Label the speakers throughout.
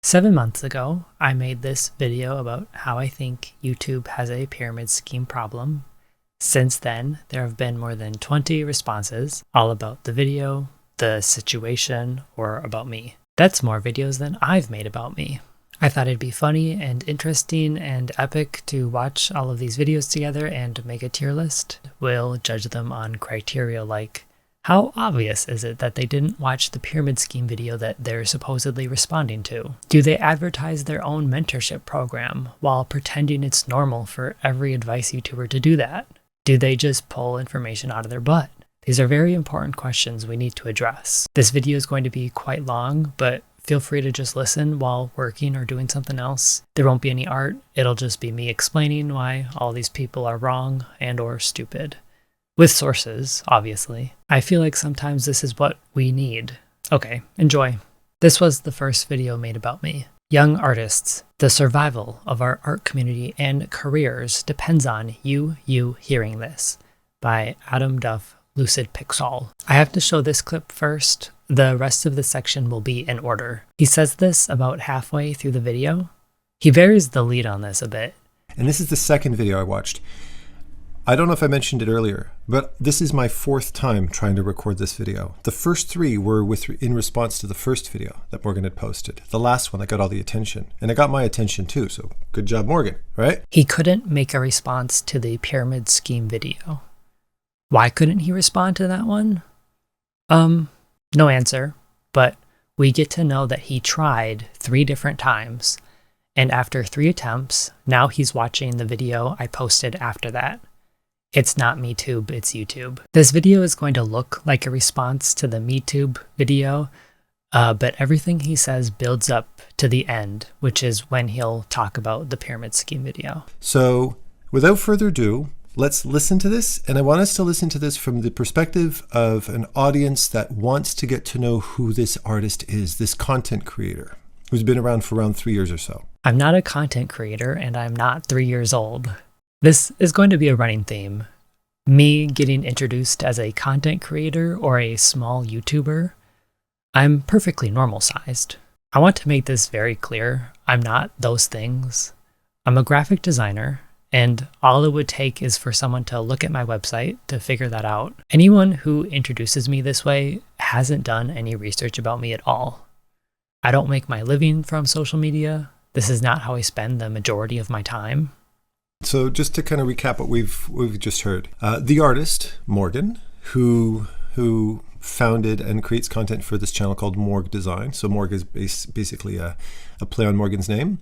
Speaker 1: 7 months ago, I made this video about how I think YouTube has a pyramid scheme problem. Since then, there have been more than 20 responses, all about the video, the situation, or about me. That's more videos than I've made about me. I thought it'd be funny and interesting and epic to watch all of these videos together and make a tier list. We'll judge them on criteria like, how obvious is it that they didn't watch the pyramid scheme video that they're supposedly responding to? Do they advertise their own mentorship program while pretending it's normal for every advice YouTuber to do that? Do they just pull information out of their butt? These are very important questions we need to address. This video is going to be quite long, but feel free to just listen while working or doing something else. There won't be any art, it'll just be me explaining why all these people are wrong and or stupid. With sources, obviously. I feel like sometimes this is what we need. Okay, enjoy. This was the first video made about me. Young artists, the survival of our art community and careers depends on you hearing this. By Adam Duff, LUCIDPIXUL. I have to show this clip first. The rest of the section will be in order. He says this about halfway through the video. He varies the lead on this a bit.
Speaker 2: And this is the second video I watched. I don't know if I mentioned it earlier, but this is my 4th time trying to record this video. The first 3 were in response to the first video that Morgan had posted. The last one that got all the attention. And it got my attention too, so good job, Morgan, right?
Speaker 1: He couldn't make a response to the pyramid scheme video. Why couldn't he respond to that one? No answer, but we get to know that he tried 3 different times, and after 3 attempts, now he's watching the video I posted after that. It's not MeTube, it's YouTube. This video is going to look like a response to the MeTube video, but everything he says builds up to the end, which is when he'll talk about the pyramid scheme video.
Speaker 2: So, without further ado, let's listen to this, and I want us to listen to this from the perspective of an audience that wants to get to know who this artist is, this content creator, who's been around for around 3 years or so.
Speaker 1: I'm not a content creator, and I'm not 3 years old. This is going to be a running theme. Me getting introduced as a content creator or a small YouTuber. I'm perfectly normal-sized. I want to make this very clear. I'm not those things. I'm a graphic designer, and all it would take is for someone to look at my website to figure that out. Anyone who introduces me this way hasn't done any research about me at all. I don't make my living from social media. This is not how I spend the majority of my time.
Speaker 2: So just to kind of recap what we've just heard, the artist, Morgan, who founded and creates content for this channel called Morg Design. So Morg is basically a play on Morgan's name.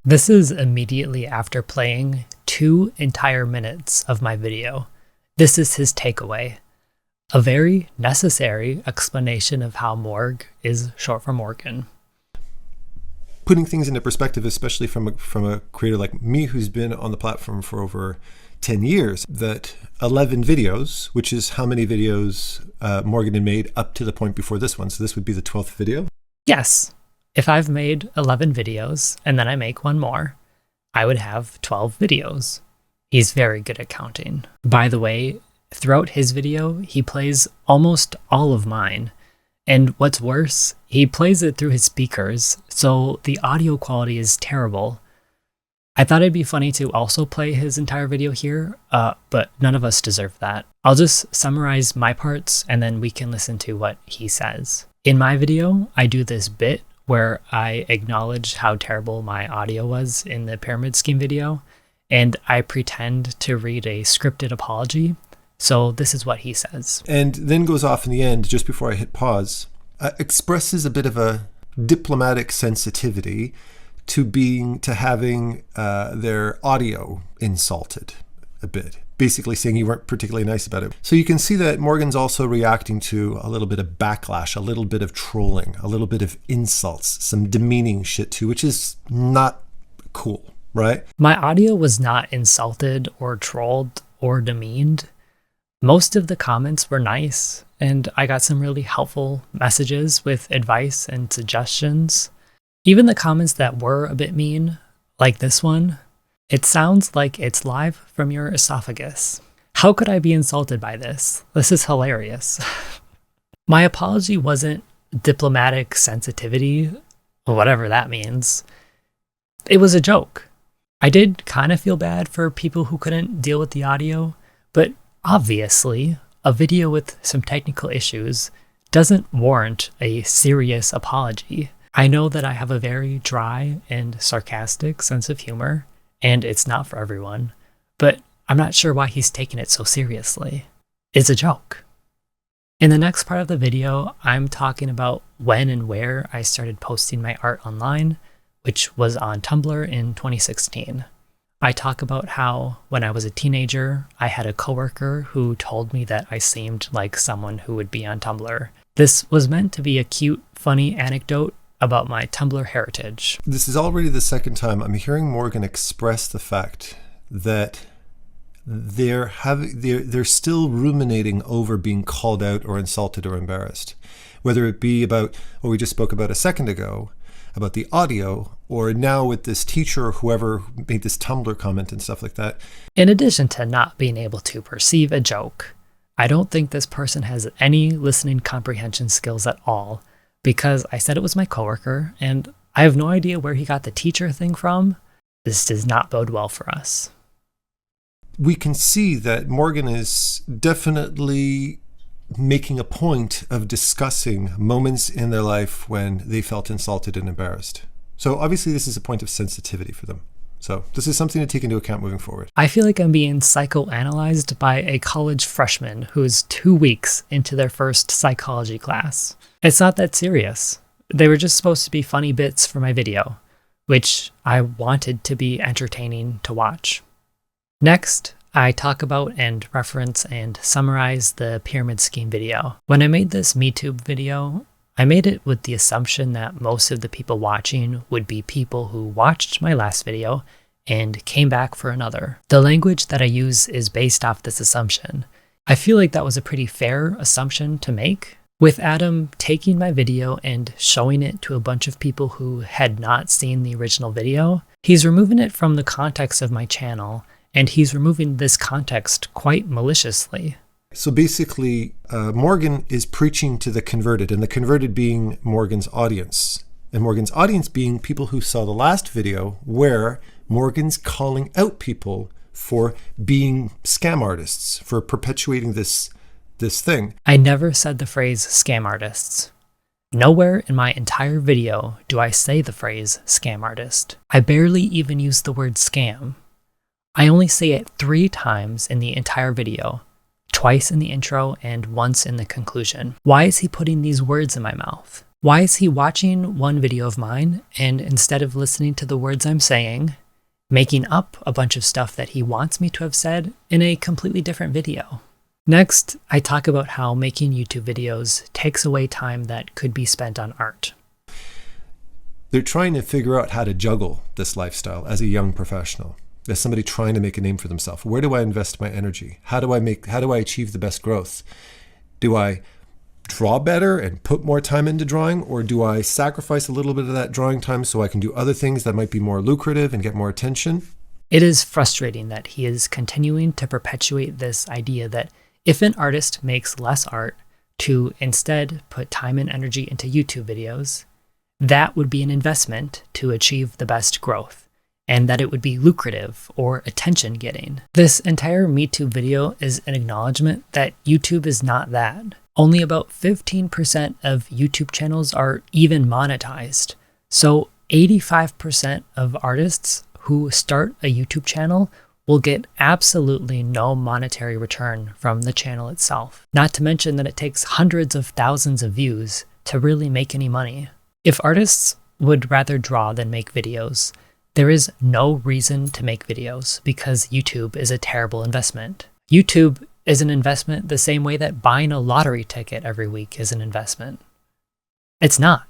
Speaker 1: This is immediately after playing 2 entire minutes of my video. This is his takeaway. A very necessary explanation of how Morg is short for Morgan.
Speaker 2: Putting things into perspective, especially from a creator like me who's been on the platform for over 10 years, that 11 videos, which is how many videos Morgan had made up to the point before this one. So this would be the 12th video?
Speaker 1: Yes. If I've made 11 videos and then I make one more, I would have 12 videos. He's very good at counting. By the way, throughout his video, he plays almost all of mine. And what's worse, he plays it through his speakers, so the audio quality is terrible. I thought it'd be funny to also play his entire video here, but none of us deserve that. I'll just summarize my parts and then we can listen to what he says. In my video, I do this bit where I acknowledge how terrible my audio was in the pyramid scheme video, and I pretend to read a scripted apology. So this is what he says. And
Speaker 2: then goes off in the end, just before I hit pause, expresses a bit of a diplomatic sensitivity to having their audio insulted a bit. Basically saying you weren't particularly nice about it. So you can see that Morgan's also reacting to a little bit of backlash, a little bit of trolling, a little bit of insults, some demeaning shit too, which is not cool, right?
Speaker 1: My audio was not insulted or trolled or demeaned. Most of the comments were nice, and I got some really helpful messages with advice and suggestions. Even the comments that were a bit mean, like this one, it sounds like it's live from your esophagus. How could I be insulted by this? This is hilarious. My apology wasn't diplomatic sensitivity, whatever that means. It was a joke. I did kind of feel bad for people who couldn't deal with the audio, but obviously, a video with some technical issues doesn't warrant a serious apology. I know that I have a very dry and sarcastic sense of humor, and it's not for everyone, but I'm not sure why he's taking it so seriously. It's a joke. In the next part of the video, I'm talking about when and where I started posting my art online, which was on Tumblr in 2016. I talk about how, when I was a teenager, I had a coworker who told me that I seemed like someone who would be on Tumblr. This was meant to be a cute, funny anecdote about my Tumblr heritage.
Speaker 2: This is already the second time I'm hearing Morgan express the fact that they're still ruminating over being called out or insulted or embarrassed, whether it be about what we just spoke about a second ago, about the audio, or now with this teacher or whoever made this Tumblr comment and stuff like that.
Speaker 1: In addition to not being able to perceive a joke, I don't think this person has any listening comprehension skills at all, because I said it was my coworker, and I have no idea where he got the teacher thing from. This does not bode well for us.
Speaker 2: We can see that Morgan is definitely making a point of discussing moments in their life when they felt insulted and embarrassed. So obviously this is a point of sensitivity for them. So this is something to take into account moving forward.
Speaker 1: I feel like I'm being psychoanalyzed by a college freshman who is 2 weeks into their first psychology class. It's not that serious. They were just supposed to be funny bits for my video, which I wanted to be entertaining to watch. Next, I talk about and reference and summarize the pyramid scheme video. When I made this MeTube video, I made it with the assumption that most of the people watching would be people who watched my last video and came back for another. The language that I use is based off this assumption. I feel like that was a pretty fair assumption to make. With Adam taking my video and showing it to a bunch of people who had not seen the original video, he's removing it from the context of my channel, and he's removing this context quite maliciously.
Speaker 2: So basically, Morgan is preaching to the converted, and the converted being Morgan's audience. And Morgan's audience being people who saw the last video where Morgan's calling out people for being scam artists, for perpetuating this thing.
Speaker 1: I never said the phrase scam artists. Nowhere in my entire video do I say the phrase scam artist. I barely even use the word scam. I only say it 3 times in the entire video, twice in the intro and once in the conclusion. Why is he putting these words in my mouth? Why is he watching one video of mine and instead of listening to the words I'm saying, making up a bunch of stuff that he wants me to have said in a completely different video? Next, I talk about how making YouTube videos takes away time that could be spent on art.
Speaker 2: They're trying to figure out how to juggle this lifestyle as a young professional. As somebody trying to make a name for themselves. Where do I invest my energy? How do I achieve the best growth? Do I draw better and put more time into drawing, or do I sacrifice a little bit of that drawing time so I can do other things that might be more lucrative and get more attention?
Speaker 1: It is frustrating that he is continuing to perpetuate this idea that if an artist makes less art to instead put time and energy into YouTube videos, that would be an investment to achieve the best growth, and that it would be lucrative or attention-getting. This entire MeTube video is an acknowledgement that YouTube is not that. Only about 15% of YouTube channels are even monetized. So 85% of artists who start a YouTube channel will get absolutely no monetary return from the channel itself. Not to mention that it takes hundreds of thousands of views to really make any money. If artists would rather draw than make videos, there is no reason to make videos because YouTube is a terrible investment. YouTube is an investment the same way that buying a lottery ticket every week is an investment. It's not.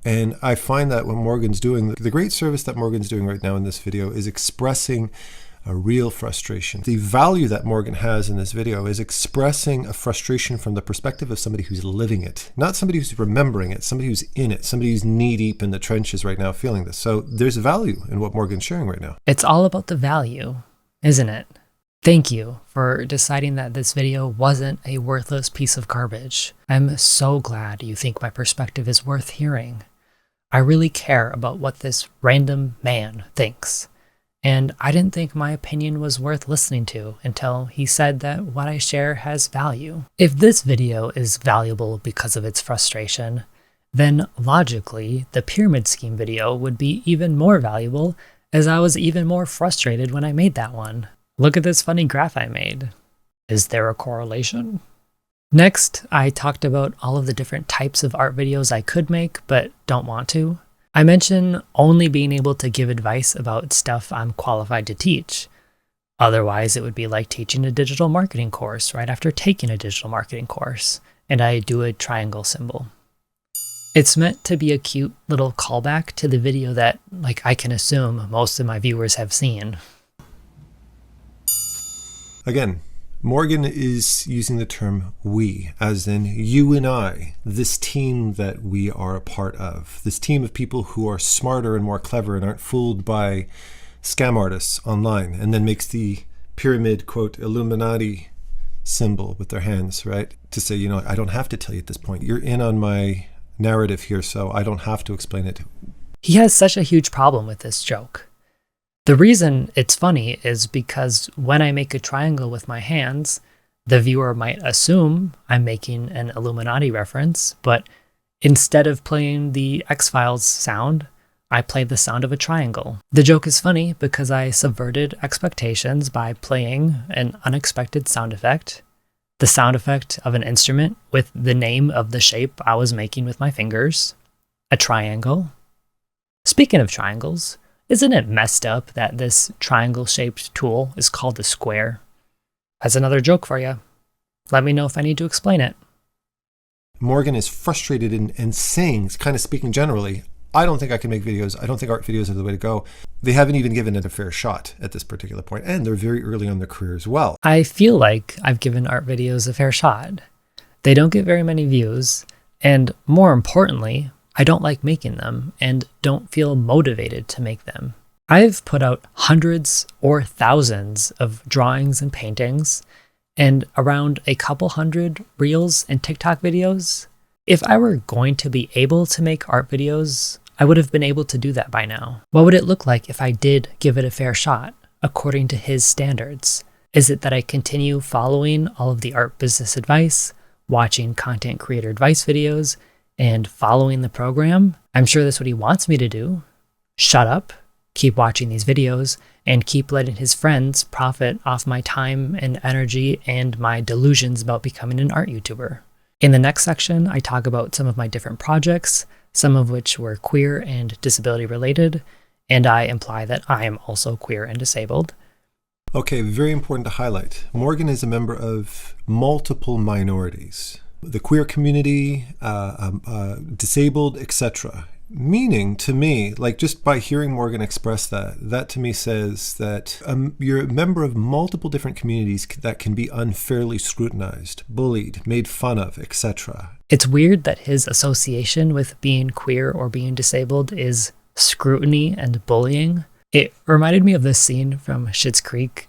Speaker 2: And I find that what Morgan's doing, the great service that Morgan's doing right now in this video is expressing a real frustration. The value that Morgan has in this video is expressing a frustration from the perspective of somebody who's living it, not somebody who's remembering it, somebody who's in it, somebody who's knee deep in the trenches right now feeling this. So there's value in what Morgan's sharing right now.
Speaker 1: It's all about the value, isn't it? Thank you for deciding that this video wasn't a worthless piece of garbage. I'm so glad you think my perspective is worth hearing. I really care about what this random man thinks. And I didn't think my opinion was worth listening to until he said that what I share has value. If this video is valuable because of its frustration, then logically, the pyramid scheme video would be even more valuable, as I was even more frustrated when I made that one. Look at this funny graph I made. Is there a correlation? Next, I talked about all of the different types of art videos I could make, but don't want to. I mentioned only being able to give advice about stuff I'm qualified to teach. Otherwise, it would be like teaching a digital marketing course right after taking a digital marketing course, and I do a triangle symbol. It's meant to be a cute little callback to the video that, I can assume most of my viewers have seen.
Speaker 2: Again, Morgan is using the term we, as in you and I, this team that we are a part of, this team of people who are smarter and more clever and aren't fooled by scam artists online, and then makes the pyramid, quote, Illuminati symbol with their hands, right? To say, I don't have to tell you at this point. You're in on my narrative here, so I don't have to explain it.
Speaker 1: He has such a huge problem with this joke. The reason it's funny is because when I make a triangle with my hands, the viewer might assume I'm making an Illuminati reference, but instead of playing the X-Files sound, I played the sound of a triangle. The joke is funny because I subverted expectations by playing an unexpected sound effect, the sound effect of an instrument with the name of the shape I was making with my fingers, a triangle. Speaking of triangles, isn't it messed up that this triangle-shaped tool is called a square? That's another joke for you. Let me know if I need to explain it.
Speaker 2: Morgan is frustrated and saying, kind of speaking generally, I don't think I can make videos. I don't think art videos are the way to go. They haven't even given it a fair shot at this particular point, and they're very early on their career as well.
Speaker 1: I feel like I've given art videos a fair shot. They don't get very many views, and more importantly, I don't like making them and don't feel motivated to make them. I've put out hundreds or thousands of drawings and paintings and around a couple hundred reels and TikTok videos. If I were going to be able to make art videos, I would have been able to do that by now. What would it look like if I did give it a fair shot, according to his standards? Is it that I continue following all of the art business advice, watching content creator advice videos, and following the program? I'm sure that's what he wants me to do. Shut up, keep watching these videos, and keep letting his friends profit off my time and energy and my delusions about becoming an art YouTuber. In the next section, I talk about some of my different projects, some of which were queer and disability related, and I imply that I am also queer and disabled.
Speaker 2: Okay, very important to highlight. Morgan is a member of multiple minorities. The queer community, disabled, etc. Meaning to me, just by hearing Morgan express that to me says that you're a member of multiple different communities that can be unfairly scrutinized, bullied, made fun of, etc.
Speaker 1: It's weird that his association with being queer or being disabled is scrutiny and bullying. It reminded me of this scene from Schitt's Creek.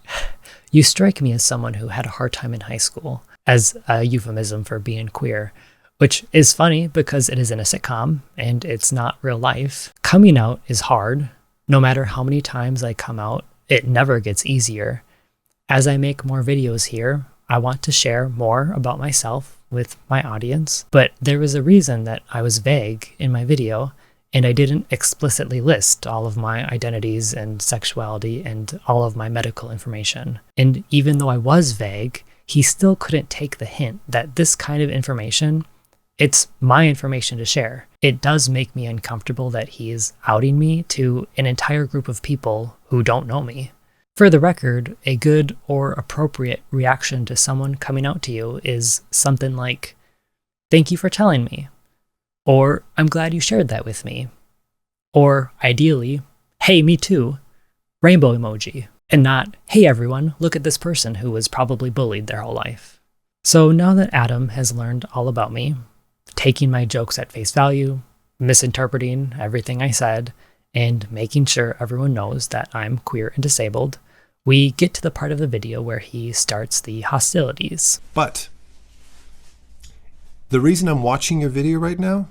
Speaker 1: You strike me as someone who had a hard time in high school, as a euphemism for being queer, which is funny because it is in a sitcom and it's not real life. Coming out is hard. No matter how many times I come out, it never gets easier. As I make more videos here, I want to share more about myself with my audience, but there was a reason that I was vague in my video and I didn't explicitly list all of my identities and sexuality and all of my medical information. And even though I was vague, he still couldn't take the hint that this kind of information, it's my information to share. It does make me uncomfortable that he is outing me to an entire group of people who don't know me. For the record, a good or appropriate reaction to someone coming out to you is something like, "Thank you for telling me," or "I'm glad you shared that with me," or ideally, "Hey, me too," rainbow emoji, and not, "Hey everyone, look at this person who was probably bullied their whole life." So now that Adam has learned all about me, taking my jokes at face value, misinterpreting everything I said, and making sure everyone knows that I'm queer and disabled, we get to the part of the video where he starts the hostilities.
Speaker 2: But the reason I'm watching your video right now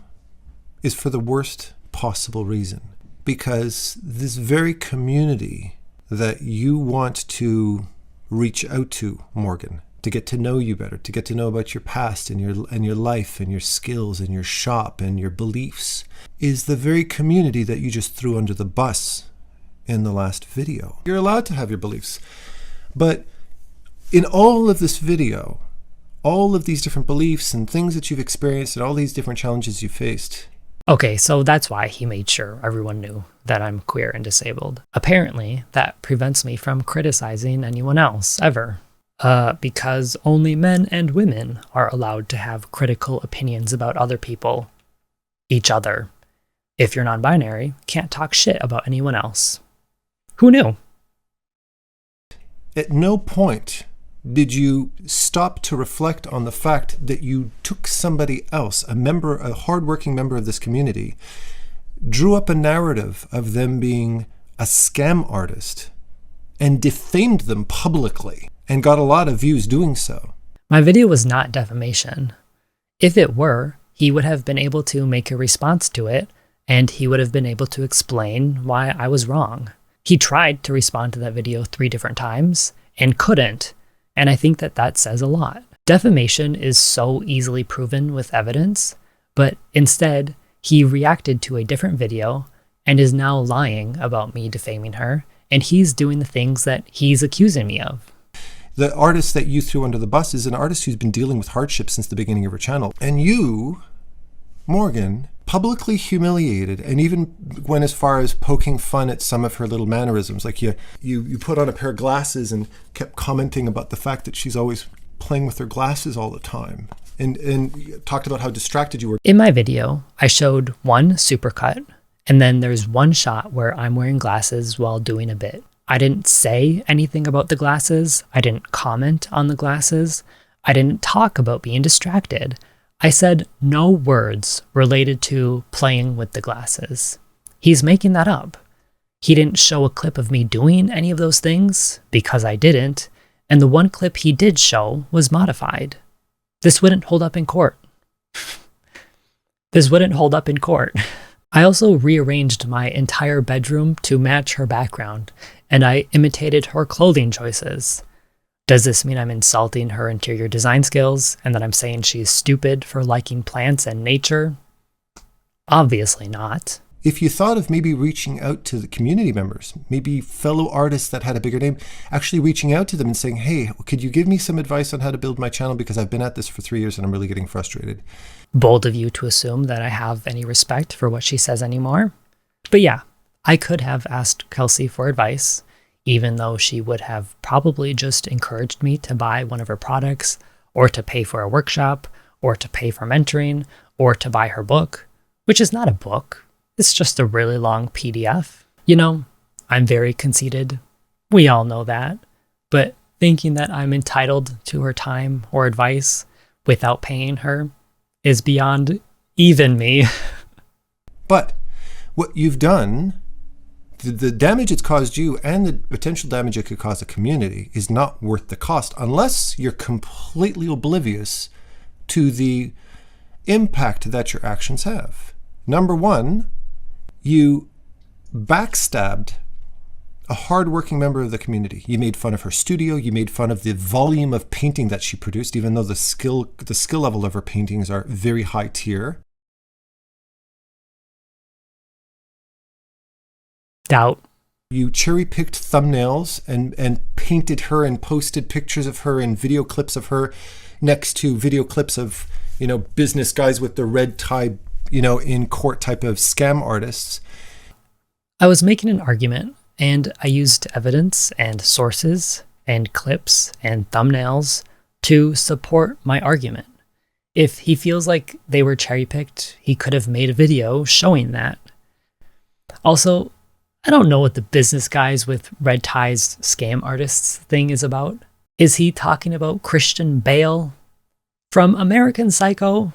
Speaker 2: is for the worst possible reason. Because this very community that you want to reach out to, Morgan, to get to know you better, to get to know about your past and your life and your skills and your shop and your beliefs, is the very community that you just threw under the bus in the last video. You're allowed to have your beliefs, but in all of this video, all of these different beliefs and things that you've experienced and all these different challenges you faced.
Speaker 1: Okay, so that's why he made sure everyone knew that I'm queer and disabled. Apparently, that prevents me from criticizing anyone else, ever. Because only men and women are allowed to have critical opinions about other people, each other. If you're non-binary, can't talk shit about anyone else. Who knew?
Speaker 2: At no point did you stop to reflect on the fact that you took somebody else, a hardworking member of this community, drew up a narrative of them being a scam artist and defamed them publicly and got a lot of views doing so.
Speaker 1: My video was not defamation. If it were, he would have been able to make a response to it, and he would have been able to explain why I was wrong. He tried to respond to that video 3 different times and couldn't, and I think that that says a lot. Defamation is so easily proven with evidence, but instead, he reacted to a different video and is now lying about me defaming her, and he's doing the things that he's accusing me of.
Speaker 2: The artist that you threw under the bus is an artist who's been dealing with hardship since the beginning of her channel. And you, Morgan, publicly humiliated and even went as far as poking fun at some of her little mannerisms. Like you put on a pair of glasses and kept commenting about the fact that she's always playing with her glasses all the time. And talked about how distracted you were.
Speaker 1: In my video, I showed one supercut, and then there's one shot where I'm wearing glasses while doing a bit. I didn't say anything about the glasses. I didn't comment on the glasses. I didn't talk about being distracted. I said no words related to playing with the glasses. He's making that up. He didn't show a clip of me doing any of those things because I didn't, and the one clip he did show was modified. This wouldn't hold up in court. This wouldn't hold up in court. I also rearranged my entire bedroom to match her background, and I imitated her clothing choices. Does this mean I'm insulting her interior design skills and that I'm saying she's stupid for liking plants and nature? Obviously not.
Speaker 2: If you thought of maybe reaching out to the community members, maybe fellow artists that had a bigger name, actually reaching out to them and saying, hey, could you give me some advice on how to build my channel because I've been at this for 3 years and I'm really getting frustrated.
Speaker 1: Bold of you to assume that I have any respect for what she says anymore. But yeah, I could have asked Kelsey for advice, even though she would have probably just encouraged me to buy one of her products, or to pay for a workshop, or to pay for mentoring, or to buy her book, which is not a book. It's just a really long PDF. You know, I'm very conceited. We all know that. But thinking that I'm entitled to her time or advice without paying her is beyond even me.
Speaker 2: But what you've done, the damage it's caused you and the potential damage it could cause the community is not worth the cost unless you're completely oblivious to the impact that your actions have. Number one, you backstabbed a hardworking member of the community. You made fun of her studio. You made fun of the volume of painting that she produced, even though the skill level of her paintings are very high tier.
Speaker 1: Doubt.
Speaker 2: You cherry-picked thumbnails and painted her and posted pictures of her and video clips of her next to video clips of, business guys with the red tie, in court type of scam artists.
Speaker 1: I was making an argument, and I used evidence and sources and clips and thumbnails to support my argument. If he feels like they were cherry-picked, he could have made a video showing that. Also, I don't know what the business guys with red ties scam artists thing is about. Is he talking about Christian Bale from American Psycho?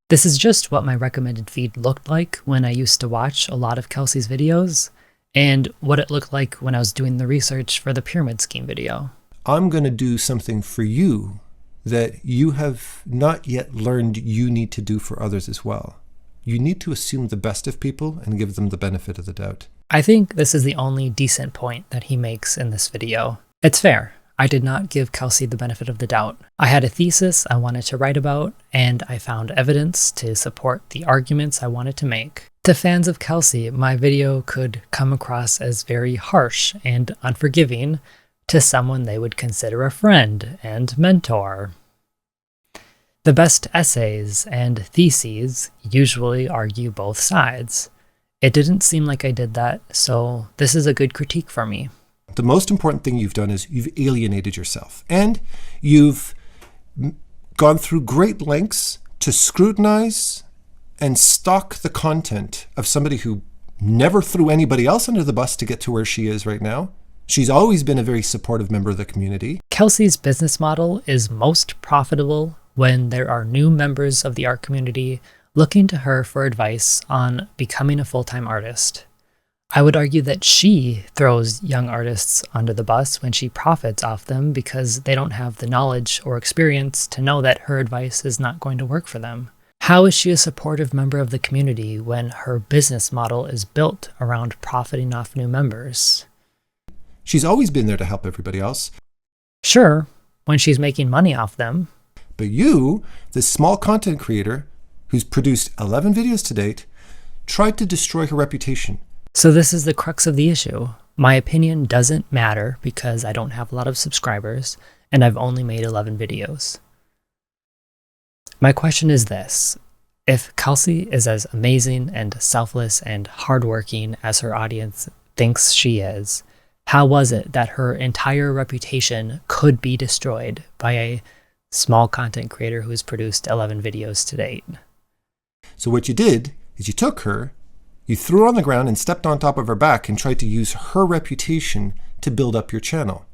Speaker 1: This is just what my recommended feed looked like when I used to watch a lot of Kelsey's videos, and what it looked like when I was doing the research for the pyramid scheme video.
Speaker 2: I'm going to do something for you that you have not yet learned you need to do for others as well. You need to assume the best of people and give them the benefit of the doubt.
Speaker 1: I think this is the only decent point that he makes in this video. It's fair. I did not give Kelsey the benefit of the doubt. I had a thesis I wanted to write about, and I found evidence to support the arguments I wanted to make. To fans of Kelsey, my video could come across as very harsh and unforgiving to someone they would consider a friend and mentor. The best essays and theses usually argue both sides. It didn't seem like I did that, so this is a good critique for me.
Speaker 2: The most important thing you've done is you've alienated yourself, and you've gone through great lengths to scrutinize and stalk the content of somebody who never threw anybody else under the bus to get to where she is right now. She's always been a very supportive member of the community.
Speaker 1: Kelsey's business model is most profitable when there are new members of the art community looking to her for advice on becoming a full-time artist. I would argue that she throws young artists under the bus when she profits off them because they don't have the knowledge or experience to know that her advice is not going to work for them. How is she a supportive member of the community when her business model is built around profiting off new members?
Speaker 2: She's always been there to help everybody else.
Speaker 1: Sure, when she's making money off them.
Speaker 2: But you, this small content creator who's produced 11 videos to date, tried to destroy her reputation.
Speaker 1: So this is the crux of the issue. My opinion doesn't matter because I don't have a lot of subscribers and I've only made 11 videos. My question is this: if Kelsey is as amazing and selfless and hardworking as her audience thinks she is, how was it that her entire reputation could be destroyed by a small content creator who's produced 11 videos to date?
Speaker 2: So what you did is you took her, you threw her on the ground and stepped on top of her back and tried to use her reputation to build up your channel.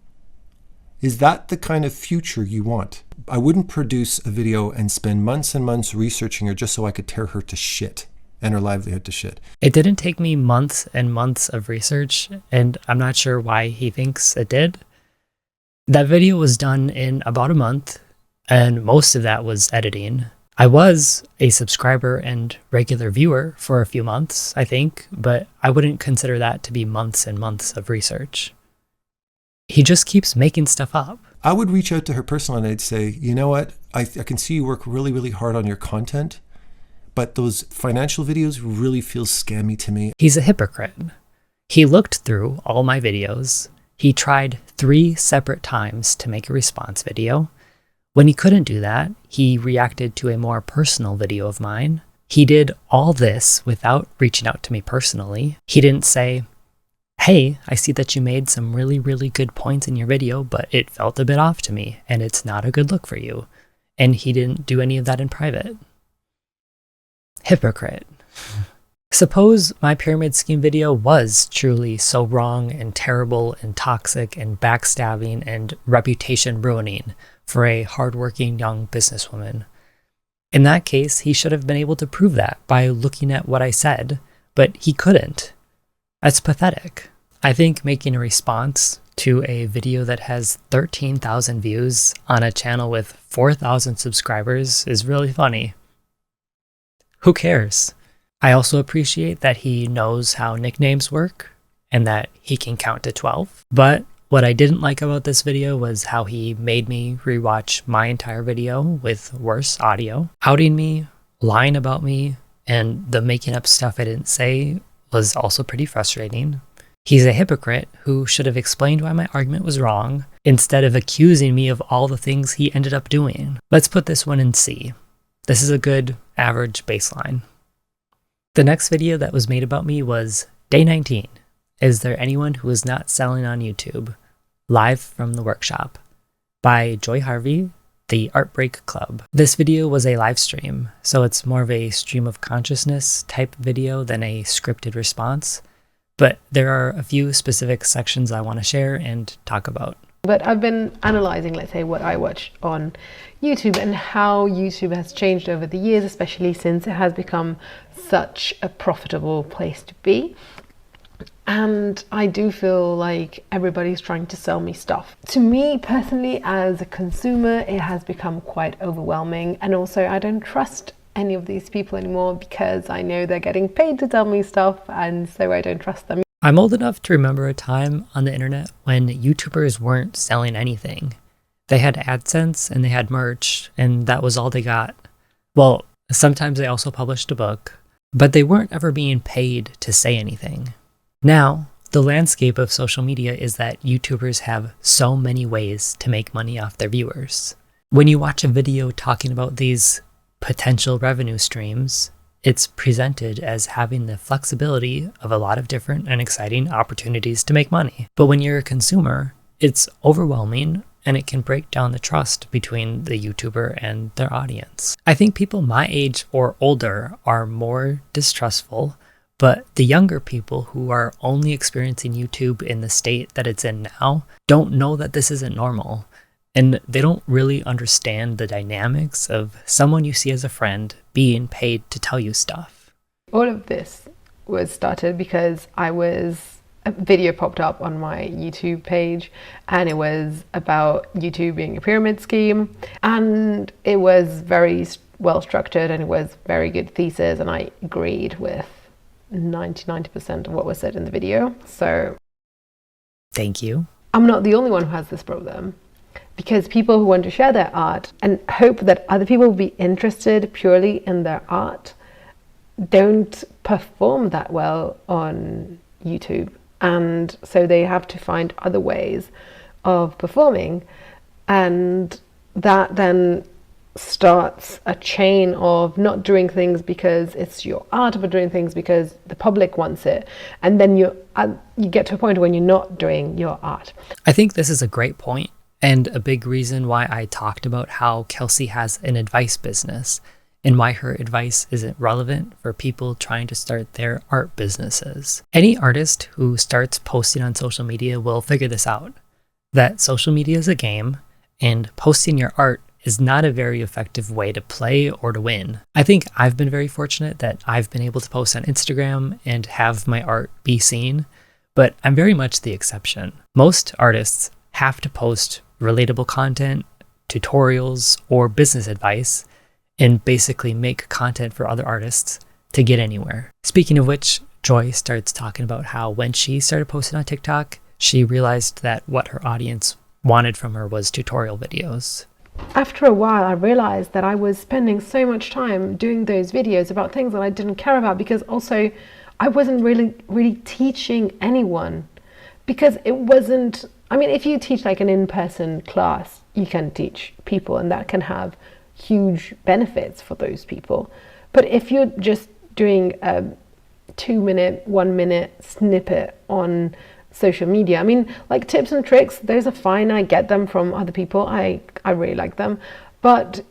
Speaker 2: Is that the kind of future you want? I wouldn't produce a video and spend months and months researching her just so I could tear her to shit and her livelihood to shit.
Speaker 1: It didn't take me months and months of research, and I'm not sure why he thinks it did. That video was done in about a month, and most of that was editing. I was a subscriber and regular viewer for a few months, I think, but I wouldn't consider that to be months and months of research. He just keeps making stuff up.
Speaker 2: I would reach out to her personally and I'd say, you know what, I can see you work really, really hard on your content, but those financial videos really feel scammy to me.
Speaker 1: He's a hypocrite. He looked through all my videos. He tried 3 separate times to make a response video. When he couldn't do that, he reacted to a more personal video of mine. He did all this without reaching out to me personally. He didn't say, hey, I see that you made some really, really good points in your video, but it felt a bit off to me, and it's not a good look for you. And he didn't do any of that in private. Hypocrite. Suppose my pyramid scheme video was truly so wrong and terrible and toxic and backstabbing and reputation ruining for a hardworking young businesswoman. In that case, he should have been able to prove that by looking at what I said, but he couldn't. That's pathetic. I think making a response to a video that has 13,000 views on a channel with 4,000 subscribers is really funny. Who cares? I also appreciate that he knows how nicknames work and that he can count to 12. But what I didn't like about this video was how he made me rewatch my entire video with worse audio, outing me, lying about me, and the making up stuff I didn't say was also pretty frustrating. He's a hypocrite who should have explained why my argument was wrong instead of accusing me of all the things he ended up doing. Let's put this one in C. This is a good average baseline. The next video that was made about me was Day 19. Is there anyone who is not selling on YouTube? Live from the workshop by Joy Harvey, the Art Break Club. This video was a live stream, so it's more of a stream of consciousness type video than a scripted response, but there are a few specific sections I want to share and talk about.
Speaker 3: But I've been analyzing, let's say, what I watch on YouTube and how YouTube has changed over the years, especially since it has become such a profitable place to be. And I do feel like everybody's trying to sell me stuff. To me personally, as a consumer, it has become quite overwhelming. And also I don't trust any of these people anymore because I know they're getting paid to tell me stuff, and so I don't trust them.
Speaker 1: I'm old enough to remember a time on the internet when YouTubers weren't selling anything. They had AdSense and they had merch, and that was all they got. Well, sometimes they also published a book, but they weren't ever being paid to say anything. Now, the landscape of social media is that YouTubers have so many ways to make money off their viewers. When you watch a video talking about these potential revenue streams, it's presented as having the flexibility of a lot of different and exciting opportunities to make money. But when you're a consumer, it's overwhelming and it can break down the trust between the YouTuber and their audience. I think people my age or older are more distrustful, but the younger people who are only experiencing YouTube in the state that it's in now don't know that this isn't normal. And they don't really understand the dynamics of someone you see as a friend being paid to tell you stuff.
Speaker 3: All of this was started because a video popped up on my YouTube page, and it was about YouTube being a pyramid scheme, and it was very well structured and it was very good thesis, and I agreed with 90% of what was said in the video. So
Speaker 1: thank you.
Speaker 3: I'm not the only one who has this problem, because people who want to share their art and hope that other people will be interested purely in their art don't perform that well on YouTube. And so they have to find other ways of performing. And that then starts a chain of not doing things because it's your art, but doing things because the public wants it. And then you get to a point when you're not doing your art.
Speaker 1: I think this is a great point, and a big reason why I talked about how Kelsey has an advice business and why her advice isn't relevant for people trying to start their art businesses. Any artist who starts posting on social media will figure this out, that social media is a game, and posting your art is not a very effective way to play or to win. I think I've been very fortunate that I've been able to post on Instagram and have my art be seen, but I'm very much the exception. Most artists have to post relatable content, tutorials, or business advice, and basically make content for other artists to get anywhere. Speaking of which, Joy starts talking about how when she started posting on TikTok, she realized that what her audience wanted from her was tutorial videos.
Speaker 3: After a while, I realized that I was spending so much time doing those videos about things that I didn't care about, because also I wasn't really teaching anyone, because it wasn't, I mean, if you teach like an in-person class, you can teach people and that can have huge benefits for those people. But if you're just doing a 2-minute, 1-minute snippet on social media, I mean, like tips and tricks, those are fine. I get them from other people. I really like them. But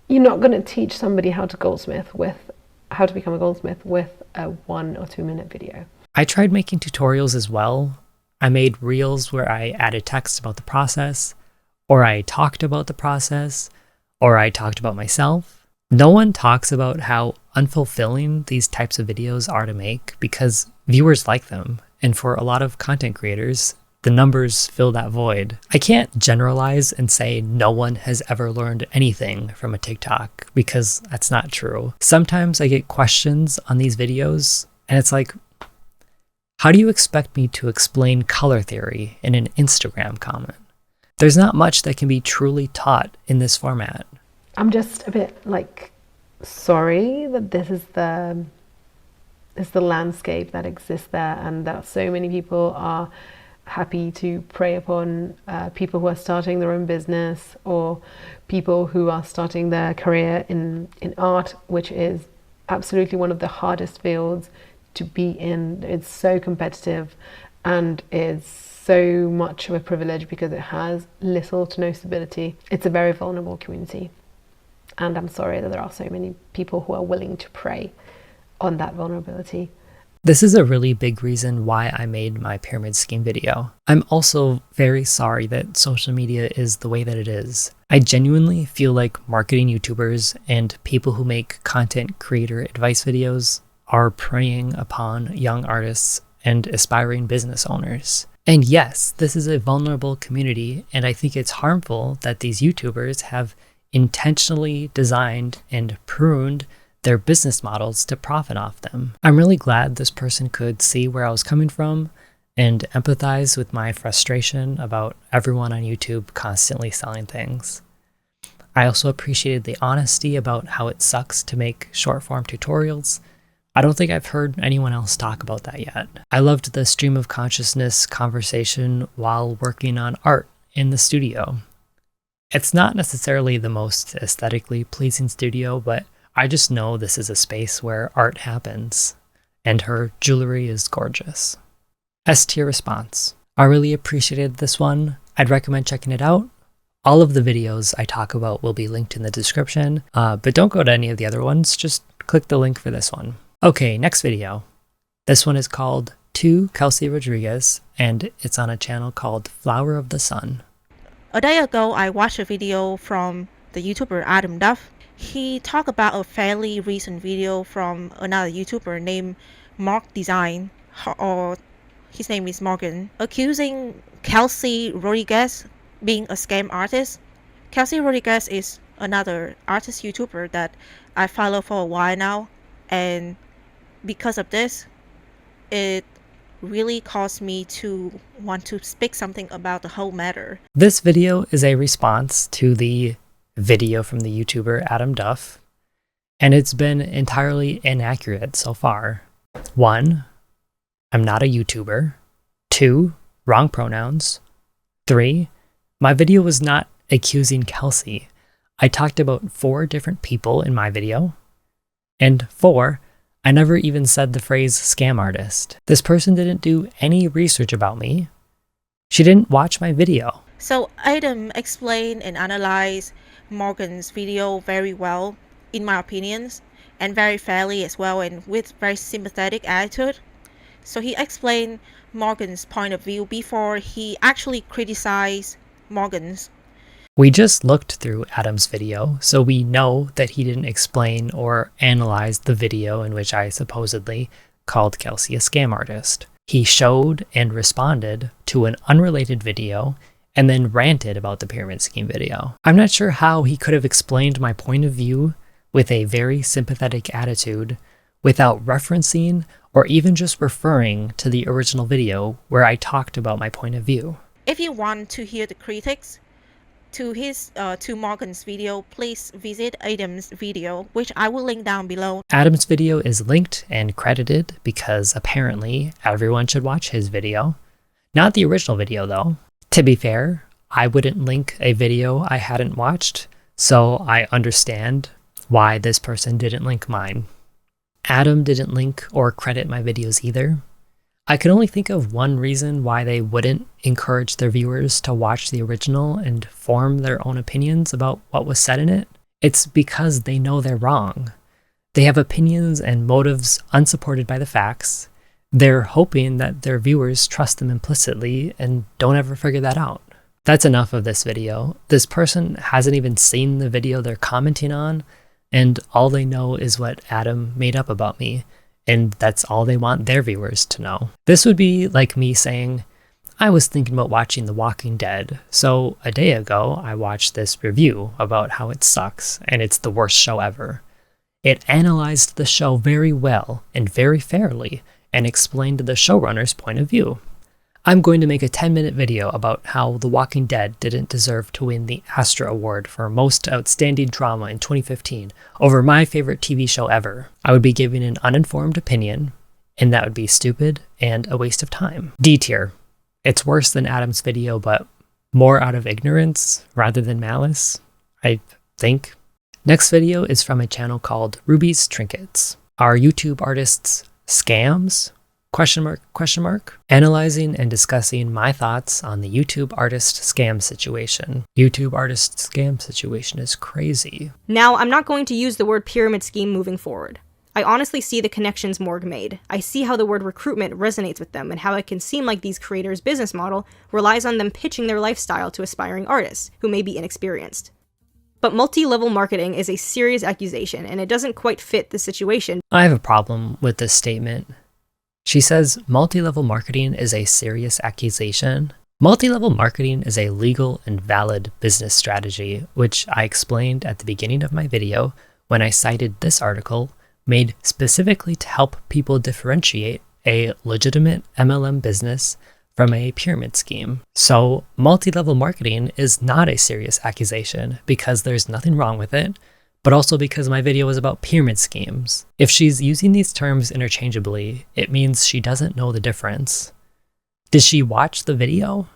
Speaker 3: you're not going to teach somebody how to become a goldsmith with a 1 or 2 minute video.
Speaker 1: I tried making tutorials as well. I made reels where I added text about the process, or I talked about the process, or I talked about myself. No one talks about how unfulfilling these types of videos are to make because viewers like them. And for a lot of content creators, the numbers fill that void. I can't generalize and say no one has ever learned anything from a TikTok, because that's not true. Sometimes I get questions on these videos and it's like, how do you expect me to explain color theory in an Instagram comment? There's not much that can be truly taught in this format.
Speaker 3: I'm just a bit like sorry that this is the landscape that exists there, and that so many people are happy to prey upon people who are starting their own business, or people who are starting their career in art, which is absolutely one of the hardest fields to be in. It's so competitive and it's so much of a privilege because it has little to no stability. It's a very vulnerable community, and I'm sorry that there are so many people who are willing to prey on that vulnerability.
Speaker 1: This is a really big reason why I made my pyramid scheme video. I'm also very sorry that social media is the way that it is. I genuinely feel like marketing YouTubers and people who make content creator advice videos are preying upon young artists and aspiring business owners. And yes, this is a vulnerable community, and I think it's harmful that these YouTubers have intentionally designed and pruned their business models to profit off them. I'm really glad this person could see where I was coming from and empathize with my frustration about everyone on YouTube constantly selling things. I also appreciated the honesty about how it sucks to make short-form tutorials. I don't think I've heard anyone else talk about that yet. I loved the stream of consciousness conversation while working on art in the studio. It's not necessarily the most aesthetically pleasing studio, but I just know this is a space where art happens, and her jewelry is gorgeous. S-tier response. I really appreciated this one. I'd recommend checking it out. All of the videos I talk about will be linked in the description, but don't go to any of the other ones, just click the link for this one. Okay, next video. This one is called To Kelsey Rodriguez, and it's on a channel called Flower of the Sun.
Speaker 4: A day ago, I watched a video from the YouTuber Duff. He talked about a fairly recent video from another YouTuber named Mark Design, or his name is Morgan, accusing Kelsey Rodriguez being a scam artist. Kelsey Rodriguez is another artist YouTuber that I follow for a while now, and because of this, it really caused me to want to speak something about the whole matter.
Speaker 1: This video is a response to the video from the YouTuber Duff, and it's been entirely inaccurate so far. 1, I'm not a YouTuber. 2, wrong pronouns. 3, my video was not accusing Kelsey. I talked about 4 different people in my video. And 4, I never even said the phrase scam artist. This person didn't do any research about me. She didn't watch my video.
Speaker 4: So Adam explained and analyzed Morgan's video very well, in my opinions, and very fairly as well, and with very sympathetic attitude. So he explained Morgan's point of view before he actually criticized Morgan's.
Speaker 1: We just looked through Adam's video, so we know that he didn't explain or analyze the video in which I supposedly called Kelsey a scam artist. He showed and responded to an unrelated video and then ranted about the pyramid scheme video. I'm not sure how he could have explained my point of view with a very sympathetic attitude without referencing or even just referring to the original video where I talked about my point of view.
Speaker 4: If you want to hear the critics to Morgan's video, please visit Adam's video, which I will link down below.
Speaker 1: Adam's video is linked and credited because apparently everyone should watch his video. Not the original video though. To be fair, I wouldn't link a video I hadn't watched, so I understand why this person didn't link mine. Adam didn't link or credit my videos either. I can only think of one reason why they wouldn't encourage their viewers to watch the original and form their own opinions about what was said in it. It's because they know they're wrong. They have opinions and motives unsupported by the facts. They're hoping that their viewers trust them implicitly and don't ever figure that out. That's enough of this video. This person hasn't even seen the video they're commenting on, and all they know is what Adam made up about me. And that's all they want their viewers to know. This would be like me saying, I was thinking about watching The Walking Dead, so a day ago I watched this review about how it sucks and it's the worst show ever. It analyzed the show very well and very fairly and explained the showrunner's point of view. I'm going to make a 10-minute video about how The Walking Dead didn't deserve to win the Astra Award for Most Outstanding Drama in 2015 over my favorite TV show ever. I would be giving an uninformed opinion, and that would be stupid and a waste of time. D tier. It's worse than Adam's video, but more out of ignorance rather than malice, I think. Next video is from a channel called Ruby's Trinkets. Are YouTube artists scams? ? Analyzing and discussing my thoughts on the YouTube artist scam situation. YouTube artist scam situation is crazy.
Speaker 5: Now, I'm not going to use the word pyramid scheme moving forward. I honestly see the connections Morg made. I see how the word recruitment resonates with them and how it can seem like these creators' business model relies on them pitching their lifestyle to aspiring artists who may be inexperienced. But multi-level marketing is a serious accusation and it doesn't quite fit the situation.
Speaker 1: I have a problem with this statement. She says multi-level marketing is a serious accusation. Multi-level marketing is a legal and valid business strategy, which I explained at the beginning of my video when I cited this article made specifically to help people differentiate a legitimate MLM business from a pyramid scheme. So multi-level marketing is not a serious accusation because there's nothing wrong with it, but also because my video was about pyramid schemes. If she's using these terms interchangeably, it means she doesn't know the difference. Did she watch the video?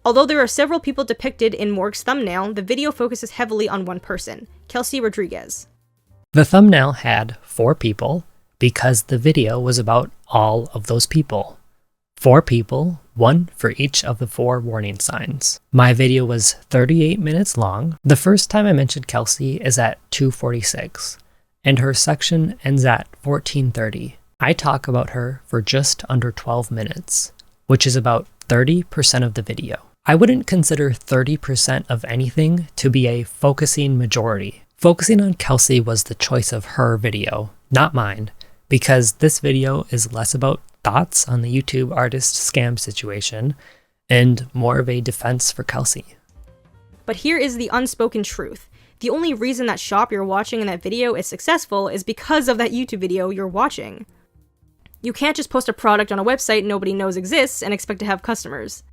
Speaker 5: Although there are several people depicted in Morg's thumbnail, the video focuses heavily on one person, Kelsey Rodriguez.
Speaker 1: The thumbnail had 4 people because the video was about all of those people. 4 people, 1 for each of the 4 warning signs. My video was 38 minutes long. The first time I mentioned Kelsey is at 2:46, and her section ends at 14:30. I talk about her for just under 12 minutes, which is about 30% of the video. I wouldn't consider 30% of anything to be a focusing majority. Focusing on Kelsey was the choice of her video, not mine, because this video is less about thoughts on the YouTube artist scam situation and more of a defense for Kelsey.
Speaker 5: But here is the unspoken truth. The only reason that shop you're watching in that video is successful is because of that YouTube video you're watching. You can't just post a product on a website nobody knows exists and expect to have customers.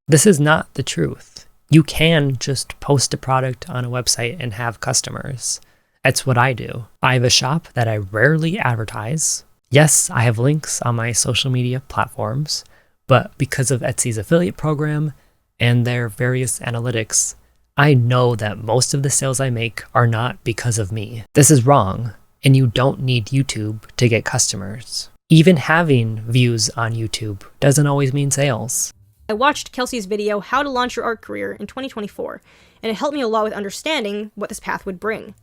Speaker 1: This is not the truth. You can just post a product on a website and have customers. That's what I do. I have a shop that I rarely advertise. Yes, I have links on my social media platforms, but because of Etsy's affiliate program and their various analytics, I know that most of the sales I make are not because of me. This is wrong, and you don't need YouTube to get customers. Even having views on YouTube doesn't always mean sales.
Speaker 5: I watched Kelsey's video, How to Launch Your Art Career, in 2024, and it helped me a lot with understanding what this path would bring.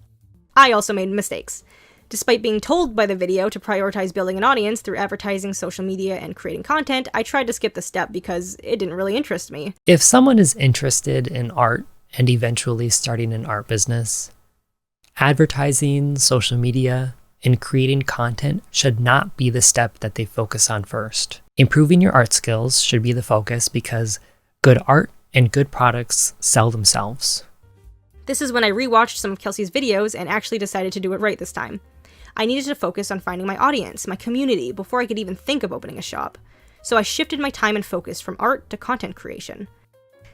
Speaker 5: I also made mistakes. Despite being told by the video to prioritize building an audience through advertising, social media, and creating content, I tried to skip the step because it didn't really interest me.
Speaker 1: If someone is interested in art and eventually starting an art business, advertising, social media, and creating content should not be the step that they focus on first. Improving your art skills should be the focus because good art and good products sell themselves.
Speaker 5: This is when I rewatched some of Kelsey's videos and actually decided to do it right this time. I needed to focus on finding my audience, my community, before I could even think of opening a shop. So I shifted my time and focus from art to content creation.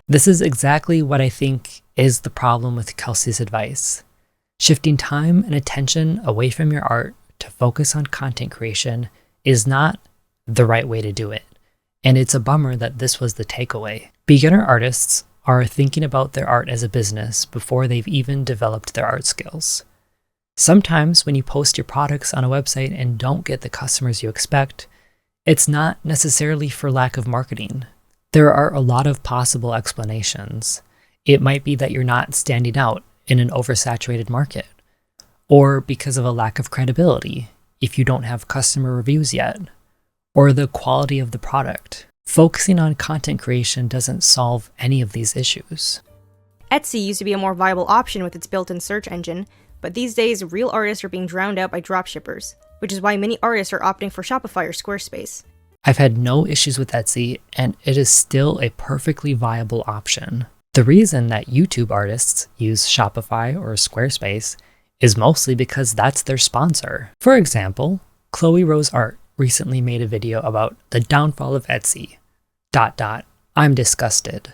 Speaker 1: This is exactly what I think is the problem with Kelsey's advice. Shifting time and attention away from your art to focus on content creation is not the right way to do it. And it's a bummer that this was the takeaway. Beginner artists are thinking about their art as a business before they've even developed their art skills. Sometimes when you post your products on a website and don't get the customers you expect, it's not necessarily for lack of marketing. There are a lot of possible explanations. It might be that you're not standing out in an oversaturated market, or because of a lack of credibility if you don't have customer reviews yet, or the quality of the product. Focusing on content creation doesn't solve any of these issues.
Speaker 5: Etsy used to be a more viable option with its built-in search engine, but these days real artists are being drowned out by dropshippers, which is why many artists are opting for Shopify or Squarespace.
Speaker 1: I've had no issues with Etsy, and it is still a perfectly viable option. The reason that YouTube artists use Shopify or Squarespace is mostly because that's their sponsor. For example, Chloe Rose Art recently made a video about the downfall of Etsy. ... I'm disgusted.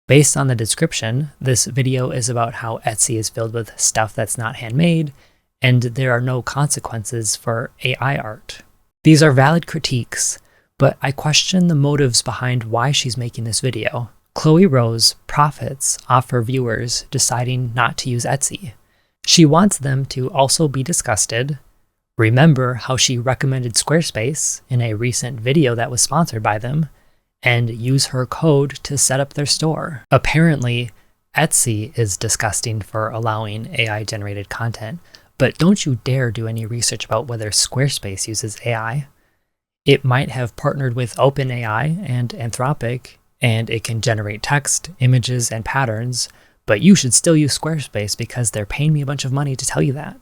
Speaker 1: Based on the description, this video is about how Etsy is filled with stuff that's not handmade, and there are no consequences for AI art. These are valid critiques, but I question the motives behind why she's making this video. Chloe Rose profits off her viewers deciding not to use Etsy. She wants them to also be disgusted, remember how she recommended Squarespace in a recent video that was sponsored by them, and use her code to set up their store. Apparently, Etsy is disgusting for allowing AI-generated content, but don't you dare do any research about whether Squarespace uses AI. It might have partnered with OpenAI and Anthropic, and it can generate text, images, and patterns, but you should still use Squarespace because they're paying me a bunch of money to tell you that.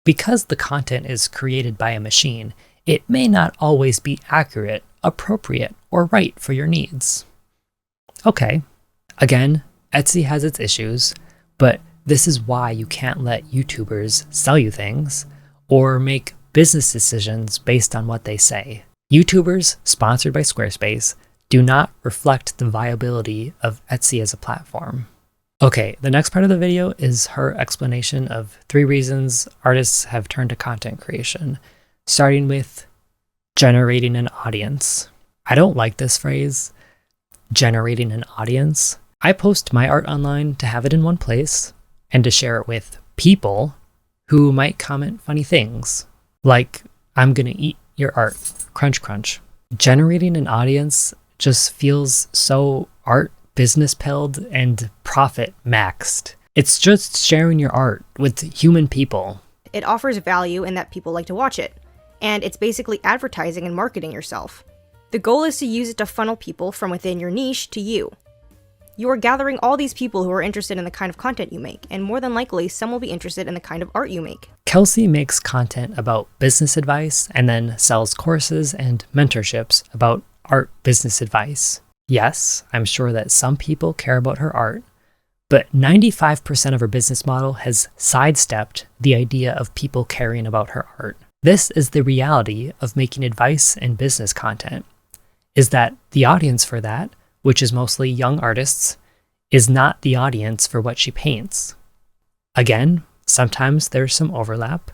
Speaker 1: Because the content is created by a machine, it may not always be accurate, appropriate, or right for your needs. Okay, again, Etsy has its issues, but this is why you can't let YouTubers sell you things or make business decisions based on what they say. YouTubers sponsored by Squarespace do not reflect the viability of Etsy as a platform. Okay, the next part of the video is her explanation of 3 reasons artists have turned to content creation, starting with generating an audience. I don't like this phrase, generating an audience. I post my art online to have it in one place and to share it with people who might comment funny things, like, I'm gonna eat your art, crunch crunch. Generating an audience just feels so art business pilled and profit maxed. It's just sharing your art with human people.
Speaker 5: It offers value in that people like to watch it, and it's basically advertising and marketing yourself. The goal is to use it to funnel people from within your niche to you. You are gathering all these people who are interested in the kind of content you make, and more than likely, some will be interested in the kind of art you make.
Speaker 1: Kelsey makes content about business advice and then sells courses and mentorships about art business advice. Yes, I'm sure that some people care about her art, but 95% of her business model has sidestepped the idea of people caring about her art. This is the reality of making advice and business content, is that the audience for that, which is mostly young artists, is not the audience for what she paints. Again, sometimes there's some overlap,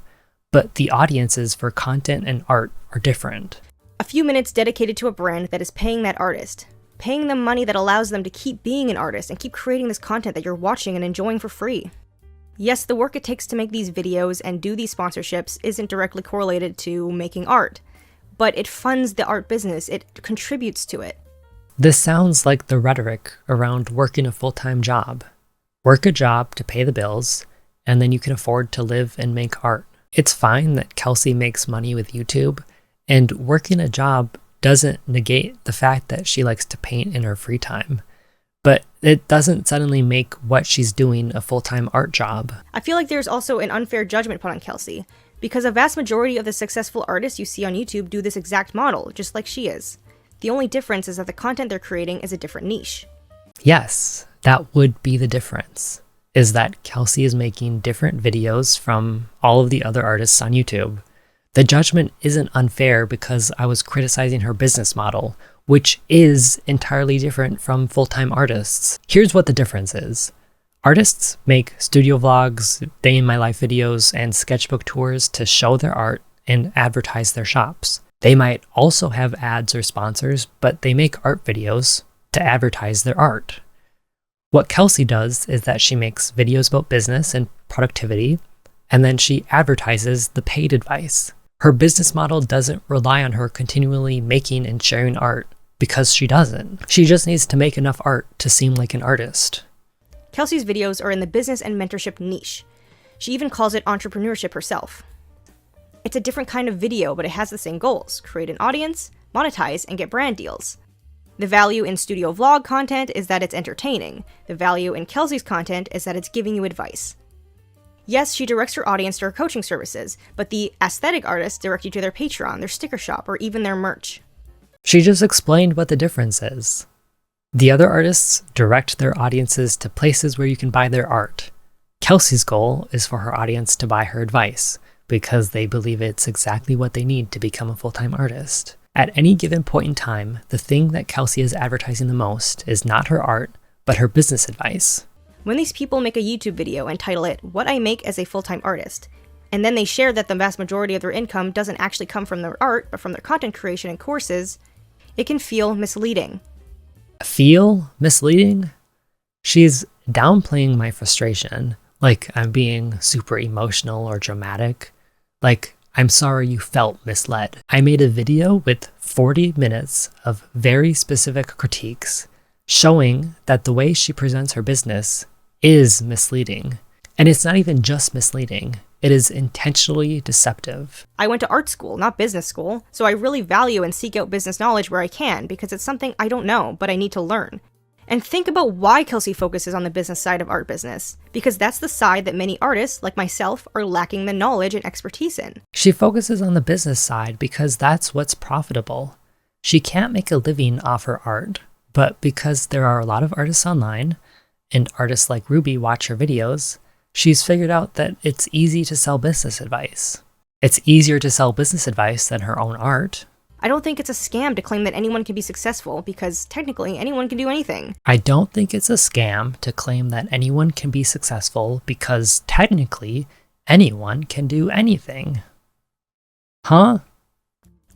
Speaker 1: but the audiences for content and art are different.
Speaker 5: A few minutes dedicated to a brand that is paying that artist, paying them money that allows them to keep being an artist and keep creating this content that you're watching and enjoying for free. Yes, the work it takes to make these videos and do these sponsorships isn't directly correlated to making art, but it funds the art business, it contributes to it.
Speaker 1: This sounds like the rhetoric around working a full-time job. Work a job to pay the bills, and then you can afford to live and make art. It's fine that Kelsey makes money with YouTube, and working a job doesn't negate the fact that she likes to paint in her free time. But it doesn't suddenly make what she's doing a full-time art job.
Speaker 5: I feel like there's also an unfair judgment put on Kelsey, because a vast majority of the successful artists you see on YouTube do this exact model, just like she is. The only difference is that the content they're creating is a different niche.
Speaker 1: Yes, that would be the difference, is that Kelsey is making different videos from all of the other artists on YouTube. The judgment isn't unfair because I was criticizing her business model, which is entirely different from full-time artists. Here's what the difference is. Artists make studio vlogs, day-in-my-life videos, and sketchbook tours to show their art and advertise their shops. They might also have ads or sponsors, but they make art videos to advertise their art. What Kelsey does is that she makes videos about business and productivity, and then she advertises the paid advice. Her business model doesn't rely on her continually making and sharing art, because she doesn't. She just needs to make enough art to seem like an artist.
Speaker 5: Kelsey's videos are in the business and mentorship niche. She even calls it entrepreneurship herself. It's a different kind of video, but it has the same goals: create an audience, monetize, and get brand deals. The value in studio vlog content is that it's entertaining. The value in Kelsey's content is that it's giving you advice. Yes, she directs her audience to her coaching services, but the aesthetic artists direct you to their Patreon, their sticker shop, or even their merch.
Speaker 1: She just explained what the difference is. The other artists direct their audiences to places where you can buy their art. Kelsey's goal is for her audience to buy her advice, because they believe it's exactly what they need to become a full-time artist. At any given point in time, the thing that Kelsey is advertising the most is not her art, but her business advice.
Speaker 5: When these people make a YouTube video and title it, "What I Make as a Full-Time Artist," and then they share that the vast majority of their income doesn't actually come from their art, but from their content creation and courses, it can feel misleading.
Speaker 1: Feel misleading? She's downplaying my frustration, like I'm being super emotional or dramatic. Like, I'm sorry you felt misled. I made a video with 40 minutes of very specific critiques, showing that the way she presents her business is misleading. And it's not even just misleading, it is intentionally deceptive.
Speaker 5: I went to art school, not business school, so I really value and seek out business knowledge where I can, because it's something I don't know, but I need to learn. And think about why Kelsey focuses on the business side of art business, because that's the side that many artists, like myself, are lacking the knowledge and expertise in.
Speaker 1: She focuses on the business side because that's what's profitable. She can't make a living off her art, But because there are a lot of artists online, and artists like Ruby watch her videos, she's figured out that it's easy to sell business advice. It's easier to sell business advice than her own art.
Speaker 5: I don't think it's a scam to claim that anyone can be successful, because technically anyone can do anything.
Speaker 1: I don't think it's a scam to claim that anyone can be successful, because technically anyone can do anything. Huh?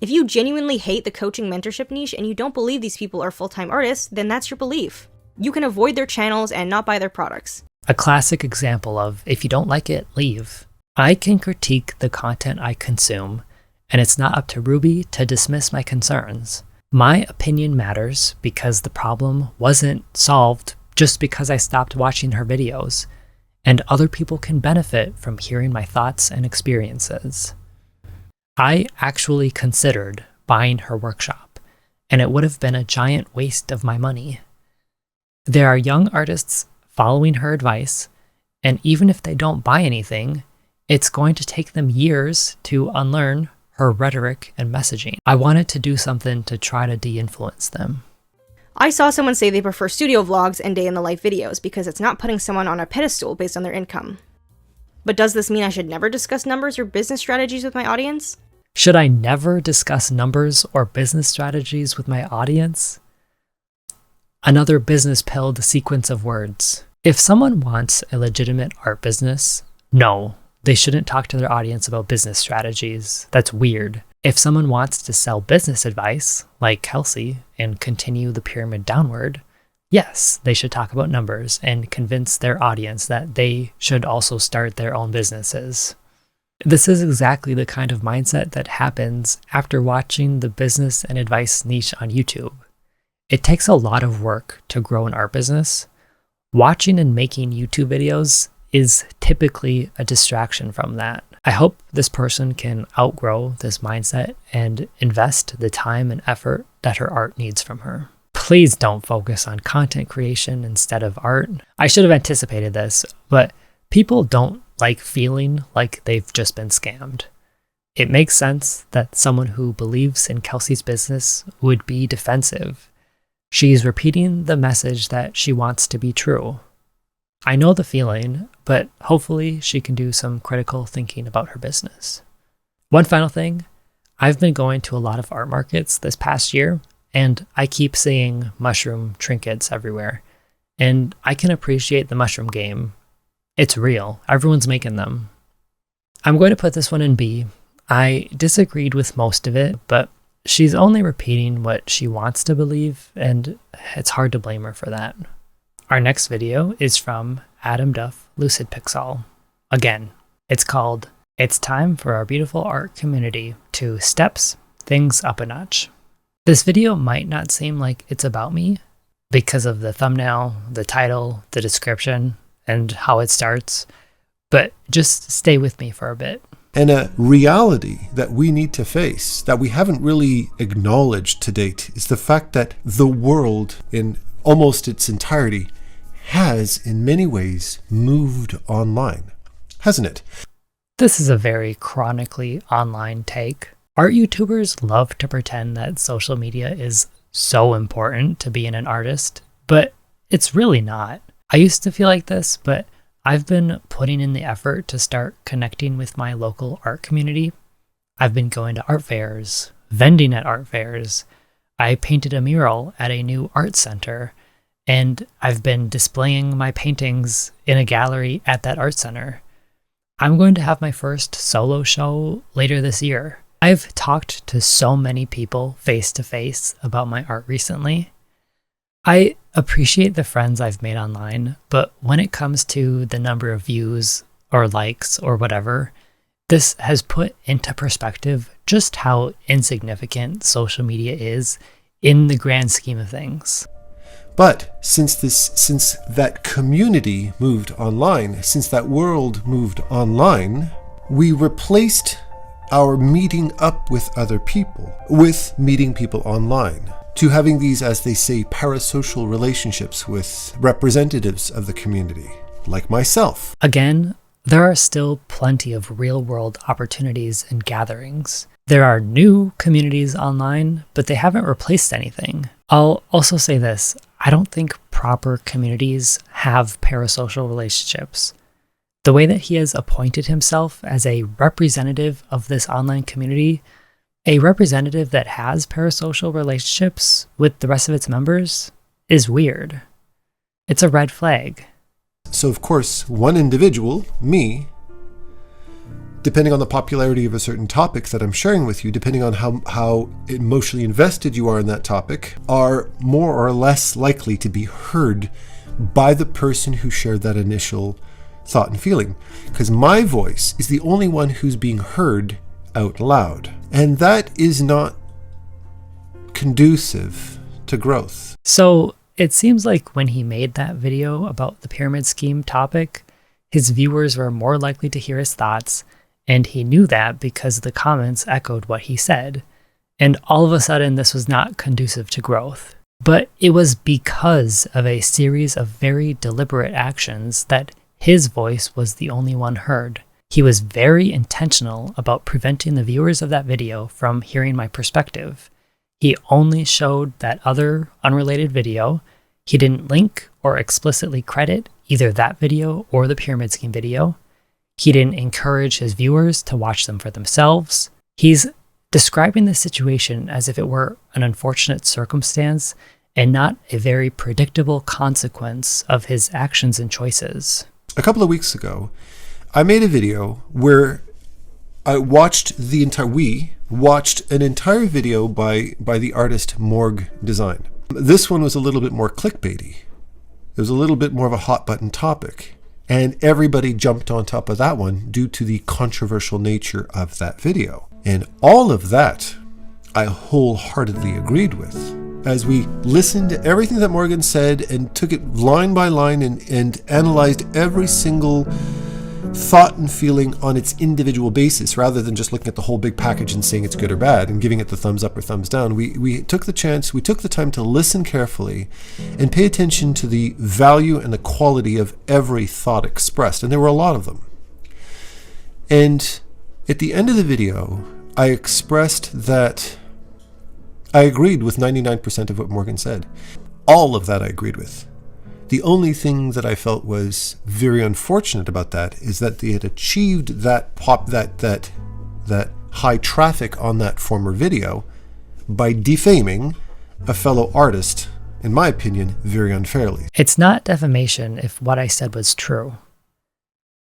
Speaker 5: If you genuinely hate the coaching mentorship niche and you don't believe these people are full-time artists, then that's your belief. You can avoid their channels and not buy their products.
Speaker 1: A classic example of, if you don't like it, leave. I can critique the content I consume, and it's not up to Ruby to dismiss my concerns. My opinion matters because the problem wasn't solved just because I stopped watching her videos, and other people can benefit from hearing my thoughts and experiences. I actually considered buying her workshop, and it would have been a giant waste of my money. There are young artists following her advice, and even if they don't buy anything, it's going to take them years to unlearn her rhetoric and messaging. I wanted to do something to try to de-influence them.
Speaker 5: I saw someone say they prefer studio vlogs and day-in-the-life videos because it's not putting someone on a pedestal based on their income. But does this mean I should never discuss numbers or business strategies with my audience?
Speaker 1: Should I never discuss numbers or business strategies with my audience? Another business-pilled sequence of words. If someone wants a legitimate art business, no, they shouldn't talk to their audience about business strategies. That's weird. If someone wants to sell business advice, like Kelsey, and continue the pyramid downward, yes, they should talk about numbers and convince their audience that they should also start their own businesses. This is exactly the kind of mindset that happens after watching the business and advice niche on YouTube. It takes a lot of work to grow an art business. Watching and making YouTube videos is typically a distraction from that. I hope this person can outgrow this mindset and invest the time and effort that her art needs from her. Please don't focus on content creation instead of art. I should have anticipated this, but people don't like feeling like they've just been scammed. It makes sense that someone who believes in Kelsey's business would be defensive. She's repeating the message that she wants to be true. I know the feeling, but hopefully she can do some critical thinking about her business. One final thing, I've been going to a lot of art markets this past year, and I keep seeing mushroom trinkets everywhere. And I can appreciate the mushroom game. It's real. Everyone's making them. I'm going to put this one in B. I disagreed with most of it, but she's only repeating what she wants to believe, and it's hard to blame her for that. Our next video is from Duff, LUCIDPIXUL. Again, it's called It's Time for Our Beautiful Art Community to Steps Things Up a Notch. This video might not seem like it's about me because of the thumbnail, the title, the description, and how it starts, but just stay with me for a bit.
Speaker 2: And a reality that we need to face, that we haven't really acknowledged to date, is the fact that the world in almost its entirety has, in many ways, moved online, hasn't it?
Speaker 1: This is a very chronically online take. Art YouTubers love to pretend that social media is so important to being an artist, but it's really not. I used to feel like this, but I've been putting in the effort to start connecting with my local art community. I've been going to art fairs, vending at art fairs. I painted a mural at a new art center, and I've been displaying my paintings in a gallery at that art center. I'm going to have my first solo show later this year. I've talked to so many people face to face about my art recently. I appreciate the friends I've made online, but when it comes to the number of views or likes or whatever, this has put into perspective just how insignificant social media is in the grand scheme of things.
Speaker 2: But since that community moved online, since that world moved online, we replaced our meeting up with other people with meeting people online, to having these, as they say, parasocial relationships with representatives of the community, like myself.
Speaker 1: Again, there are still plenty of real-world opportunities and gatherings. There are new communities online, but they haven't replaced anything. I'll also say this. I don't think proper communities have parasocial relationships. The way that he has appointed himself as a representative of this online community, a representative that has parasocial relationships with the rest of its members, is weird. It's a red flag.
Speaker 2: So, of course, one individual, me, depending on the popularity of a certain topic that I'm sharing with you, depending on how emotionally invested you are in that topic, are more or less likely to be heard by the person who shared that initial thought and feeling. Because my voice is the only one who's being heard out loud. And that is not conducive to growth.
Speaker 1: So it seems like when he made that video about the pyramid scheme topic, his viewers were more likely to hear his thoughts, and he knew that because the comments echoed what he said. And all of a sudden, this was not conducive to growth. But it was because of a series of very deliberate actions that his voice was the only one heard. He was very intentional about preventing the viewers of that video from hearing my perspective. He only showed that other unrelated video. He didn't link or explicitly credit either that video or the pyramid scheme video. He didn't encourage his viewers to watch them for themselves. He's describing the situation as if it were an unfortunate circumstance and not a very predictable consequence of his actions and choices.
Speaker 2: A couple of weeks ago, I made a video where we watched an entire video by the artist Morgue Design. This one was a little bit more clickbaity. It was a little bit more of a hot button topic. And everybody jumped on top of that one due to the controversial nature of that video. And all of that, I wholeheartedly agreed with. As we listened to everything that Morgan said and took it line by line and analyzed every single thought and feeling on its individual basis, rather than just looking at the whole big package and saying it's good or bad and giving it the thumbs up or thumbs down, we took the time to listen carefully and pay attention to the value and the quality of every thought expressed. And there were a lot of them. And at the end of the video, I expressed that I agreed with 99% of what Morgan said. All of that I agreed with. The only thing that I felt was very unfortunate about that is that they had achieved that high traffic on that former video by defaming a fellow artist, in my opinion, very unfairly.
Speaker 1: It's not defamation if what I said was true.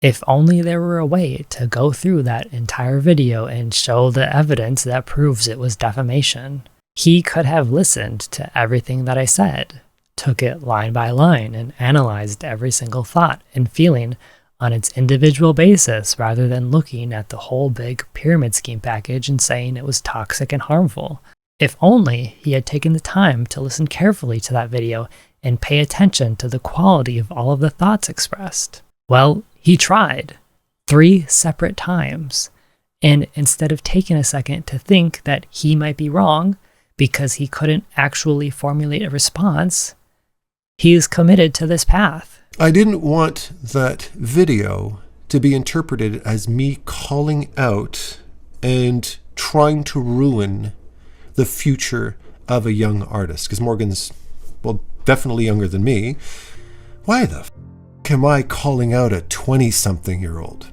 Speaker 1: If only there were a way to go through that entire video and show the evidence that proves it was defamation. He could have listened to everything that I said, took it line by line, and analyzed every single thought and feeling on its individual basis rather than looking at the whole big pyramid scheme package and saying it was toxic and harmful. If only he had taken the time to listen carefully to that video and pay attention to the quality of all of the thoughts expressed. Well, he tried 3 separate times, and instead of taking a second to think that he might be wrong because he couldn't actually formulate a response, he is committed to this path.
Speaker 2: I didn't want that video to be interpreted as me calling out and trying to ruin the future of a young artist. Because Morgan's, well, definitely younger than me. Why the f*** am I calling out a 20-something-year-old?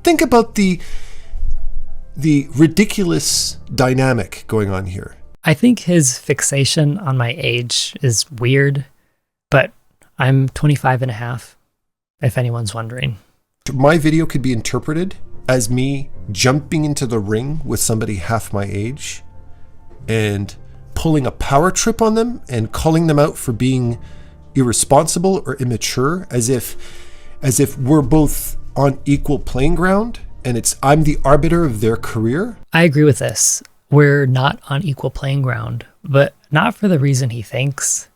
Speaker 2: Think about the ridiculous dynamic going on here.
Speaker 1: I think his fixation on my age is weird, but I'm 25 and a half, if anyone's wondering.
Speaker 2: My video could be interpreted as me jumping into the ring with somebody half my age and pulling a power trip on them and calling them out for being irresponsible or immature, as if we're both on equal playing ground and I'm the arbiter of their career.
Speaker 1: I agree with this. We're not on equal playing ground, but not for the reason he thinks.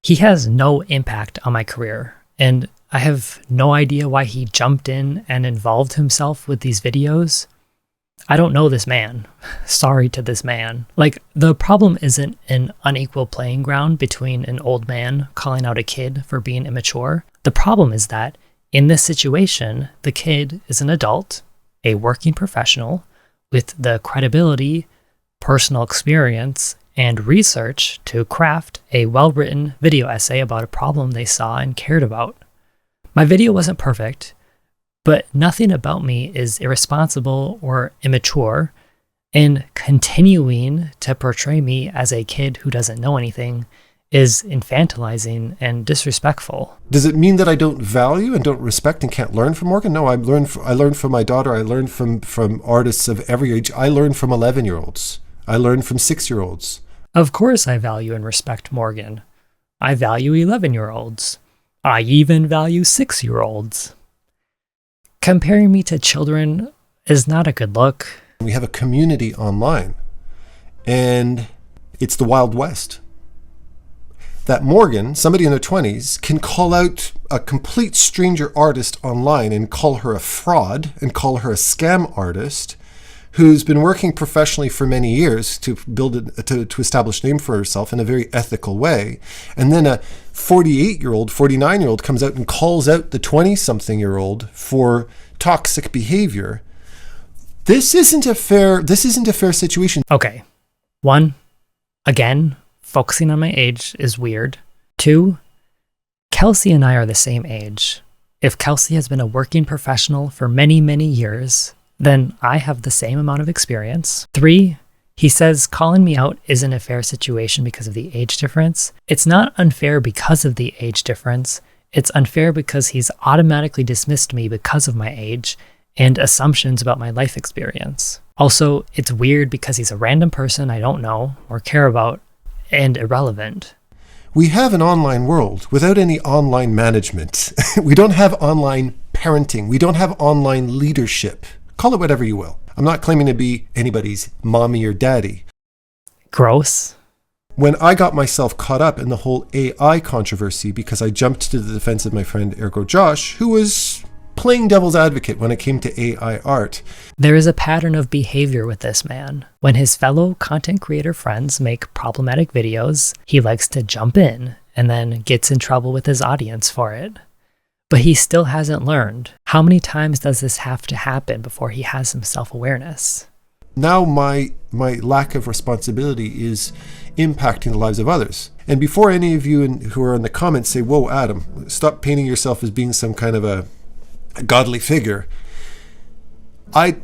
Speaker 1: He has no impact on my career, and I have no idea why he jumped in and involved himself with these videos. I don't know this man. Sorry to this man. Like, the problem isn't an unequal playing ground between an old man calling out a kid for being immature. The problem is that in this situation, the kid is an adult, a working professional with the credibility, personal experience, and research to craft a well-written video essay about a problem they saw and cared about. My video wasn't perfect, but nothing about me is irresponsible or immature, and continuing to portray me as a kid who doesn't know anything is infantilizing and disrespectful.
Speaker 2: Does it mean that I don't value and don't respect and can't learn from Morgan? No, I learned from my daughter. I learned from artists of every age. I learned from 11-year-olds. I learned from 6-year-olds.
Speaker 1: Of course I value and respect Morgan. I value 11-year-olds. I even value 6-year-olds. Comparing me to children is not a good look.
Speaker 2: We have a community online, and it's the Wild West. That Morgan, somebody in their 20s, can call out a complete stranger artist online and call her a fraud and call her a scam artist who's been working professionally for many years to to establish a name for herself in a very ethical way. And then a 48-year-old, 49-year-old comes out and calls out the 20-something-year-old for toxic behavior. This isn't a fair situation.
Speaker 1: Okay. 1, again, focusing on my age is weird. 2, Kelsey and I are the same age. If Kelsey has been a working professional for many, many years, then I have the same amount of experience. 3, he says calling me out isn't a fair situation because of the age difference. It's not unfair because of the age difference. It's unfair because he's automatically dismissed me because of my age and assumptions about my life experience. Also, it's weird because he's a random person I don't know or care about and irrelevant.
Speaker 2: We have an online world without any online management. We don't have online parenting. We don't have online leadership. Call it whatever you will. I'm not claiming to be anybody's mommy or daddy.
Speaker 1: Gross.
Speaker 2: When I got myself caught up in the whole AI controversy because I jumped to the defense of my friend Ergo Josh, who was playing devil's advocate when it came to AI art.
Speaker 1: There is a pattern of behavior with this man. When his fellow content creator friends make problematic videos, he likes to jump in and then gets in trouble with his audience for it. But he still hasn't learned. How many times does this have to happen before he has some self-awareness?
Speaker 2: Now my lack of responsibility is impacting the lives of others. And before any of you who are in the comments say, whoa, Adam, stop painting yourself as being some kind of a godly figure. I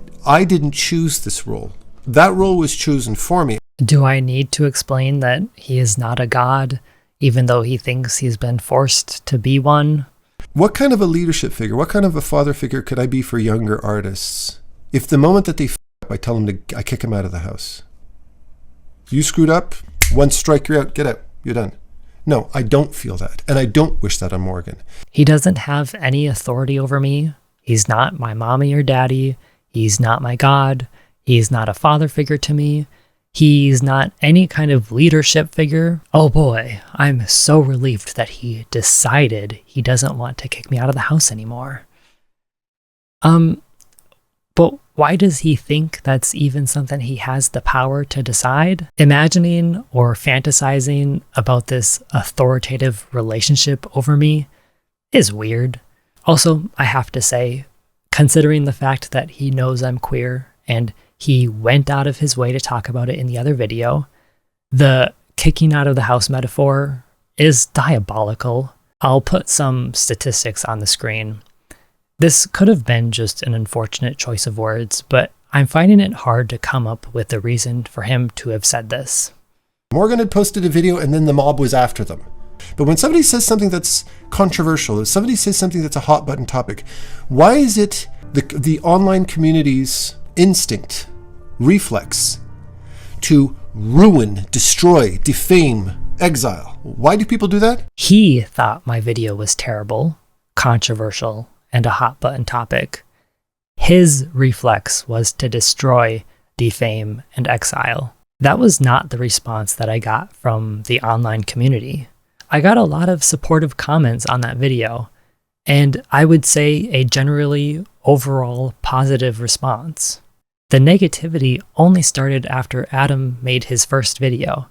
Speaker 2: didn't choose this role. That role was chosen for me.
Speaker 1: Do I need to explain that he is not a god, even though he thinks he's been forced to be one?
Speaker 2: What kind of a leadership figure, what kind of a father figure could I be for younger artists? If the moment that they f up, I tell them I kick them out of the house. You screwed up, 1 strike, you're out, get out, you're done. No, I don't feel that, and I don't wish that on Morgan.
Speaker 1: He doesn't have any authority over me. He's not my mommy or daddy. He's not my god. He's not a father figure to me. He's not any kind of leadership figure. Oh boy, I'm so relieved that he decided he doesn't want to kick me out of the house anymore. But why does he think that's even something he has the power to decide? Imagining or fantasizing about this authoritative relationship over me is weird. Also, I have to say, considering the fact that he knows I'm queer and he went out of his way to talk about it in the other video, the kicking out of the house metaphor is diabolical. I'll put some statistics on the screen. This could have been just an unfortunate choice of words, but I'm finding it hard to come up with a reason for him to have said this.
Speaker 2: Morgan had posted a video and then the mob was after them. But when somebody says something that's controversial, if somebody says something that's a hot button topic, why is it the online community's instinct, reflex to ruin, destroy, defame, exile? Why do people do that?
Speaker 1: He thought my video was terrible, controversial, and a hot button topic. His reflex was to destroy, defame, and exile. That was not the response that I got from the online community. I got a lot of supportive comments on that video, and I would say a generally overall positive response. The negativity only started after Adam made his first video,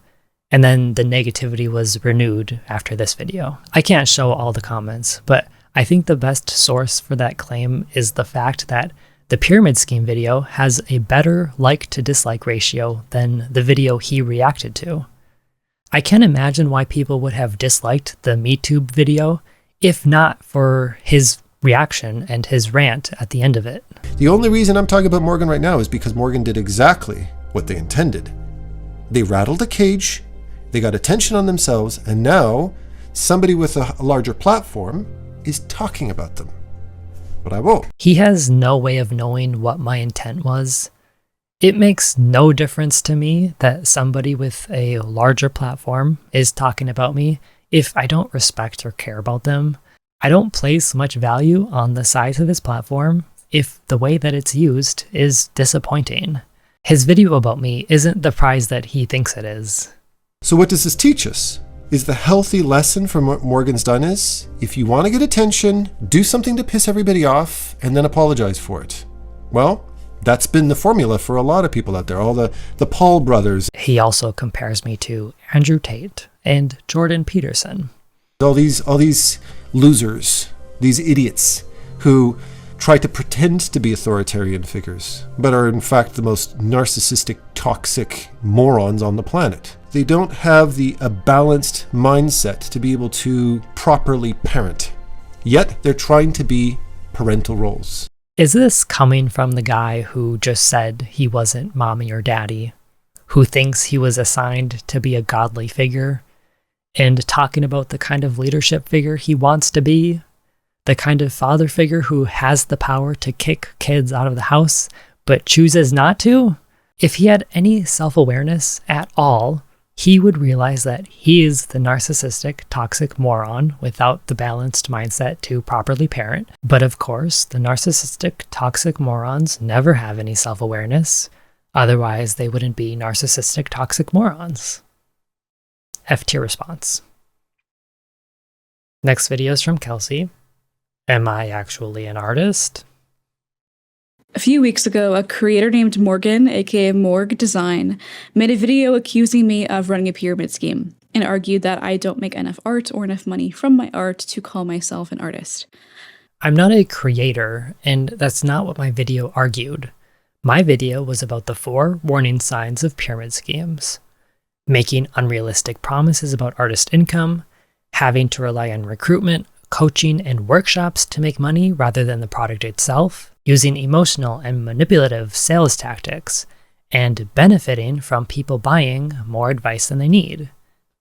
Speaker 1: and then the negativity was renewed after this video. I can't show all the comments, but I think the best source for that claim is the fact that The pyramid scheme video has a better like to dislike ratio than the video he reacted to. I can't imagine why people would have disliked the MeTube video if not for his reaction and his rant at the end of it.
Speaker 2: The only reason I'm talking about Morgan right now is because Morgan did exactly what they intended. They rattled a cage, they got attention on themselves, and now somebody with a larger platform is talking about them. But I won't.
Speaker 1: He has no way of knowing what my intent was. It makes no difference to me that somebody with a larger platform is talking about me if I don't respect or care about them. I don't place much value on the size of his platform if the way that it's used is disappointing. His video about me isn't the prize that he thinks it is.
Speaker 2: So what does this teach us? Is the healthy lesson from what Morgan's done is, if you want to get attention, do something to piss everybody off and then apologize for it. Well, that's been the formula for a lot of people out there, all the Paul brothers.
Speaker 1: He also compares me to Andrew Tate and Jordan Peterson.
Speaker 2: All these losers, these idiots who try to pretend to be authoritarian figures, but are in fact the most narcissistic, toxic morons on the planet. They don't have a balanced mindset to be able to properly parent. Yet they're trying to be parental roles.
Speaker 1: Is this coming from the guy who just said he wasn't mommy or daddy, who thinks he was assigned to be a godly figure, and talking about the kind of leadership figure he wants to be, the kind of father figure who has the power to kick kids out of the house, but chooses not to? If he had any self-awareness at all, he would realize that he is the narcissistic, toxic moron without the balanced mindset to properly parent. But of course, the narcissistic, toxic morons never have any self-awareness. Otherwise, they wouldn't be narcissistic, toxic morons. F-tier response. Next video is from Kelsey. Am I actually an artist?
Speaker 6: A few weeks ago, a creator named Morgan, aka Morg Design, made a video accusing me of running a pyramid scheme and argued that I don't make enough art or enough money from my art to call myself an artist.
Speaker 1: I'm not a creator, and that's not what my video argued. My video was about the 4 warning signs of pyramid schemes: making unrealistic promises about artist income, having to rely on recruitment, coaching, and workshops to make money rather than the product itself, using emotional and manipulative sales tactics, and benefiting from people buying more advice than they need,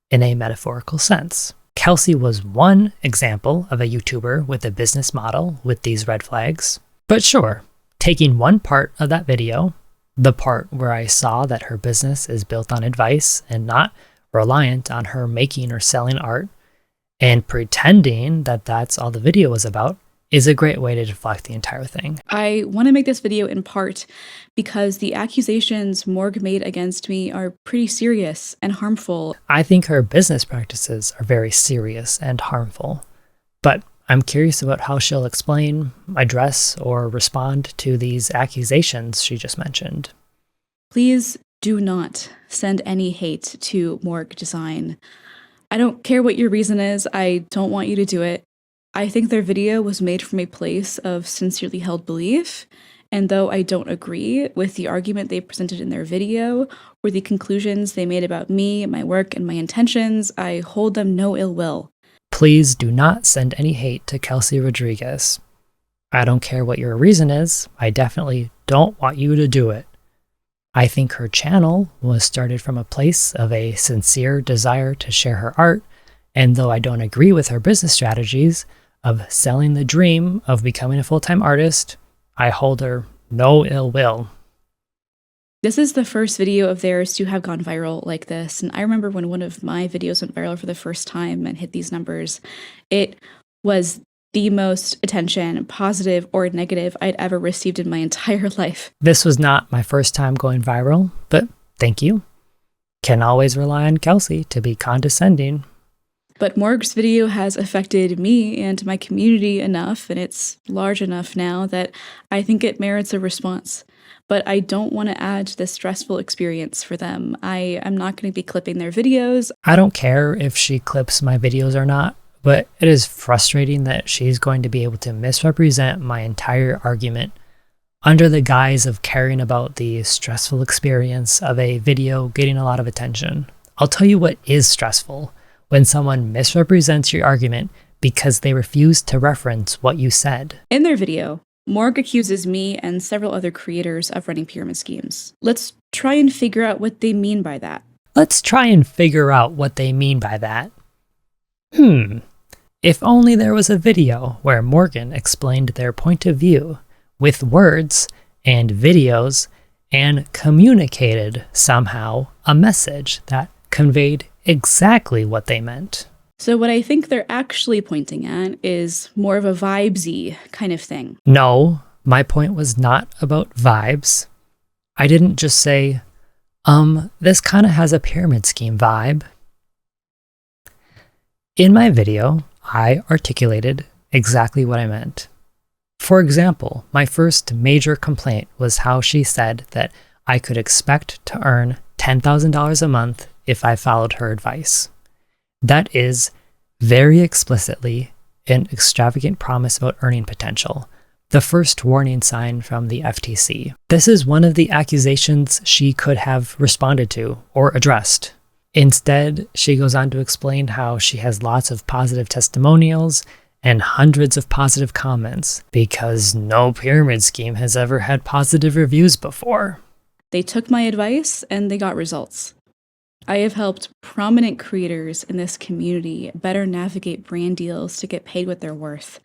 Speaker 1: in a metaphorical sense. Kelsey was one example of a YouTuber with a business model with these red flags. But sure, taking one part of that video, the part where I saw that her business is built on advice and not reliant on her making or selling art, and pretending that that's all the video was about, is a great way to deflect the entire thing.
Speaker 6: I want to make this video in part because the accusations Morg made against me are pretty serious and harmful.
Speaker 1: I think her business practices are very serious and harmful, but I'm curious about how she'll explain, address, or respond to these accusations she just mentioned.
Speaker 6: Please do not send any hate to Morg Design. I don't care what your reason is, I don't want you to do it. I think their video was made from a place of sincerely held belief, and though I don't agree with the argument they presented in their video or the conclusions they made about me, my work, and my intentions, I hold them no ill will.
Speaker 1: Please do not send any hate to Kelsey Rodriguez. I don't care what your reason is, I definitely don't want you to do it. I think her channel was started from a place of a sincere desire to share her art, and though I don't agree with her business strategies of selling the dream of becoming a full-time artist, I hold her no ill will.
Speaker 6: This is the first video of theirs to have gone viral like this, and I remember when one of my videos went viral for the first time and hit these numbers, it was the most attention, positive or negative, I'd ever received in my entire life.
Speaker 1: This was not my first time going viral, but thank you. Can always rely on Kelsey to be condescending.
Speaker 6: But Morg's video has affected me and my community enough, and it's large enough now that I think it merits a response. But I don't want to add to this stressful experience for them. I am not going to be clipping their videos.
Speaker 1: I don't care if she clips my videos or not, but it is frustrating that she's going to be able to misrepresent my entire argument under the guise of caring about the stressful experience of a video getting a lot of attention. I'll tell you what is stressful: when someone misrepresents your argument because they refuse to reference what you said.
Speaker 6: In their video, Morg accuses me and several other creators of running pyramid schemes. Let's try and figure out what they mean by that.
Speaker 1: If only there was a video where Morgan explained their point of view with words and videos and communicated somehow a message that conveyed exactly what they meant.
Speaker 6: So what I think they're actually pointing at is more of a vibesy kind of thing.
Speaker 1: No, my point was not about vibes. I didn't just say, this kind of has a pyramid scheme vibe. In my video, I articulated exactly what I meant. For example, my first major complaint was how she said that I could expect to earn $10,000 a month if I followed her advice. That is very explicitly an extravagant promise about earning potential, the first warning sign from the FTC. This is one of the accusations she could have responded to or addressed. Instead, she goes on to explain how she has lots of positive testimonials and hundreds of positive comments because no pyramid scheme has ever had positive reviews before.
Speaker 6: They took my advice and they got results. I have helped prominent creators in this community better navigate brand deals to get paid what they're worth.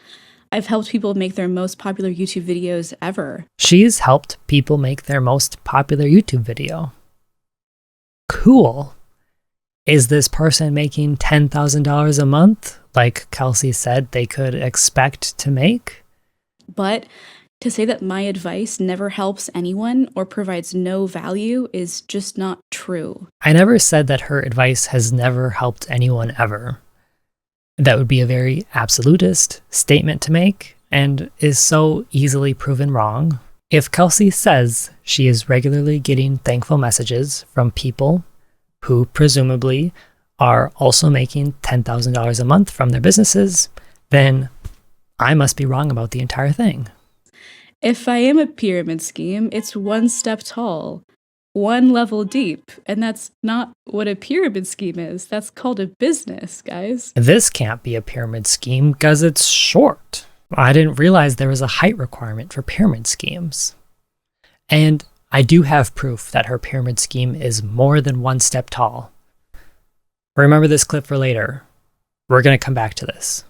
Speaker 6: I've helped people make their most popular YouTube videos ever.
Speaker 1: She's helped people make their most popular YouTube video. Cool. Is this person making $10,000 a month, like Kelsey said they could expect to make?
Speaker 6: But to say that my advice never helps anyone or provides no value is just not true.
Speaker 1: I never said that her advice has never helped anyone ever. That would be a very absolutist statement to make and is so easily proven wrong. If Kelsey says she is regularly getting thankful messages from people who presumably are also making $10,000 a month from their businesses, then I must be wrong about the entire thing.
Speaker 6: If I am a pyramid scheme, it's one step tall, one level deep, and that's not what a pyramid scheme is. That's called a business, guys.
Speaker 1: This can't be a pyramid scheme because it's short. I didn't realize there was a height requirement for pyramid schemes. And I do have proof that her pyramid scheme is more than one step tall. Remember this clip for later. We're going to come back to this.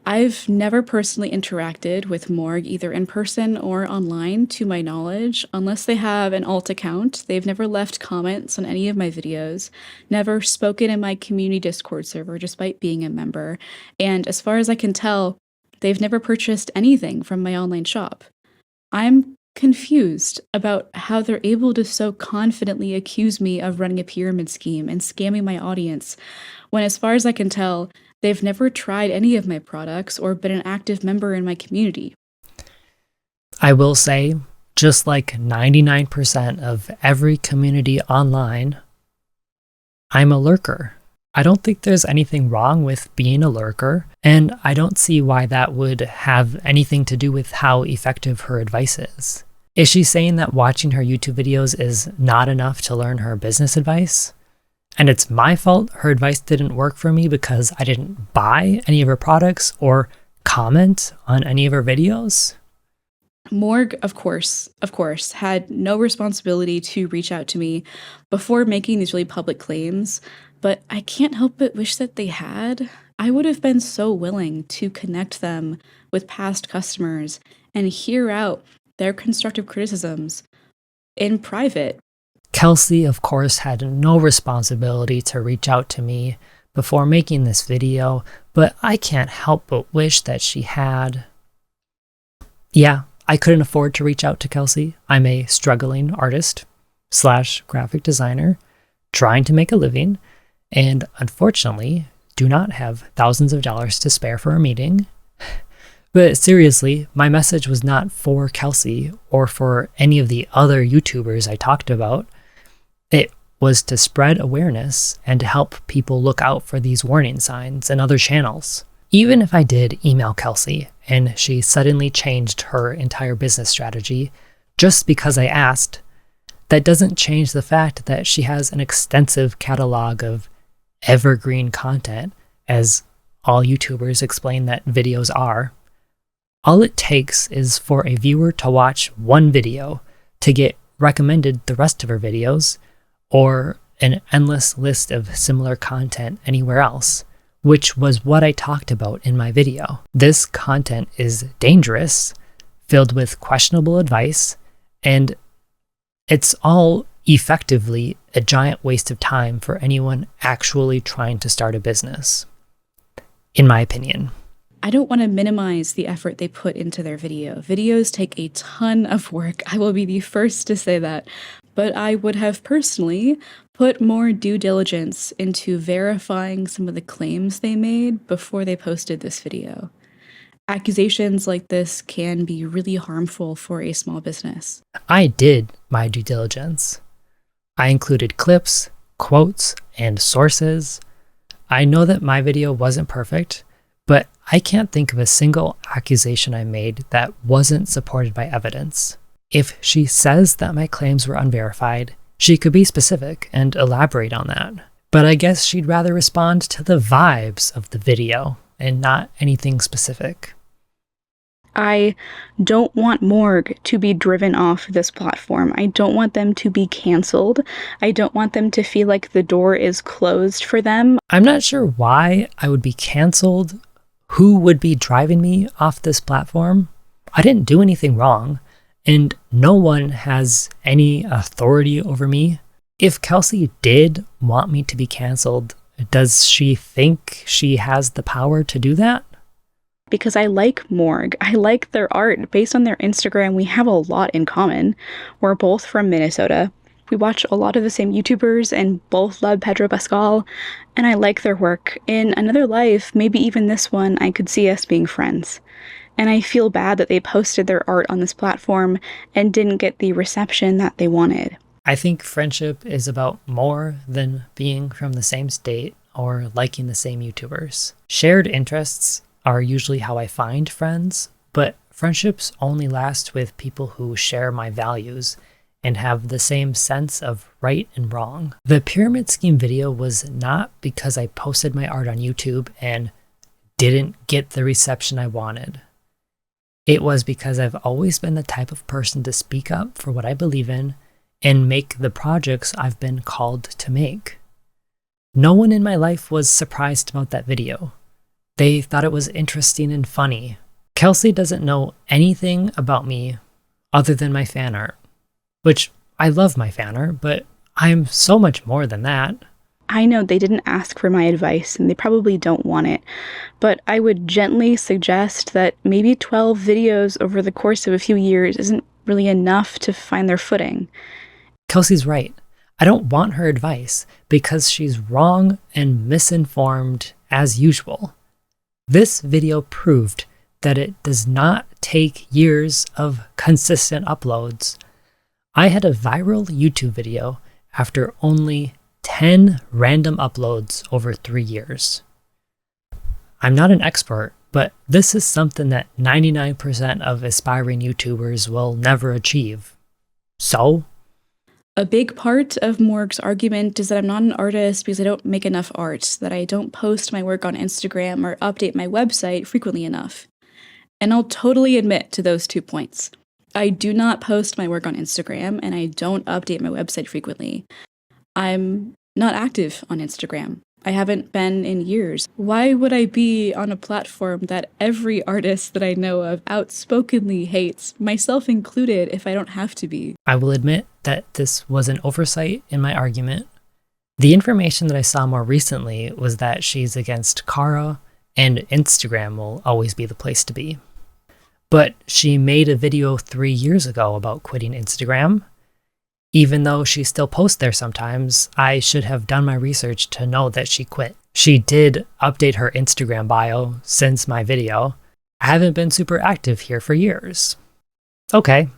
Speaker 6: I've never personally interacted with Morg either in person or online, to my knowledge. Unless they have an alt account, they've never left comments on any of my videos, never spoken in my community Discord server despite being a member, and as far as I can tell, they've never purchased anything from my online shop. I'm confused about how they're able to so confidently accuse me of running a pyramid scheme and scamming my audience, when as far as I can tell, they've never tried any of my products or been an active member in my community.
Speaker 1: I will say, just like 99% of every community online, I'm a lurker. I don't think there's anything wrong with being a lurker, and I don't see why that would have anything to do with how effective her advice is. Is she saying that watching her YouTube videos is not enough to learn her business advice? And it's my fault her advice didn't work for me because I didn't buy any of her products or comment on any of her videos?
Speaker 6: Morg, of course, had no responsibility to reach out to me before making these really public claims, but I can't help but wish that they had. I would have been so willing to connect them with past customers and hear out their constructive criticisms in private.
Speaker 1: Kelsey, of course, had no responsibility to reach out to me before making this video, but I can't help but wish that she had. Yeah, I couldn't afford to reach out to Kelsey. I'm a struggling artist / graphic designer trying to make a living, and unfortunately do not have thousands of dollars to spare for a meeting. But seriously, my message was not for Kelsey or for any of the other YouTubers I talked about. It was to spread awareness and to help people look out for these warning signs and other channels. Even if I did email Kelsey and she suddenly changed her entire business strategy just because I asked, that doesn't change the fact that she has an extensive catalog of evergreen content, as all YouTubers explain that videos are. All it takes is for a viewer to watch one video to get recommended the rest of her videos, or an endless list of similar content anywhere else, which was what I talked about in my video. This content is dangerous, filled with questionable advice, and it's all effectively a giant waste of time for anyone actually trying to start a business, in my opinion.
Speaker 6: I don't want to minimize the effort they put into their video. Videos take a ton of work. I will be the first to say that. But I would have personally put more due diligence into verifying some of the claims they made before they posted this video. Accusations like this can be really harmful for a small business.
Speaker 1: I did my due diligence. I included clips, quotes, and sources. I know that my video wasn't perfect, but I can't think of a single accusation I made that wasn't supported by evidence. If she says that my claims were unverified, she could be specific and elaborate on that. But I guess she'd rather respond to the vibes of the video and not anything specific.
Speaker 7: I don't want Morgue to be driven off this platform. I don't want them to be canceled. I don't want them to feel like the door is closed for them.
Speaker 1: I'm not sure why I would be canceled. Who would be driving me off this platform? I didn't do anything wrong, and no one has any authority over me. If Kelsey did want me to be canceled, does she think she has the power to do that?
Speaker 7: Because I like Morgue. I like their art. Based on their Instagram, we have a lot in common. We're both from Minnesota. We watch a lot of the same YouTubers and both love Pedro Pascal, and I like their work. In another life, maybe even this one, I could see us being friends. And I feel bad that they posted their art on this platform and didn't get the reception that they wanted.
Speaker 1: I think friendship is about more than being from the same state or liking the same YouTubers. Shared interests are usually how I find friends, but friendships only last with people who share my values and have the same sense of right and wrong. The pyramid scheme video was not because I posted my art on YouTube and didn't get the reception I wanted. It was because I've always been the type of person to speak up for what I believe in and make the projects I've been called to make. No one in my life was surprised about that video. They thought it was interesting and funny. Kelsey doesn't know anything about me other than my fan art, which I love my fan art, but I'm so much more than that.
Speaker 7: I know they didn't ask for my advice and they probably don't want it, but I would gently suggest that maybe 12 videos over the course of a few years isn't really enough to find their footing.
Speaker 1: Kelsey's right. I don't want her advice because she's wrong and misinformed as usual. This video proved that it does not take years of consistent uploads. I had a viral YouTube video after only 10 random uploads over 3 years. I'm not an expert, but this is something that 99% of aspiring YouTubers will never achieve. So?
Speaker 6: A big part of Morgue's argument is that I'm not an artist because I don't make enough art, that I don't post my work on Instagram or update my website frequently enough. And I'll totally admit to those 2 points. I do not post my work on Instagram, and I don't update my website frequently. I'm not active on Instagram. I haven't been in years. Why would I be on a platform that every artist that I know of outspokenly hates, myself included, if I don't have to be?
Speaker 1: I will admit that this was an oversight in my argument. The information that I saw more recently was that she's against Kara, and Instagram will always be the place to be. But she made a video 3 years ago about quitting Instagram. Even though she still posts there sometimes, I should have done my research to know that she quit. She did update her Instagram bio since my video. I haven't been super active here for years. Okay.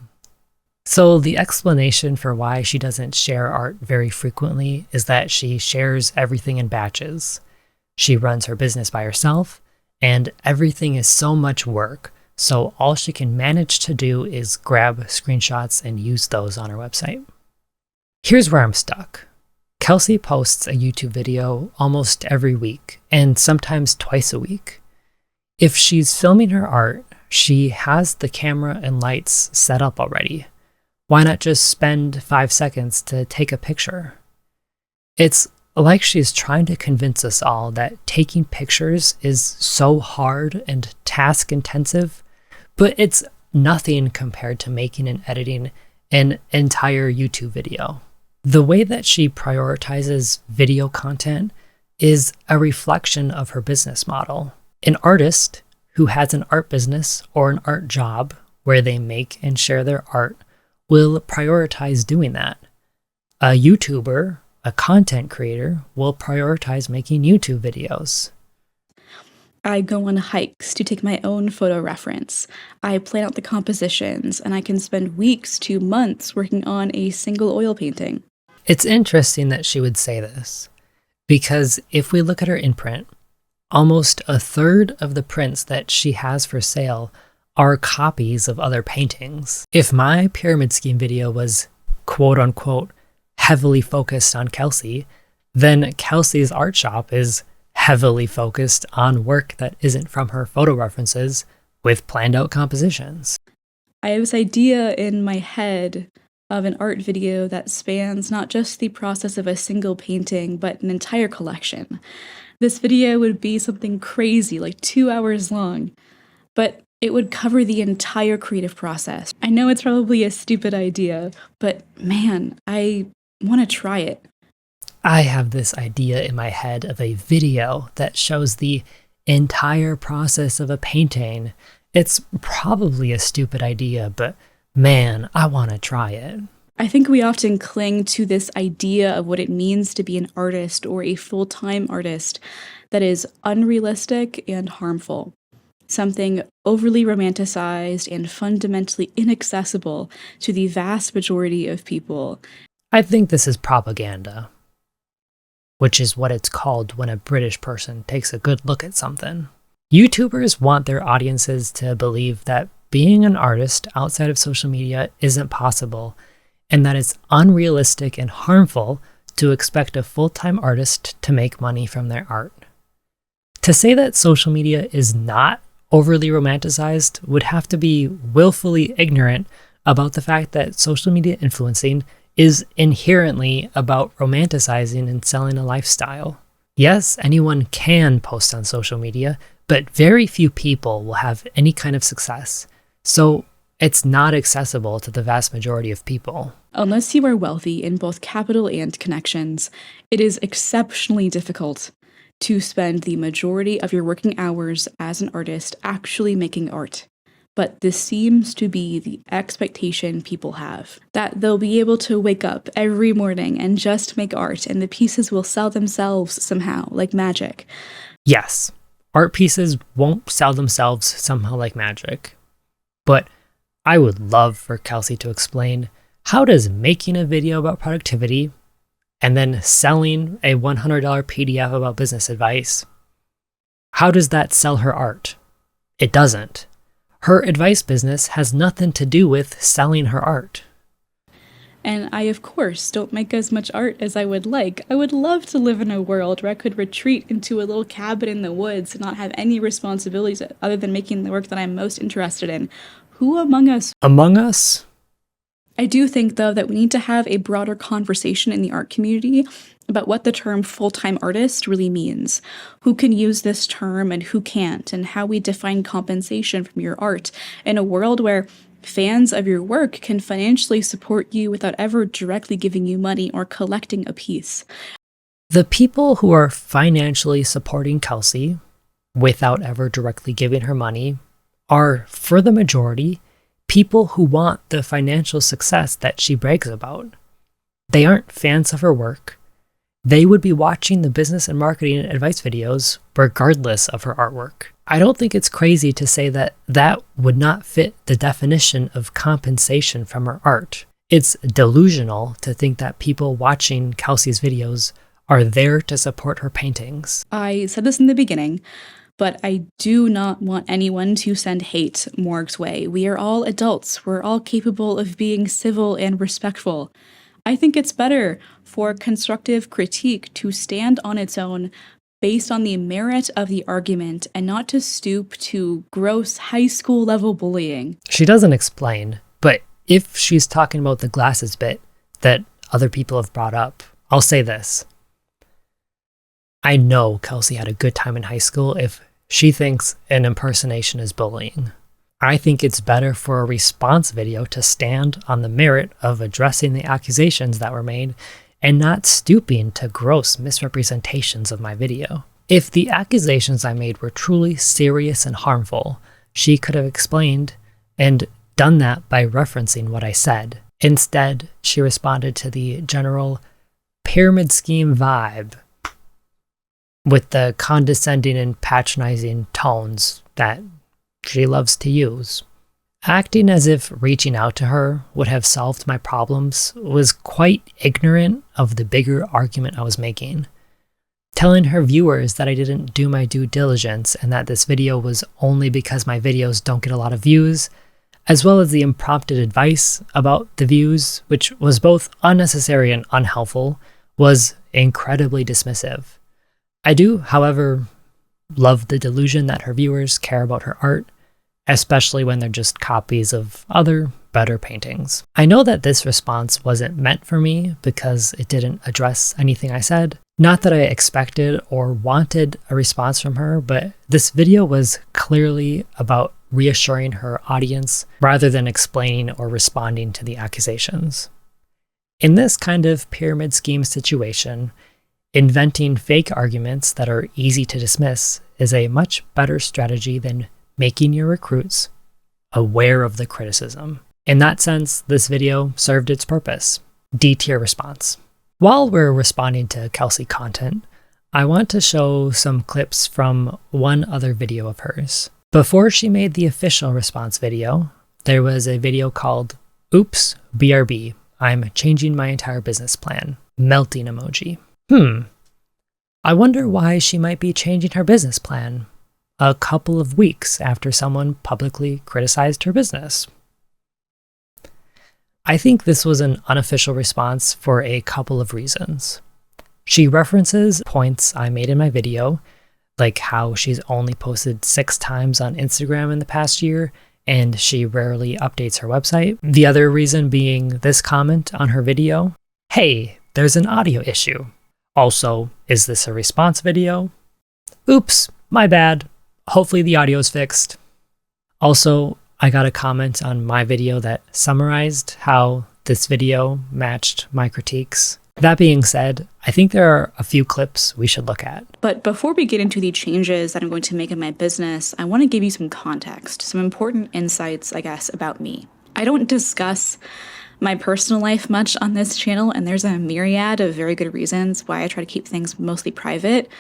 Speaker 1: So the explanation for why she doesn't share art very frequently is that she shares everything in batches. She runs her business by herself, and everything is so much work, so all she can manage to do is grab screenshots and use those on her website. Here's where I'm stuck. Kelsey posts a YouTube video almost every week, and sometimes twice a week. If she's filming her art, she has the camera and lights set up already. Why not just spend 5 seconds to take a picture? It's like she's trying to convince us all that taking pictures is so hard and task-intensive, but it's nothing compared to making and editing an entire YouTube video. The way that she prioritizes video content is a reflection of her business model. An artist who has an art business or an art job where they make and share their art will prioritize doing that. A YouTuber, a content creator, will prioritize making YouTube videos.
Speaker 6: I go on hikes to take my own photo reference. I plan out the compositions, and I can spend weeks to months working on a single oil painting.
Speaker 1: It's interesting that she would say this, because if we look at her imprint, almost a third of the prints that she has for sale are copies of other paintings. If my pyramid scheme video was quote-unquote heavily focused on Kelsey, then Kelsey's art shop is heavily focused on work that isn't from her photo references with planned out compositions.
Speaker 6: I have this idea in my head of an art video that spans not just the process of a single painting, but an entire collection. This video would be something crazy, like 2 hours long, but it would cover the entire creative process. I know it's probably a stupid idea, but man, I want to try it.
Speaker 1: I have this idea in my head of a video that shows the entire process of a painting. It's probably a stupid idea, but man, I want to try it.
Speaker 6: I think we often cling to this idea of what it means to be an artist or a full-time artist that is unrealistic and harmful. Something overly romanticized and fundamentally inaccessible to the vast majority of people.
Speaker 1: I think this is propaganda, which is what it's called when a British person takes a good look at something. YouTubers want their audiences to believe that being an artist outside of social media isn't possible, and that it's unrealistic and harmful to expect a full-time artist to make money from their art. To say that social media is not overly romanticized would have to be willfully ignorant about the fact that social media influencing is inherently about romanticizing and selling a lifestyle. Yes, anyone can post on social media, but very few people will have any kind of success. So it's not accessible to the vast majority of people.
Speaker 6: Unless you are wealthy in both capital and connections, it is exceptionally difficult to spend the majority of your working hours as an artist actually making art. But this seems to be the expectation people have, that they'll be able to wake up every morning and just make art, and the pieces will sell themselves somehow, like magic.
Speaker 1: Yes, art pieces won't sell themselves somehow like magic. But I would love for Kelsey to explain, how does making a video about productivity and then selling a $100 PDF about business advice, how does that sell her art? It doesn't. Her advice business has nothing to do with selling her art.
Speaker 6: And I, of course, don't make as much art as I would like. I would love to live in a world where I could retreat into a little cabin in the woods and not have any responsibilities other than making the work that I'm most interested in. Who among us?
Speaker 1: Among us?
Speaker 6: I do think, though, that we need to have a broader conversation in the art community about what the term full-time artist really means, who can use this term and who can't, and how we define compensation from your art in a world where fans of your work can financially support you without ever directly giving you money or collecting a piece.
Speaker 1: The people who are financially supporting Kelsey without ever directly giving her money are, for the majority, people who want the financial success that she brags about. They aren't fans of her work. They would be watching the business and marketing and advice videos regardless of her artwork. I don't think it's crazy to say that that would not fit the definition of compensation from her art. It's delusional to think that people watching Kelsey's videos are there to support her paintings.
Speaker 6: I said this in the beginning, but I do not want anyone to send hate Morg's way. We are all adults. We're all capable of being civil and respectful. I think it's better for constructive critique to stand on its own based on the merit of the argument and not to stoop to gross high school level bullying.
Speaker 1: She doesn't explain, but if she's talking about the glasses bit that other people have brought up, I'll say this. I know Kelsey had a good time in high school if she thinks an impersonation is bullying. I think it's better for a response video to stand on the merit of addressing the accusations that were made and not stooping to gross misrepresentations of my video. If the accusations I made were truly serious and harmful, she could have explained and done that by referencing what I said. Instead, she responded to the general pyramid scheme vibe with the condescending and patronizing tones that she loves to use. Acting as if reaching out to her would have solved my problems was quite ignorant of the bigger argument I was making. Telling her viewers that I didn't do my due diligence and that this video was only because my videos don't get a lot of views, as well as the unprompted advice about the views, which was both unnecessary and unhelpful, was incredibly dismissive. I do, however, love the delusion that her viewers care about her art, especially when they're just copies of other, better paintings. I know that this response wasn't meant for me because it didn't address anything I said. Not that I expected or wanted a response from her, but this video was clearly about reassuring her audience rather than explaining or responding to the accusations. In this kind of pyramid scheme situation, inventing fake arguments that are easy to dismiss is a much better strategy than making your recruits aware of the criticism. In that sense, this video served its purpose. D-tier response. While we're responding to Kelsey content, I want to show some clips from one other video of hers. Before she made the official response video, there was a video called Oops, BRB, I'm changing my entire business plan. Melting emoji. I wonder why she might be changing her business plan a couple of weeks after someone publicly criticized her business. I think this was an unofficial response for a couple of reasons. She references points I made in my video, like how she's only posted 6 times on Instagram in the past year, and she rarely updates her website. The other reason being this comment on her video, hey, there's an audio issue. Also, is this a response video? Oops, my bad. Hopefully the audio's fixed. Also, I got a comment on my video that summarized how this video matched my critiques. That being said, I think there are a few clips we should look at.
Speaker 6: But before we get into the changes that I'm going to make in my business, I want to give you some context, some important insights, I guess, about me. I don't discuss my personal life much on this channel, and there's a myriad of very good reasons why I try to keep things mostly private.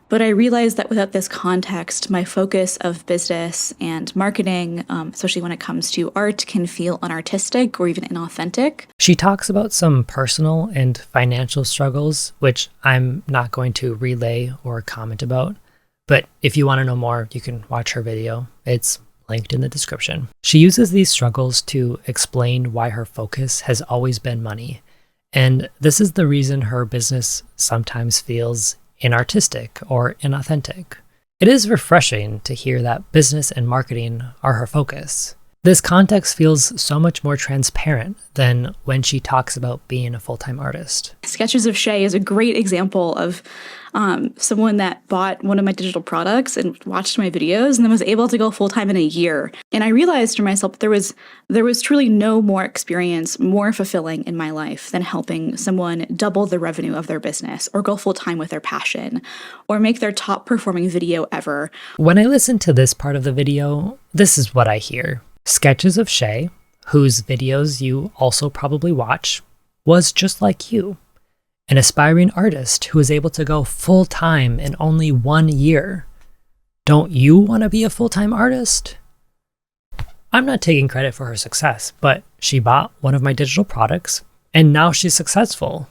Speaker 6: But I realized that without this context, my focus of business and marketing, especially when it comes to art, can feel unartistic or even inauthentic.
Speaker 1: She talks about some personal and financial struggles, which I'm not going to relay or comment about. But if you want to know more, you can watch her video. It's linked in the description. She uses these struggles to explain why her focus has always been money. And this is the reason her business sometimes feels inartistic or inauthentic. It is refreshing to hear that business and marketing are her focus. This context feels so much more transparent than when she talks about being a full-time artist.
Speaker 6: Sketches of Shay is a great example of someone that bought one of my digital products and watched my videos and then was able to go full-time in a year. And I realized for myself there was truly no more experience more fulfilling in my life than helping someone double the revenue of their business or go full-time with their passion or make their top performing video ever.
Speaker 1: When I listen to this part of the video, this is what I hear. Sketches of Shay, whose videos you also probably watch, was just like you. An aspiring artist who was able to go full-time in only 1 year. Don't you want to be a full-time artist? I'm not taking credit for her success, but she bought one of my digital products, and now she's successful.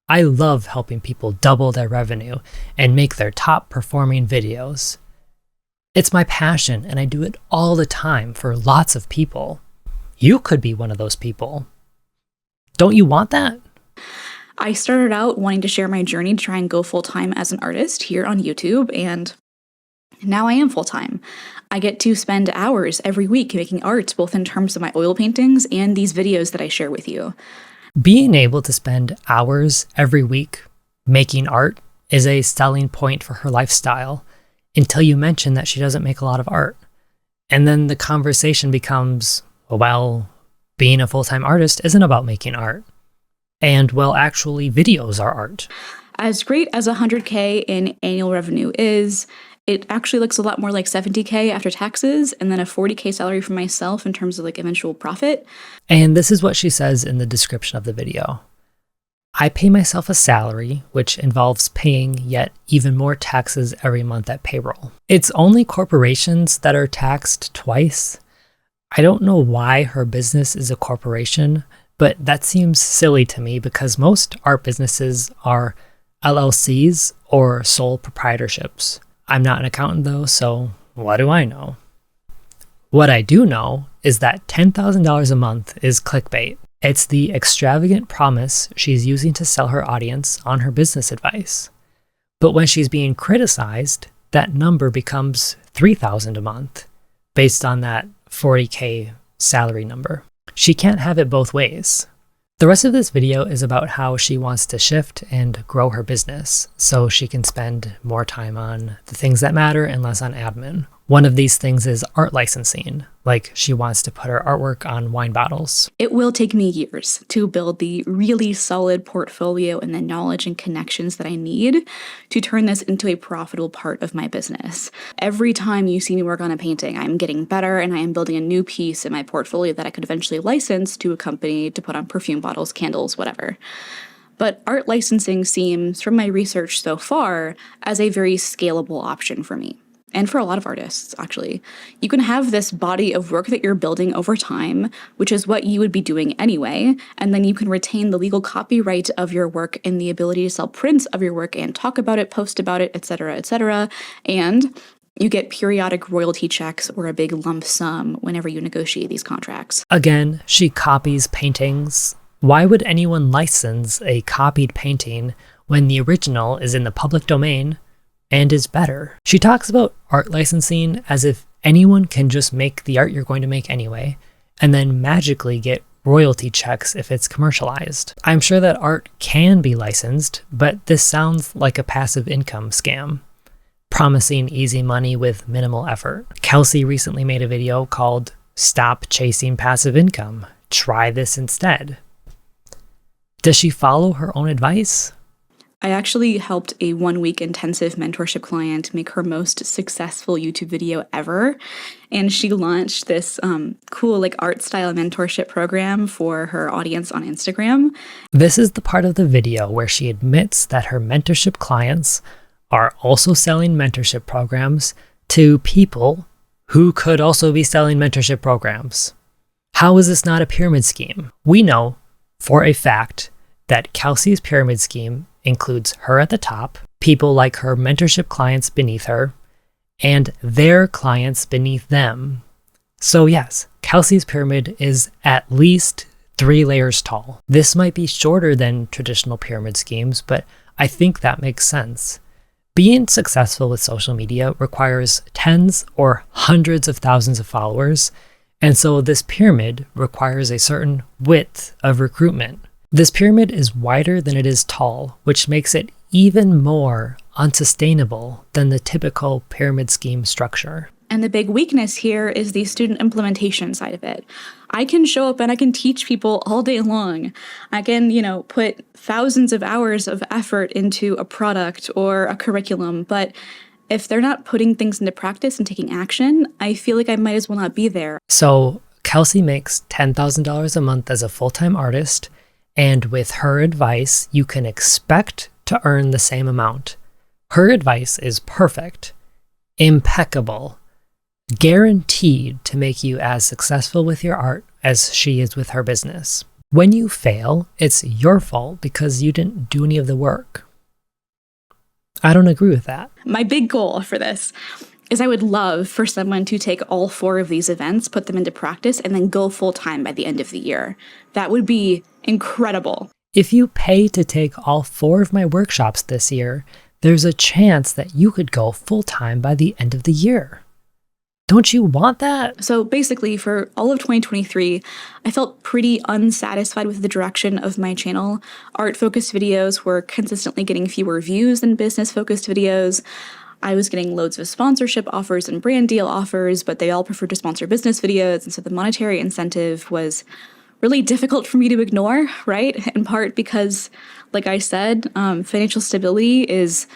Speaker 1: I love helping people double their revenue and make their top-performing videos. It's my passion, and I do it all the time for lots of people. You could be one of those people. Don't you want that?
Speaker 6: I started out wanting to share my journey to try and go full-time as an artist here on YouTube, and now I am full-time. I get to spend hours every week making art, both in terms of my oil paintings and these videos that I share with you.
Speaker 1: Being able to spend hours every week making art is a selling point for her lifestyle, until you mention that she doesn't make a lot of art. And then the conversation becomes, well, being a full-time artist isn't about making art. And, well, actually, videos are art.
Speaker 6: As great as 100K in annual revenue is, it actually looks a lot more like 70K after taxes, and then a 40K salary for myself in terms of like eventual profit.
Speaker 1: And this is what she says in the description of the video. I pay myself a salary, which involves paying yet even more taxes every month at payroll. It's only corporations that are taxed twice. I don't know why her business is a corporation, but that seems silly to me because most art businesses are LLCs or sole proprietorships. I'm not an accountant though, so what do I know? What I do know is that $10,000 a month is clickbait. It's the extravagant promise she's using to sell her audience on her business advice. But when she's being criticized, that number becomes $3,000 a month, based on that 40K salary number. She can't have it both ways. The rest of this video is about how she wants to shift and grow her business so she can spend more time on the things that matter and less on admin. One of these things is art licensing, like she wants to put her artwork on wine bottles.
Speaker 6: It will take me years to build the really solid portfolio and the knowledge and connections that I need to turn this into a profitable part of my business. Every time you see me work on a painting, I'm getting better and I am building a new piece in my portfolio that I could eventually license to a company to put on perfume bottles, candles, whatever. But art licensing seems, from my research so far, as a very scalable option for me. And for a lot of artists, actually. You can have this body of work that you're building over time, which is what you would be doing anyway, and then you can retain the legal copyright of your work and the ability to sell prints of your work and talk about it, post about it, etc., and you get periodic royalty checks or a big lump sum whenever you negotiate these contracts.
Speaker 1: Again, she copies paintings. Why would anyone license a copied painting when the original is in the public domain and is better? She talks about art licensing as if anyone can just make the art you're going to make anyway, and then magically get royalty checks if it's commercialized. I'm sure that art can be licensed, but this sounds like a passive income scam, promising easy money with minimal effort. Kelsey recently made a video called "Stop Chasing Passive Income. Try this instead." Does she follow her own advice?
Speaker 6: I actually helped a 1-week intensive mentorship client make her most successful YouTube video ever. And she launched this cool like art style mentorship program for her audience on Instagram.
Speaker 1: This is the part of the video where she admits that her mentorship clients are also selling mentorship programs to people who could also be selling mentorship programs. How is this not a pyramid scheme? We know for a fact that Kelsey's pyramid scheme includes her at the top, people like her mentorship clients beneath her, and their clients beneath them. So yes, Kelsey's pyramid is at least 3 layers tall. This might be shorter than traditional pyramid schemes, but I think that makes sense. Being successful with social media requires tens or hundreds of thousands of followers, and so this pyramid requires a certain width of recruitment. This pyramid is wider than it is tall, which makes it even more unsustainable than the typical pyramid scheme structure.
Speaker 6: And the big weakness here is the student implementation side of it. I can show up and I can teach people all day long. I can, put thousands of hours of effort into a product or a curriculum, but if they're not putting things into practice and taking action, I feel like I might as well not be there.
Speaker 1: So Kelsey makes $10,000 a month as a full-time artist, and with her advice, you can expect to earn the same amount. Her advice is perfect, impeccable, guaranteed to make you as successful with your art as she is with her business. When you fail, it's your fault because you didn't do any of the work. I don't agree with that.
Speaker 6: My big goal for this is I would love for someone to take all 4 of these events, put them into practice, and then go full-time by the end of the year. That would be incredible.
Speaker 1: If you pay to take all 4 of my workshops this year, there's a chance that you could go full-time by the end of the year. Don't you want that?
Speaker 6: So basically, for all of 2023, I felt pretty unsatisfied with the direction of my channel. Art-focused videos were consistently getting fewer views than business-focused videos. I was getting loads of sponsorship offers and brand deal offers, but they all preferred to sponsor business videos, and so the monetary incentive was really difficult for me to ignore, right? In part because, like I said, financial stability is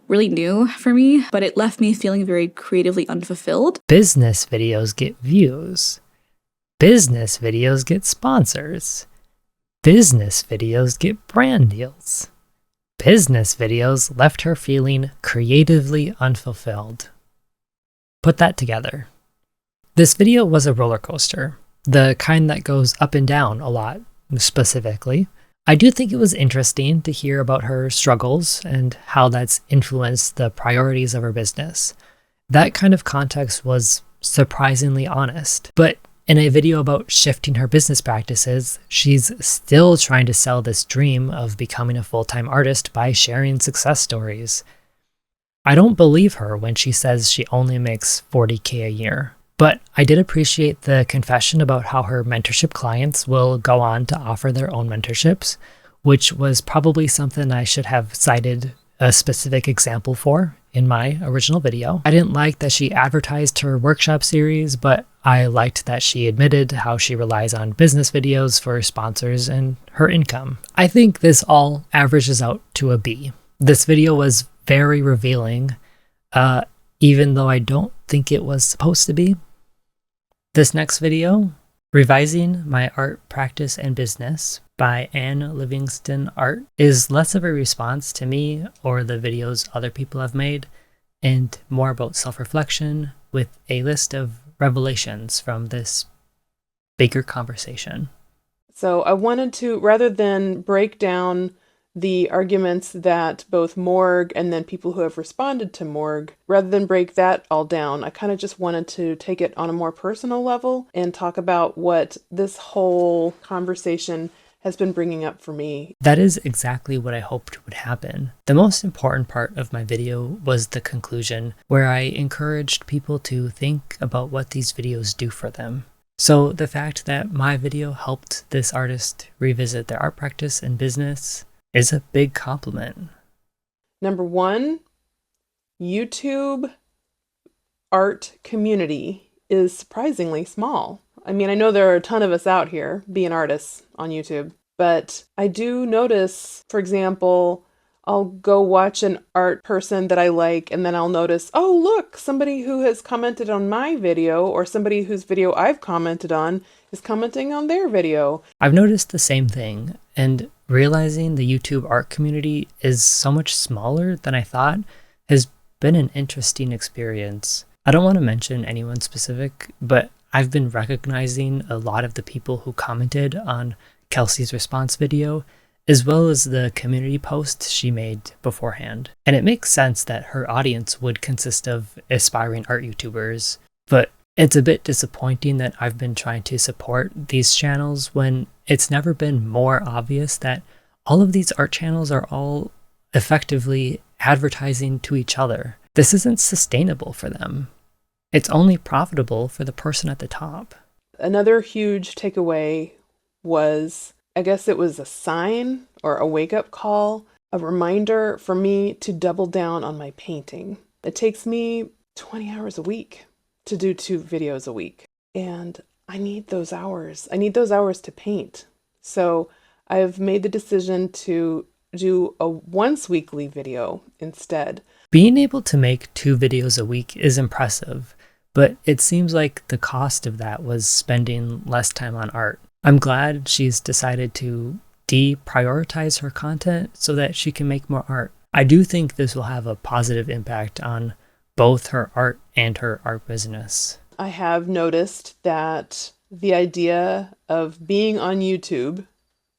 Speaker 6: really new for me, but it left me feeling very creatively unfulfilled.
Speaker 1: Business videos get views. Business videos get sponsors. Business videos get brand deals. Business videos left her feeling creatively unfulfilled. Put that together. This video was a roller coaster, the kind that goes up and down a lot, specifically. I do think it was interesting to hear about her struggles and how that's influenced the priorities of her business. That kind of context was surprisingly honest. But in a video about shifting her business practices, she's still trying to sell this dream of becoming a full-time artist by sharing success stories. I don't believe her when she says she only makes $40K a year. But I did appreciate the confession about how her mentorship clients will go on to offer their own mentorships, which was probably something I should have cited a specific example for in my original video. I didn't like that she advertised her workshop series, but I liked that she admitted how she relies on business videos for sponsors and her income. I think this all averages out to a B. This video was very revealing, even though I don't think it was supposed to be. This next video, Revising My Art Practice and Business by Livingston Art, is less of a response to me or the videos other people have made, and more about self-reflection with a list of revelations from this bigger conversation.
Speaker 3: So I wanted to, rather than break down the arguments that both Morg and then people who have responded to Morg, rather than break that all down, I kind of just wanted to take it on a more personal level and talk about what this whole conversation has been bringing up for me.
Speaker 1: That is exactly what I hoped would happen. The most important part of my video was the conclusion, where I encouraged people to think about what these videos do for them. So the fact that my video helped this artist revisit their art practice and business is a big compliment.
Speaker 3: Number 1, YouTube art community is surprisingly small. I mean, I know there are a ton of us out here being artists on YouTube, but I do notice, for example, I'll go watch an art person that I like, and then I'll notice, oh, look, somebody who has commented on my video, or somebody whose video I've commented on is commenting on their video.
Speaker 1: I've noticed the same thing, and realizing the YouTube art community is so much smaller than I thought has been an interesting experience. I don't want to mention anyone specific, but I've been recognizing a lot of the people who commented on Kelsey's response video, as well as the community posts she made beforehand. And it makes sense that her audience would consist of aspiring art YouTubers, but it's a bit disappointing that I've been trying to support these channels when it's never been more obvious that all of these art channels are all effectively advertising to each other. This isn't sustainable for them. It's only profitable for the person at the top.
Speaker 3: Another huge takeaway was, I guess it was a sign or a wake-up call, a reminder for me to double down on my painting. It takes me 20 hours a week to do 2 videos a week, and I need those hours. I need those hours to paint. So I've made the decision to do a once weekly video instead.
Speaker 1: Being able to make 2 videos a week is impressive, but it seems like the cost of that was spending less time on art. I'm glad she's decided to deprioritize her content so that she can make more art. I do think this will have a positive impact on both her art and her art business.
Speaker 3: I have noticed that the idea of being on YouTube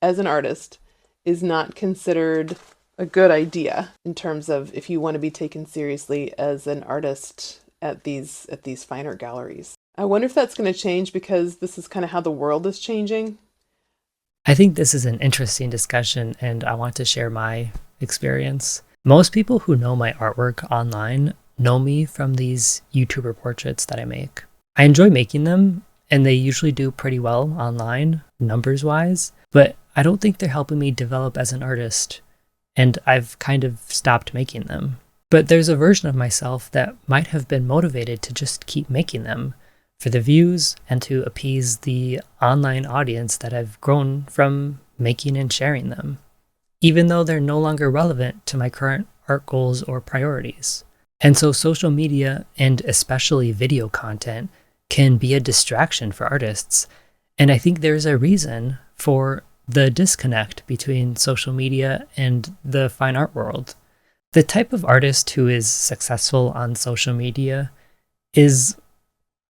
Speaker 3: as an artist is not considered a good idea in terms of if you want to be taken seriously as an artist
Speaker 8: at these fine art galleries. I wonder if that's going to change because this is kind of how the world is changing.
Speaker 1: I think this is an interesting discussion, and I want to share my experience. Most people who know my artwork online know me from these YouTuber portraits that I make. I enjoy making them, and they usually do pretty well online, numbers-wise, but I don't think they're helping me develop as an artist, and I've kind of stopped making them. But there's a version of myself that might have been motivated to just keep making them for the views and to appease the online audience that I've grown from making and sharing them, even though they're no longer relevant to my current art goals or priorities. And so social media, and especially video content, can be a distraction for artists. And I think there's a reason for the disconnect between social media and the fine art world. The type of artist who is successful on social media is,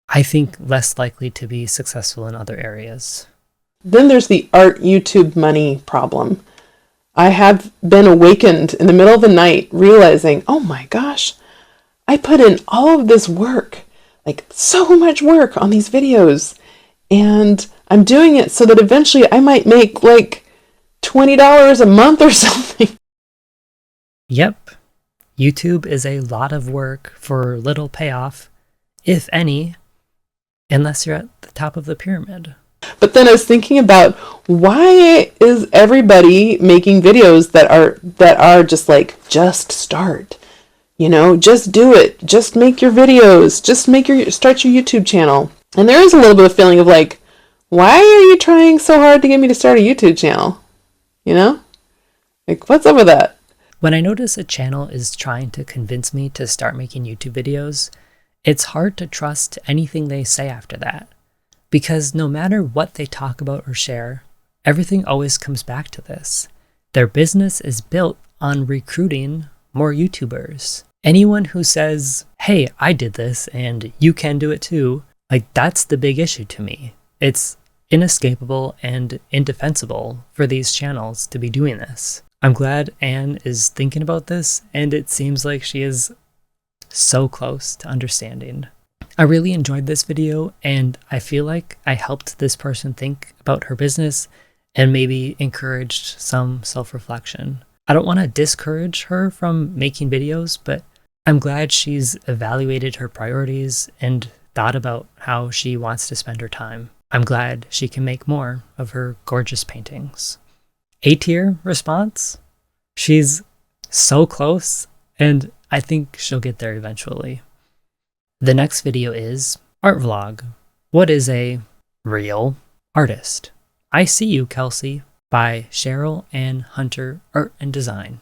Speaker 1: I think, less likely to be successful in other areas.
Speaker 8: Then there's the art YouTube money problem. I have been awakened in the middle of the night realizing, oh my gosh, I put in all of this work, like so much work on these videos, and I'm doing it so that eventually I might make like $20 a month or something.
Speaker 1: Yep. YouTube is a lot of work for little payoff, if any, unless you're at the top of the pyramid.
Speaker 8: But then I was thinking about, why is everybody making videos that are just like, just start, just do it, just make your videos, start your YouTube channel. And there is a little bit of feeling of like, why are you trying so hard to get me to start a YouTube channel? Like, what's up with that?
Speaker 1: When I notice a channel is trying to convince me to start making YouTube videos, it's hard to trust anything they say after that. Because no matter what they talk about or share, everything always comes back to this. Their business is built on recruiting more YouTubers. Anyone who says, hey, I did this and you can do it too, like, that's the big issue to me. It's inescapable and indefensible for these channels to be doing this. I'm glad Anne is thinking about this, and it seems like she is so close to understanding. I really enjoyed this video, and I feel like I helped this person think about her business and maybe encouraged some self-reflection. I don't want to discourage her from making videos, but I'm glad she's evaluated her priorities and thought about how she wants to spend her time. I'm glad she can make more of her gorgeous paintings. A-tier response? She's so close, and I think she'll get there eventually. The next video is Art Vlog. What is a real artist? I See You, Kelsey, by Cheryl and Hunter Art and Design.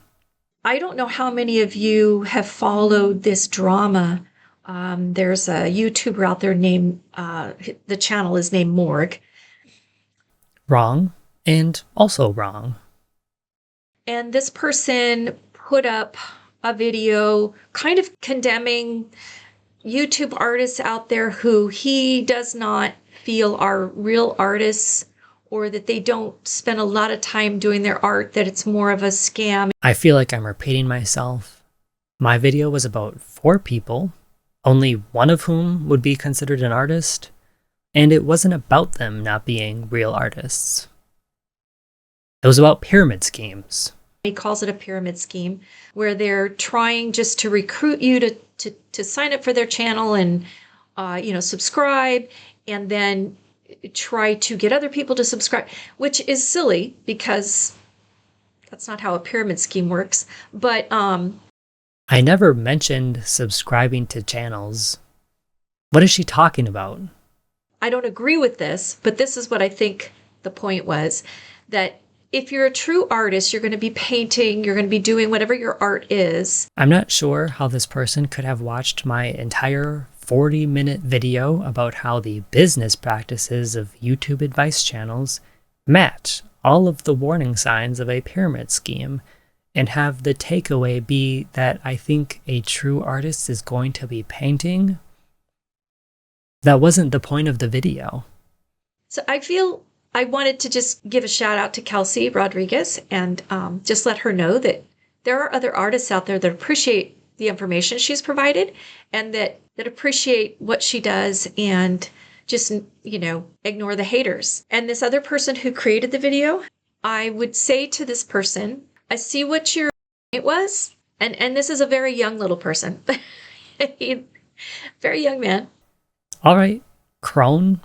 Speaker 9: I don't know how many of you have followed this drama. There's a YouTuber out there named, the channel is named Morg.
Speaker 1: Wrong, and also wrong.
Speaker 9: And this person put up a video kind of condemning YouTube artists out there who he does not feel are real artists, or that they don't spend a lot of time doing their art, that it's more of a scam.
Speaker 1: I feel like I'm repeating myself. My video was about 4 people, only one of whom would be considered an artist, and it wasn't about them not being real artists. It was about pyramid schemes.
Speaker 9: He calls it a pyramid scheme, where they're trying just to recruit you to sign up for their channel and subscribe, and then try to get other people to subscribe, which is silly because that's not how a pyramid scheme works. But
Speaker 1: I never mentioned subscribing to channels. What is she talking about?
Speaker 9: I don't agree with this, but this is what I think the point was, that if you're a true artist, you're going to be painting, you're going to be doing whatever your art is.
Speaker 1: I'm not sure how this person could have watched my entire 40-minute video about how the business practices of YouTube advice channels match all of the warning signs of a pyramid scheme and have the takeaway be that I think a true artist is going to be painting. That wasn't the point of the video.
Speaker 9: So I feel I wanted to just give a shout out to Kelsey Rodriguez and just let her know that there are other artists out there that appreciate the information she's provided and that appreciate what she does and just, ignore the haters. And this other person who created the video, I would say to this person, I see what your point was. And this is a very young little person. Very young man.
Speaker 1: All right, crone.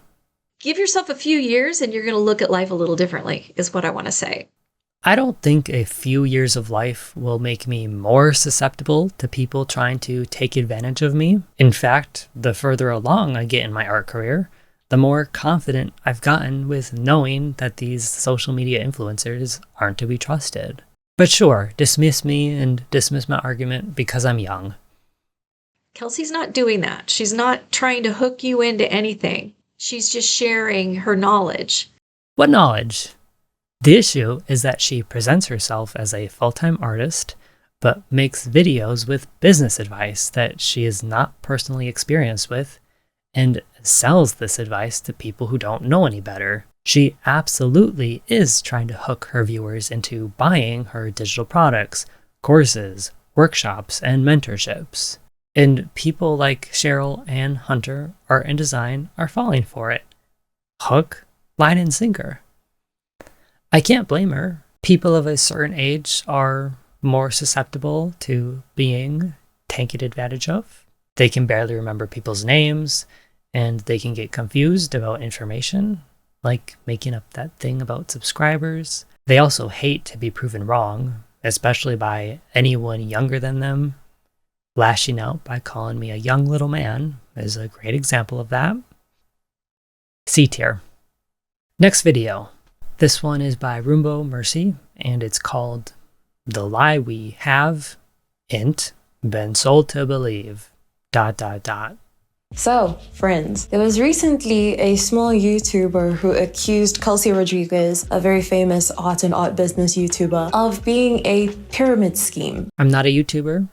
Speaker 9: Give yourself a few years and you're going to look at life a little differently, is what I want to say.
Speaker 1: I don't think a few years of life will make me more susceptible to people trying to take advantage of me. In fact, the further along I get in my art career, the more confident I've gotten with knowing that these social media influencers aren't to be trusted. But sure, dismiss me and dismiss my argument because I'm young.
Speaker 9: Kelsey's not doing that. She's not trying to hook you into anything. She's just sharing her knowledge.
Speaker 1: What knowledge? The issue is that she presents herself as a full-time artist, but makes videos with business advice that she is not personally experienced with, and sells this advice to people who don't know any better. She absolutely is trying to hook her viewers into buying her digital products, courses, workshops, and mentorships. And people like Cheryl and Hunter, Art and Design, are falling for it. Hook, line, and sinker. I can't blame her. People of a certain age are more susceptible to being taken advantage of. They can barely remember people's names, and they can get confused about information, like making up that thing about subscribers. They also hate to be proven wrong, especially by anyone younger than them. Lashing out by calling me a young little man is a great example of that. C tier. Next video. This one is by Rumbo Mercy, and it's called The Lie We Have, int, been sold to believe, ...
Speaker 10: So, friends, there was recently a small YouTuber who accused Kelsey Rodriguez, a very famous art and art business YouTuber, of being a pyramid scheme.
Speaker 1: I'm not a YouTuber,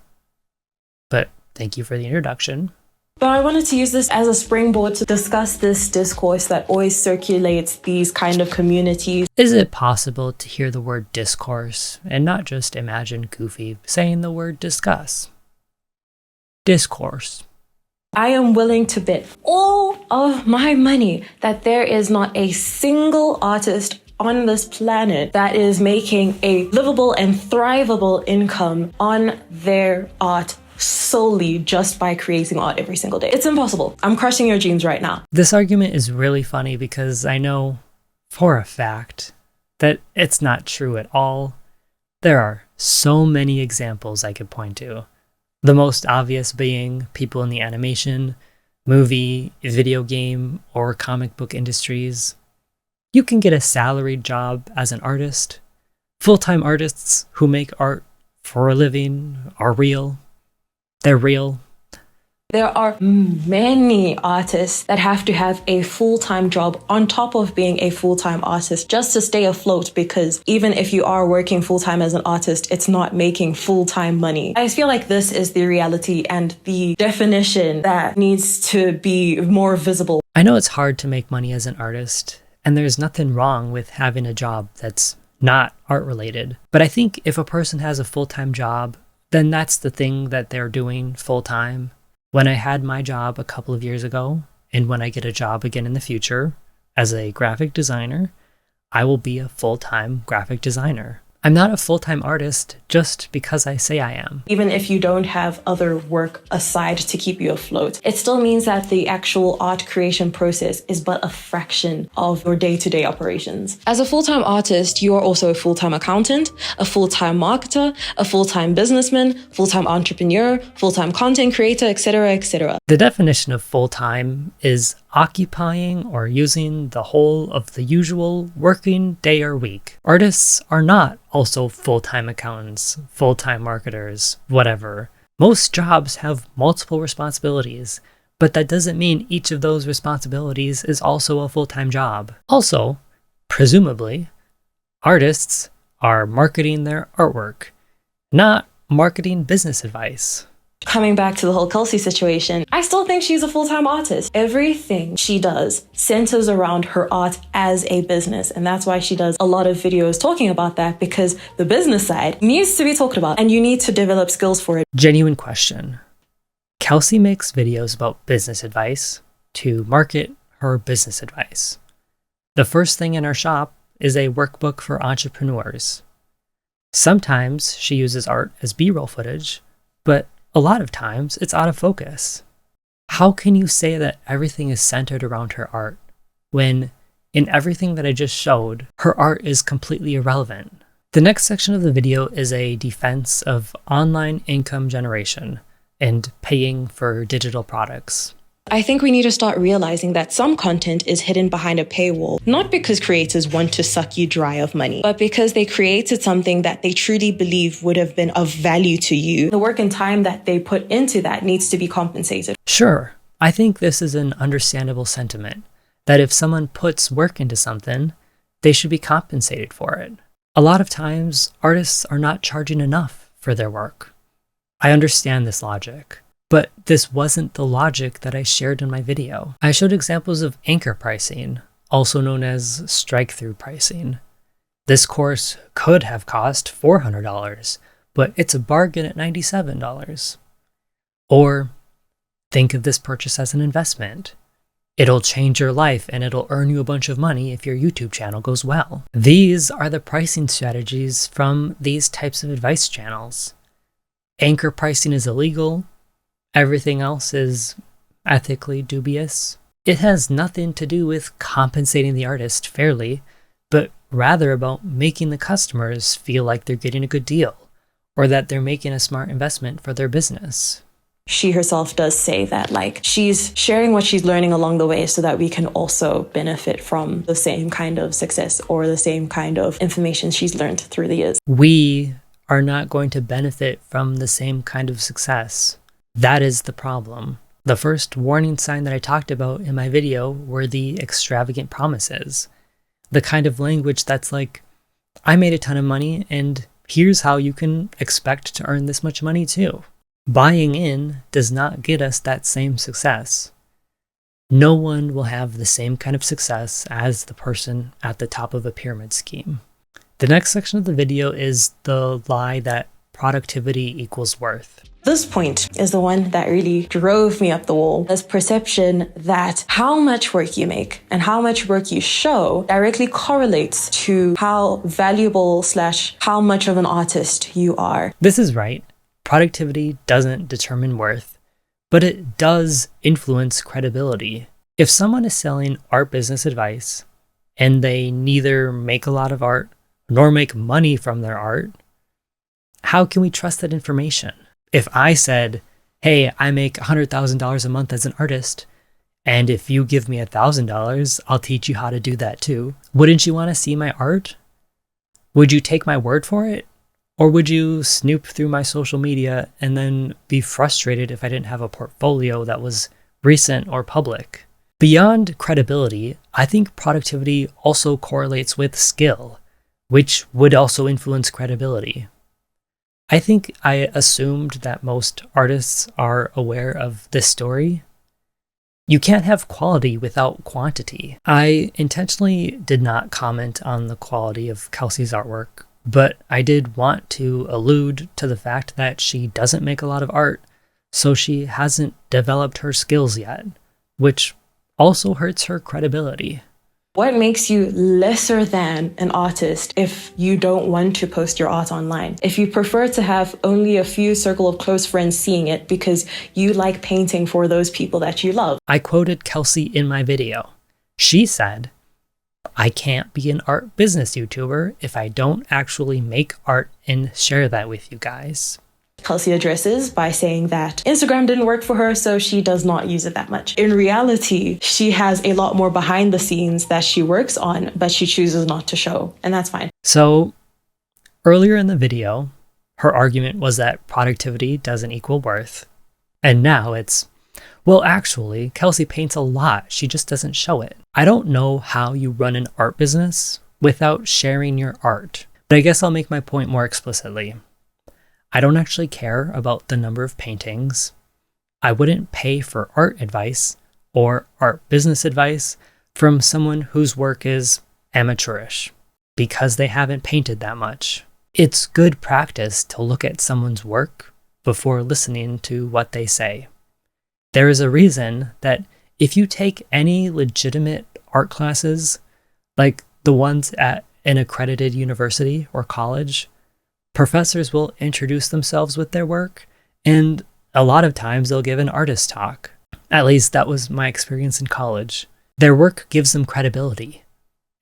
Speaker 1: but thank you for the introduction.
Speaker 10: But I wanted to use this as a springboard to discuss this discourse that always circulates these kind of communities.
Speaker 1: Is it possible to hear the word discourse and not just imagine Goofy saying the word discuss? Discourse.
Speaker 10: I am willing to bet all of my money that there is not a single artist on this planet that is making a livable and thrivable income on their art solely just by creating art every single day. It's impossible. I'm crushing your dreams right now.
Speaker 1: This argument is really funny because I know for a fact that it's not true at all. There are so many examples I could point to. The most obvious being people in the animation, movie, video game, or comic book industries. You can get a salaried job as an artist. Full-time artists who make art for a living are real. They're real.
Speaker 10: There are many artists that have to have a full-time job on top of being a full-time artist just to stay afloat, because even if you are working full-time as an artist, it's not making full-time money. I feel like this is the reality and the definition that needs to be more visible.
Speaker 1: I know it's hard to make money as an artist, and there's nothing wrong with having a job that's not art-related. But I think if a person has a full-time job, then that's the thing that they're doing full-time. When I had my job a couple of years ago, and when I get a job again in the future as a graphic designer, I will be a full-time graphic designer. I'm not a full-time artist just because I say I am.
Speaker 10: Even if you don't have other work aside to keep you afloat, it still means that the actual art creation process is but a fraction of your day-to-day operations. As a full-time artist, you are also a full-time accountant, a full-time marketer, a full-time businessman, full-time entrepreneur, full-time content creator, etc., etc.
Speaker 1: The definition of full-time is occupying or using the whole of the usual working day or week. Artists are not also full-time accountants, full-time marketers, whatever. Most jobs have multiple responsibilities, but that doesn't mean each of those responsibilities is also a full-time job. Also, presumably, artists are marketing their artwork, not marketing business advice.
Speaker 10: Coming back to the whole Kelsey situation, I still think she's a full-time artist. Everything she does centers around her art as a business. And that's why she does a lot of videos talking about that, because the business side needs to be talked about and you need to develop skills for it.
Speaker 1: Genuine question. Kelsey makes videos about business advice to market her business advice. The first thing in her shop is a workbook for entrepreneurs. Sometimes she uses art as B-roll footage, but a lot of times it's out of focus. How can you say that everything is centered around her art when, in everything that I just showed, her art is completely irrelevant? The next section of the video is a defense of online income generation and paying for digital products.
Speaker 10: I think we need to start realizing that some content is hidden behind a paywall, not because creators want to suck you dry of money, but because they created something that they truly believe would have been of value to you. The work and time that they put into that needs to be compensated.
Speaker 1: Sure, I think this is an understandable sentiment, that if someone puts work into something, they should be compensated for it. A lot of times, artists are not charging enough for their work. I understand this logic. But this wasn't the logic that I shared in my video. I showed examples of anchor pricing, also known as strike-through pricing. This course could have cost $400, but it's a bargain at $97. Or think of this purchase as an investment. It'll change your life and it'll earn you a bunch of money if your YouTube channel goes well. These are the pricing strategies from these types of advice channels. Anchor pricing is illegal. Everything else is ethically dubious. It has nothing to do with compensating the artist fairly, but rather about making the customers feel like they're getting a good deal, or that they're making a smart investment for their business.
Speaker 10: She herself does say that, like, she's sharing what she's learning along the way so that we can also benefit from the same kind of success or the same kind of information she's learned through the years.
Speaker 1: We are not going to benefit from the same kind of success. That is the problem. The first warning sign that I talked about in my video were the extravagant promises. The kind of language that's like, I made a ton of money and here's how you can expect to earn this much money too. Buying in does not get us that same success. No one will have the same kind of success as the person at the top of a pyramid scheme. The next section of the video is the lie that productivity equals worth.
Speaker 10: This point is the one that really drove me up the wall. This perception that how much work you make and how much work you show directly correlates to how valuable / how much of an artist you are.
Speaker 1: This is right. Productivity doesn't determine worth, but it does influence credibility. If someone is selling art business advice and they neither make a lot of art nor make money from their art, how can we trust that information? If I said, hey, I make $100,000 a month as an artist, and if you give me $1,000, I'll teach you how to do that too, wouldn't you want to see my art? Would you take my word for it? Or would you snoop through my social media and then be frustrated if I didn't have a portfolio that was recent or public? Beyond credibility, I think productivity also correlates with skill, which would also influence credibility. I think I assumed that most artists are aware of this story. You can't have quality without quantity. I intentionally did not comment on the quality of Kelsey's artwork, but I did want to allude to the fact that she doesn't make a lot of art, so she hasn't developed her skills yet, which also hurts her credibility.
Speaker 10: What makes you lesser than an artist if you don't want to post your art online? If you prefer to have only a few circle of close friends seeing it because you like painting for those people that you love?
Speaker 1: I quoted Kelsey in my video. She said, I can't be an art business YouTuber if I don't actually make art and share that with you guys.
Speaker 10: Kelsey addresses by saying that Instagram didn't work for her, so she does not use it that much. In reality, she has a lot more behind the scenes that she works on, but she chooses not to show, and that's fine.
Speaker 1: So earlier in the video, her argument was that productivity doesn't equal worth. And now it's, well, actually, Kelsey paints a lot. She just doesn't show it. I don't know how you run an art business without sharing your art, but I guess I'll make my point more explicitly. I don't actually care about the number of paintings. I wouldn't pay for art advice or art business advice from someone whose work is amateurish because they haven't painted that much. It's good practice to look at someone's work before listening to what they say. There is a reason that if you take any legitimate art classes, like the ones at an accredited university or college, professors will introduce themselves with their work, and a lot of times they'll give an artist talk. At least that was my experience in college. Their work gives them credibility,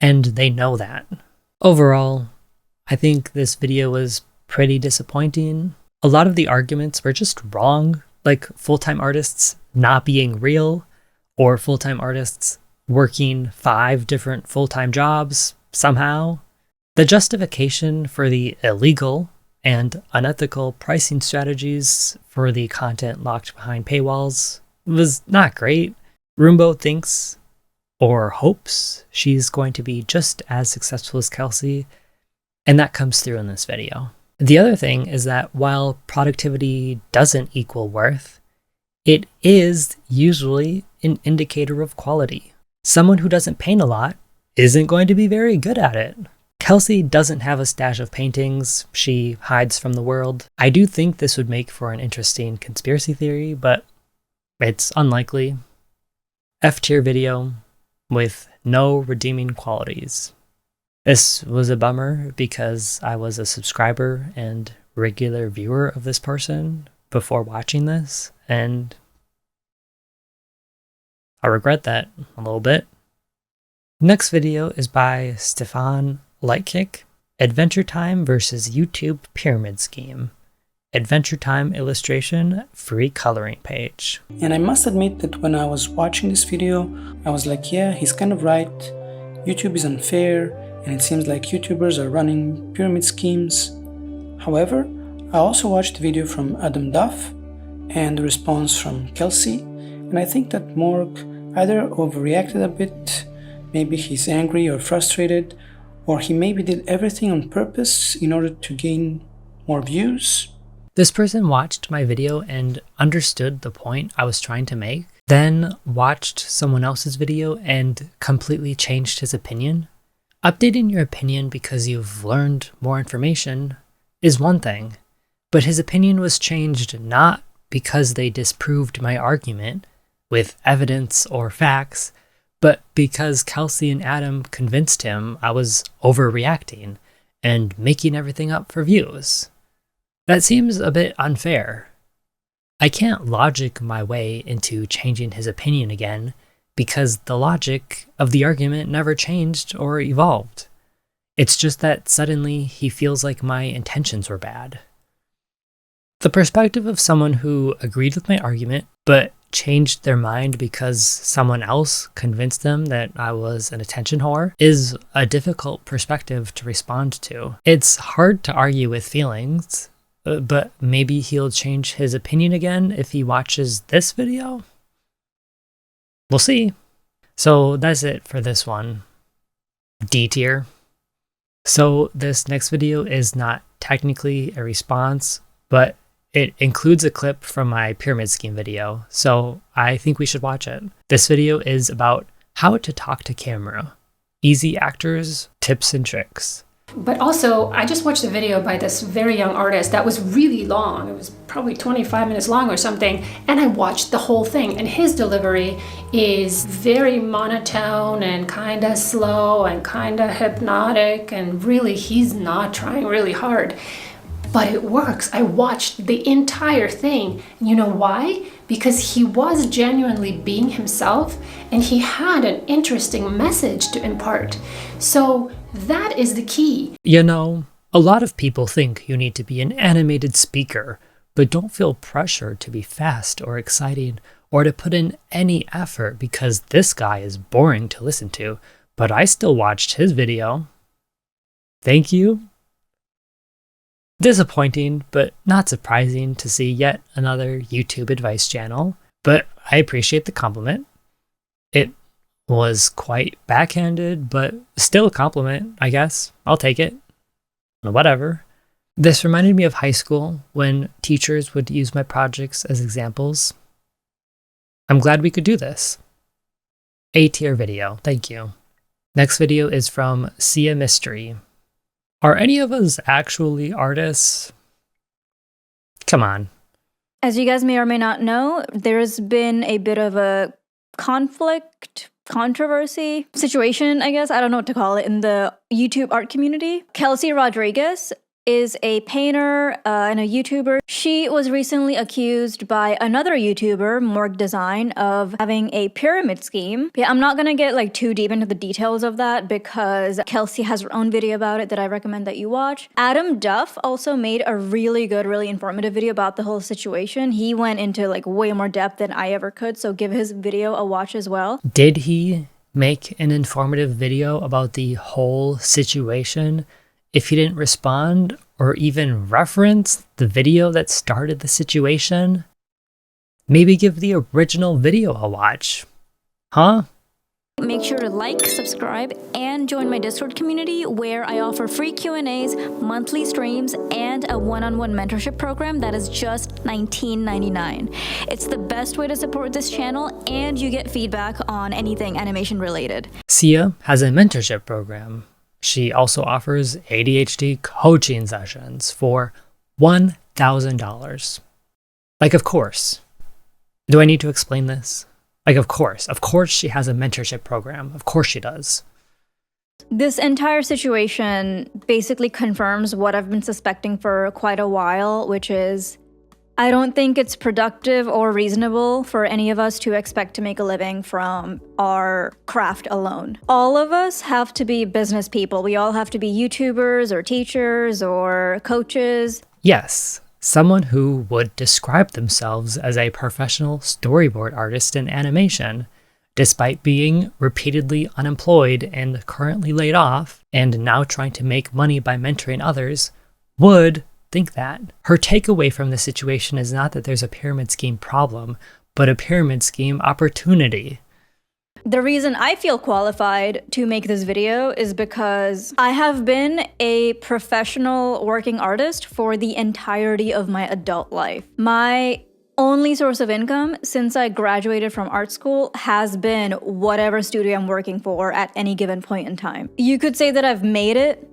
Speaker 1: and they know that. Overall, I think this video was pretty disappointing. A lot of the arguments were just wrong, like full-time artists not being real, or full-time artists working 5 different full-time jobs somehow. The justification for the illegal and unethical pricing strategies for the content locked behind paywalls was not great. Rumbo thinks or hopes she's going to be just as successful as Kelsey, and that comes through in this video. The other thing is that while productivity doesn't equal worth, it is usually an indicator of quality. Someone who doesn't paint a lot isn't going to be very good at it. Kelsey doesn't have a stash of paintings. She hides from the world. I do think this would make for an interesting conspiracy theory, but it's unlikely. F-tier video with no redeeming qualities. This was a bummer because I was a subscriber and regular viewer of this person before watching this, and I regret that a little bit. Next video is by Stefan Lightkick, Adventure Time versus YouTube Pyramid Scheme. Adventure Time illustration, free coloring page.
Speaker 11: And I must admit that when I was watching this video, I was like, yeah, he's kind of right. YouTube is unfair, and it seems like YouTubers are running pyramid schemes. However, I also watched the video from Duff and the response from Kelsey, and I think that Morg either overreacted a bit, maybe he's angry or frustrated, or he maybe did everything on purpose in order to gain more views.
Speaker 1: This person watched my video and understood the point I was trying to make, then watched someone else's video and completely changed his opinion. Updating your opinion because you've learned more information is one thing, but his opinion was changed not because they disproved my argument with evidence or facts, but because Kelsey and Adam convinced him I was overreacting and making everything up for views. That seems a bit unfair. I can't logic my way into changing his opinion again because the logic of the argument never changed or evolved. It's just that suddenly he feels like my intentions were bad. The perspective of someone who agreed with my argument but changed their mind because someone else convinced them that I was an attention whore is a difficult perspective to respond to. It's hard to argue with feelings, but maybe he'll change his opinion again if he watches this video? We'll see. So that's it for this one. D tier. So this next video is not technically a response, but it includes a clip from my pyramid scheme video, so I think we should watch it. This video is about how to talk to camera. Easy actors, tips and tricks.
Speaker 12: But also, I just watched a video by this very young artist that was really long. It was probably 25 minutes long or something. And I watched the whole thing. And his delivery is very monotone and kind of slow and kind of hypnotic. And really, he's not trying really hard. But it works. I watched the entire thing. And you know why? Because he was genuinely being himself. And he had an interesting message to impart. So that is the key.
Speaker 1: You know, a lot of people think you need to be an animated speaker, but don't feel pressure to be fast or exciting or to put in any effort because this guy is boring to listen to, but I still watched his video. Thank you. Disappointing, but not surprising to see yet another YouTube advice channel, but I appreciate the compliment. It was quite backhanded, but still a compliment, I guess. I'll take it. Whatever. This reminded me of high school when teachers would use my projects as examples. I'm glad we could do this. A-tier video, thank you. Next video is from siamystery. Are any of us actually artists? Come on.
Speaker 13: As you guys may or may not know, there's been a bit of a controversy situation, I guess. I don't know what to call it, in the YouTube art community. Kelsey Rodriguez is a painter and a YouTuber. She was recently accused by another YouTuber, Morg Design, of having a pyramid scheme. Yeah, I'm not gonna get like too deep into the details of that because Kelsey has her own video about it that I recommend that you watch. Duff also made a really good, really informative video about the whole situation. He went into like way more depth than I ever could, so give his video a watch as well.
Speaker 1: Did he make an informative video about the whole situation if he didn't respond or even reference the video that started the situation? Maybe give the original video a watch. Huh?
Speaker 13: Make sure to like, subscribe, and join my Discord community where I offer free Q&As, monthly streams, and a one-on-one mentorship program that is just $19.99. It's the best way to support this channel, and you get feedback on anything animation related.
Speaker 1: Sia has a mentorship program. She also offers ADHD coaching sessions for $1,000. Like, of course. Do I need to explain this? Like, of course she has a mentorship program. Of course she does.
Speaker 13: This entire situation basically confirms what I've been suspecting for quite a while, which is I don't think it's productive or reasonable for any of us to expect to make a living from our craft alone. All of us have to be business people. We all have to be YouTubers or teachers or coaches.
Speaker 1: Yes, someone who would describe themselves as a professional storyboard artist in animation, despite being repeatedly unemployed and currently laid off, and now trying to make money by mentoring others, would think that. Her takeaway from the situation is not that there's a pyramid scheme problem, but a pyramid scheme opportunity.
Speaker 13: The reason I feel qualified to make this video is because I have been a professional working artist for the entirety of my adult life. My only source of income since I graduated from art school has been whatever studio I'm working for at any given point in time. You could say that I've made it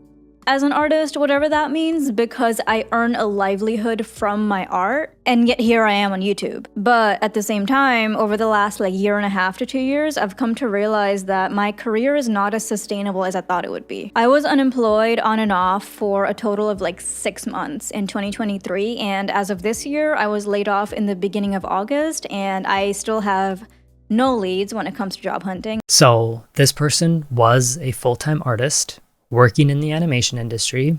Speaker 13: as an artist, whatever that means, because I earn a livelihood from my art, and yet here I am on YouTube. But at the same time, over the last year and a half to 2 years, I've come to realize that my career is not as sustainable as I thought it would be. I was unemployed on and off for a total of 6 months in 2023, and as of this year, I was laid off in the beginning of August, and I still have no leads when it comes to job hunting.
Speaker 1: So this person was a full-time artist working in the animation industry,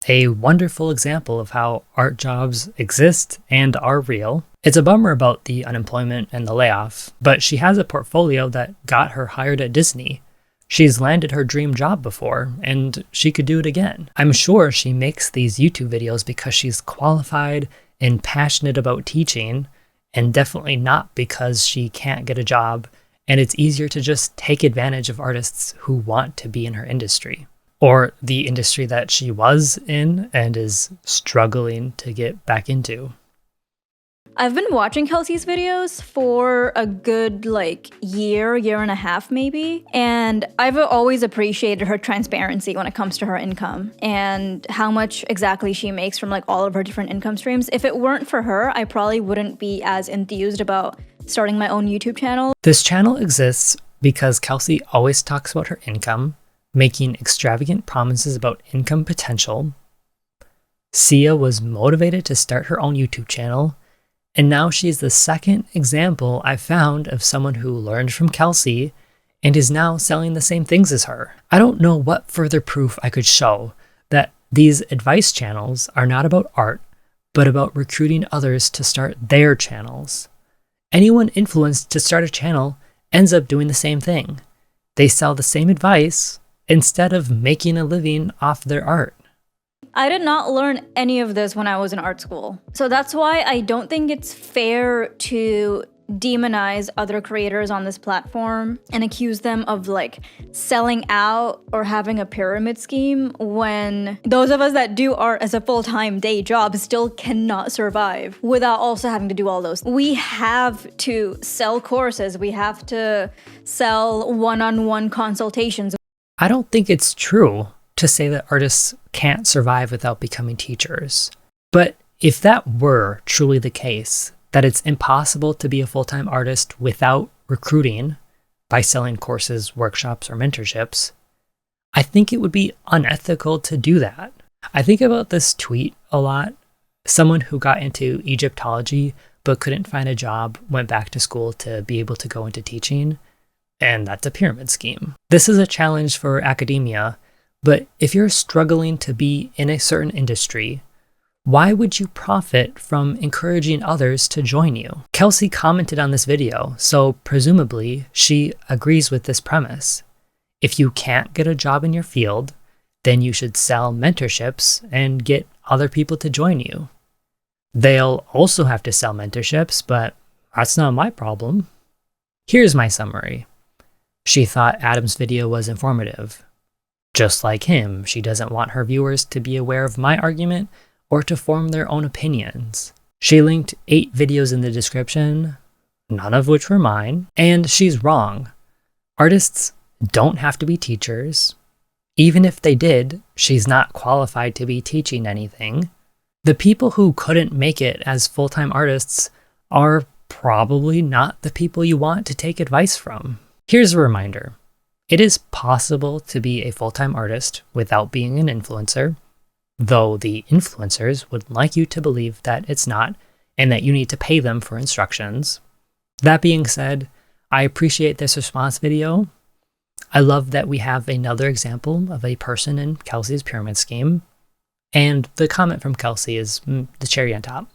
Speaker 1: a wonderful example of how art jobs exist and are real. It's a bummer about the unemployment and the layoff, but she has a portfolio that got her hired at Disney. She's landed her dream job before, and she could do it again. I'm sure she makes these YouTube videos because she's qualified and passionate about teaching, and definitely not because she can't get a job and it's easier to just take advantage of artists who want to be in her industry, or the industry that she was in and is struggling to get back into.
Speaker 13: I've been watching Kelsey's videos for a good year and a half maybe, and I've always appreciated her transparency when it comes to her income and how much exactly she makes from all of her different income streams. If it weren't for her, I probably wouldn't be as enthused about starting my own YouTube channel.
Speaker 1: This channel exists because Kelsey always talks about her income, making extravagant promises about income potential. Sia was motivated to start her own YouTube channel, and now she's the second example I found of someone who learned from Kelsey and is now selling the same things as her. I don't know what further proof I could show that these advice channels are not about art, but about recruiting others to start their channels. Anyone influenced to start a channel ends up doing the same thing. They sell the same advice instead of making a living off their art.
Speaker 13: I did not learn any of this when I was in art school. So that's why I don't think it's fair to demonize other creators on this platform and accuse them of like selling out or having a pyramid scheme when those of us that do art as a full-time day job still cannot survive without also having to do all those. We have to sell courses, we have to sell one-on-one consultations.
Speaker 1: I don't think it's true to say that artists can't survive without becoming teachers. But if that were truly the case, that it's impossible to be a full-time artist without recruiting by selling courses, workshops, or mentorships, I think it would be unethical to do that. I think about this tweet a lot. Someone who got into Egyptology but couldn't find a job went back to school to be able to go into teaching, and that's a pyramid scheme. This is a challenge for academia, but if you're struggling to be in a certain industry, why would you profit from encouraging others to join you? Kelsey commented on this video, so presumably she agrees with this premise. If you can't get a job in your field, then you should sell mentorships and get other people to join you. They'll also have to sell mentorships, but that's not my problem. Here's my summary. She thought Adam's video was informative. Just like him, she doesn't want her viewers to be aware of my argument or to form their own opinions. She linked 8 videos in the description, none of which were mine, and she's wrong. Artists don't have to be teachers. Even if they did, she's not qualified to be teaching anything. The people who couldn't make it as full-time artists are probably not the people you want to take advice from. Here's a reminder. It is possible to be a full-time artist without being an influencer, though the influencers would like you to believe that it's not, and that you need to pay them for instructions. That being said, I appreciate this response video. I love that we have another example of a person in Kelsey's pyramid scheme, and the comment from Kelsey is the cherry on top.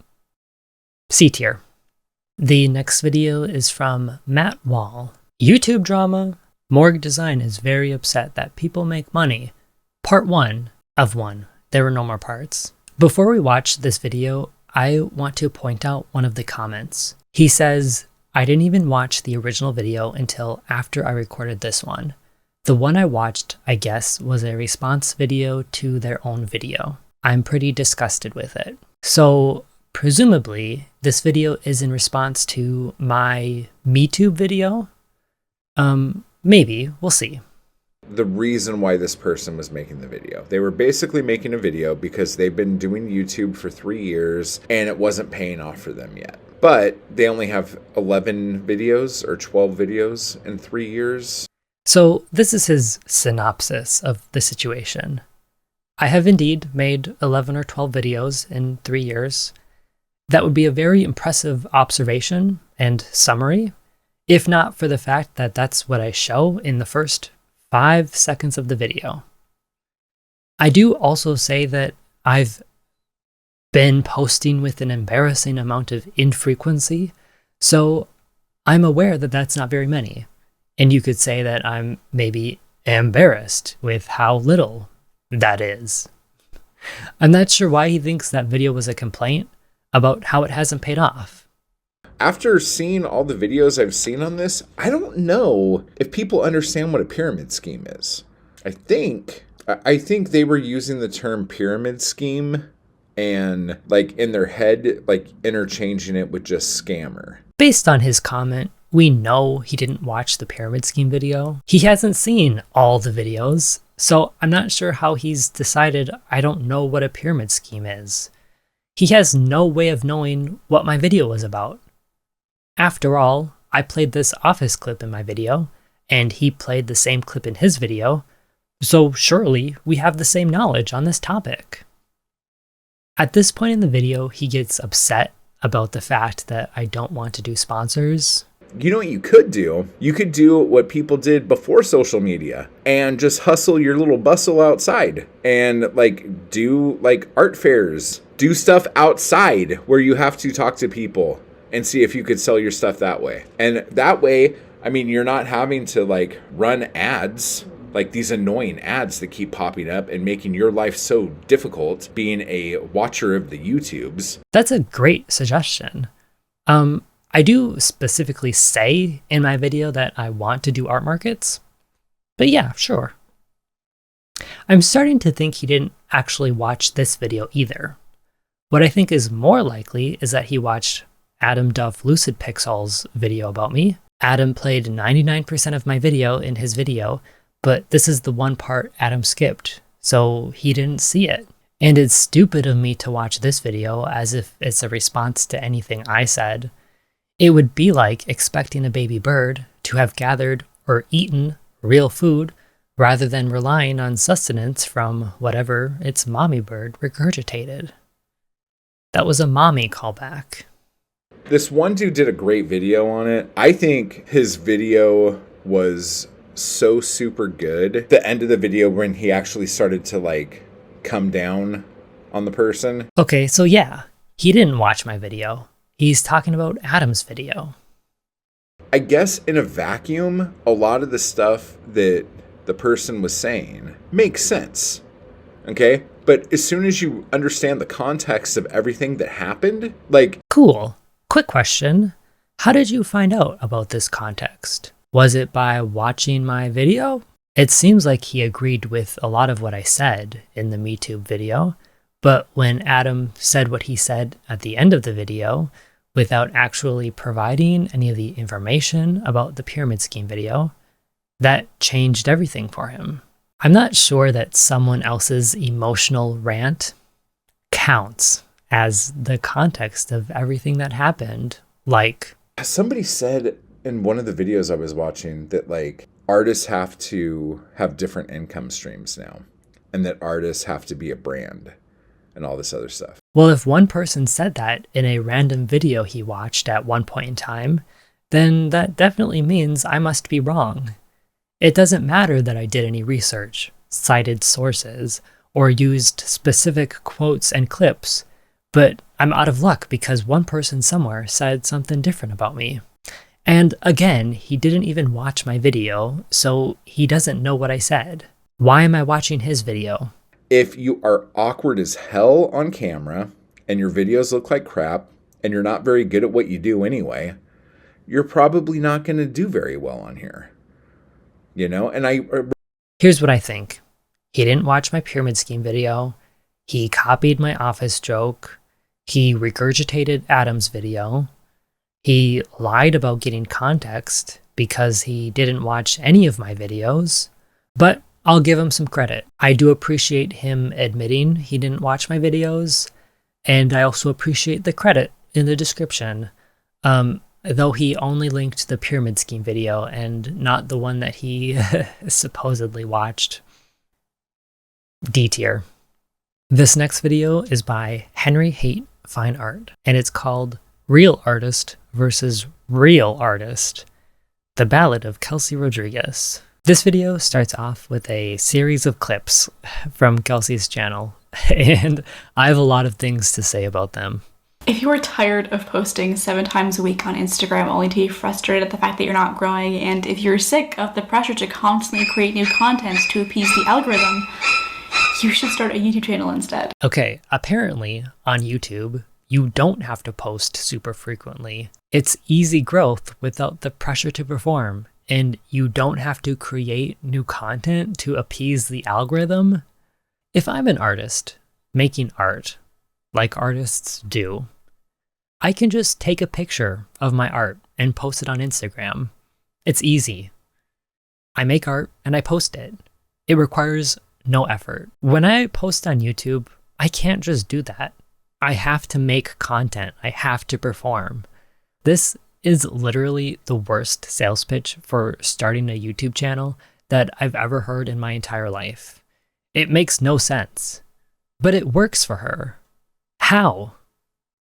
Speaker 1: C tier. The next video is from Matt Wall. YouTube drama. Morgue Design is very upset that people make money. Part 1 of 1. There were no more parts. Before we watch this video, I want to point out one of the comments. He says, I didn't even watch the original video until after I recorded this one. The one I watched, I guess, was a response video to their own video. I'm pretty disgusted with it. So, presumably, this video is in response to my MeTube video. Maybe, we'll see.
Speaker 14: The reason why this person was making the video. They were basically making a video because they've been doing YouTube for 3 years and it wasn't paying off for them yet. But they only have 11 videos or 12 videos in 3 years.
Speaker 1: So this is his synopsis of the situation. I have indeed made 11 or 12 videos in 3 years. That would be a very impressive observation and summary, if not for the fact that that's what I show in the first 5 seconds of the video. I do also say that I've been posting with an embarrassing amount of infrequency, so I'm aware that that's not very many. And you could say that I'm maybe embarrassed with how little that is. I'm not sure why he thinks that video was a complaint about how it hasn't paid off.
Speaker 14: After seeing all the videos I've seen on this, I don't know if people understand what a pyramid scheme is. I think they were using the term pyramid scheme and like in their head, like interchanging it with just scammer.
Speaker 1: Based on his comment, we know he didn't watch the pyramid scheme video. He hasn't seen all the videos, so I'm not sure how he's decided I don't know what a pyramid scheme is. He has no way of knowing what my video was about. After all, I played this office clip in my video, and he played the same clip in his video, so surely we have the same knowledge on this topic. At this point in the video, he gets upset about the fact that I don't want to do sponsors.
Speaker 14: You know what you could do? You could do what people did before social media and just hustle your little bustle outside and like do like art fairs, do stuff outside where you have to talk to people and see if you could sell your stuff that way. And that way, I mean, you're not having to like run ads, like these annoying ads that keep popping up and making your life so difficult being a watcher of the YouTubes.
Speaker 1: That's a great suggestion. I do specifically say in my video that I want to do art markets, but yeah, sure. I'm starting to think he didn't actually watch this video either. What I think is more likely is that he watched Adam Duff LucidPixul's video about me. Adam played 99% of my video in his video, but this is the one part Adam skipped, so he didn't see it. And it's stupid of me to watch this video as if it's a response to anything I said. It would be like expecting a baby bird to have gathered or eaten real food rather than relying on sustenance from whatever its mommy bird regurgitated. That was a mommy callback.
Speaker 14: This one dude did a great video on it. I think his video was so super good. The end of the video when he actually started to like come down on the person.
Speaker 1: Okay, so yeah, he didn't watch my video. He's talking about Adam's video.
Speaker 14: I guess in a vacuum, a lot of the stuff that the person was saying makes sense. Okay? But as soon as you understand the context of everything that happened, like...
Speaker 1: Cool. Quick question. How did you find out about this context? Was it by watching my video? It seems like he agreed with a lot of what I said in the MeTube video, but when Adam said what he said at the end of the video, without actually providing any of the information about the pyramid scheme video, that changed everything for him. I'm not sure that someone else's emotional rant counts as the context of everything that happened. Like,
Speaker 14: somebody said in one of the videos I was watching that like artists have to have different income streams now, and that artists have to be a brand and all this other stuff.
Speaker 1: Well, if one person said that in a random video he watched at one point in time, then that definitely means I must be wrong. It doesn't matter that I did any research, cited sources, or used specific quotes and clips, but I'm out of luck because one person somewhere said something different about me. And again, he didn't even watch my video, so he doesn't know what I said. Why am I watching his video?
Speaker 14: If you are awkward as hell on camera, and your videos look like crap, and you're not very good at what you do anyway, you're probably not going to do very well on here. You know, and
Speaker 1: Here's what I think. He didn't watch my pyramid scheme video. He copied my office joke. He regurgitated Adam's video. He lied about getting context because he didn't watch any of my videos. But I'll give him some credit. I do appreciate him admitting he didn't watch my videos. And I also appreciate the credit in the description. Though he only linked the pyramid scheme video and not the one that he supposedly watched. D tier. This next video is by Henry Haight Fine Art, and it's called Real Artist versus Real Artist, The Ballad of Kelsey Rodriguez. This video starts off with a series of clips from Kelsey's channel, and I have a lot of things to say about them.
Speaker 15: If you are tired of posting 7 times a week on Instagram only to be frustrated at the fact that you're not growing, and if you're sick of the pressure to constantly create new content to appease the algorithm, you should start a YouTube channel instead.
Speaker 1: Okay, apparently on YouTube, you don't have to post super frequently. It's easy growth without the pressure to perform, and you don't have to create new content to appease the algorithm. If I'm an artist making art, like artists do, I can just take a picture of my art and post it on Instagram. It's easy. I make art and I post it. It requires no effort. When I post on YouTube, I can't just do that. I have to make content. I have to perform. This is literally the worst sales pitch for starting a YouTube channel that I've ever heard in my entire life. It makes no sense, but it works for her. How?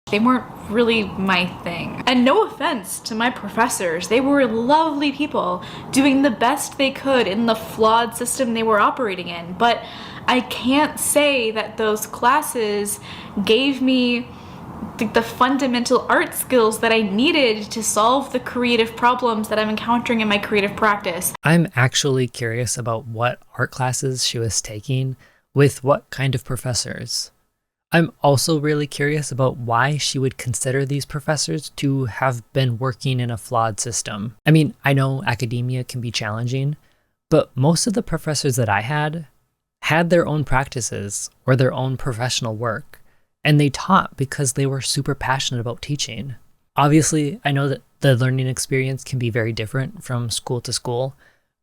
Speaker 15: They weren't really my thing. And no offense to my professors, they were lovely people doing the best they could in the flawed system they were operating in. But I can't say that those classes gave me the fundamental art skills that I needed to solve the creative problems that I'm encountering in my creative practice.
Speaker 1: I'm actually curious about what art classes she was taking with what kind of professors. I'm also really curious about why she would consider these professors to have been working in a flawed system. I mean, I know academia can be challenging, but most of the professors that I had their own practices or their own professional work, and they taught because they were super passionate about teaching. Obviously, I know that the learning experience can be very different from school to school,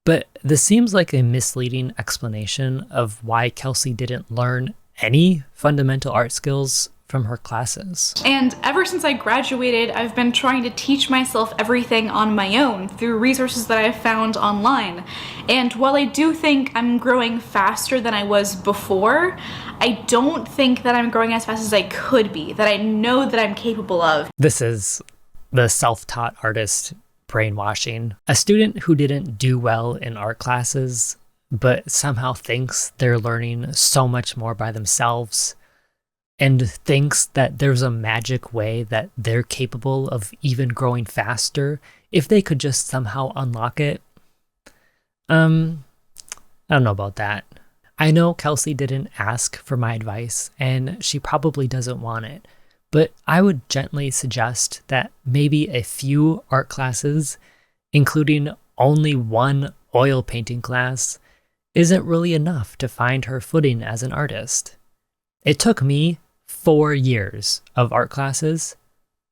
Speaker 1: but this seems like a misleading explanation of why Kelsey didn't learn any fundamental art skills from her classes.
Speaker 15: And ever since I graduated, I've been trying to teach myself everything on my own through resources that I've found online. And while I do think I'm growing faster than I was before, I don't think that I'm growing as fast as I could be, that I know that I'm capable of.
Speaker 1: This is the self-taught artist brainwashing. A student who didn't do well in art classes, but somehow thinks they're learning so much more by themselves, and thinks that there's a magic way that they're capable of even growing faster if they could just somehow unlock it. I don't know about that. I know Kelsey didn't ask for my advice, and she probably doesn't want it, but I would gently suggest that maybe a few art classes, including only one oil painting class, isn't really enough to find her footing as an artist. It took me 4 years of art classes,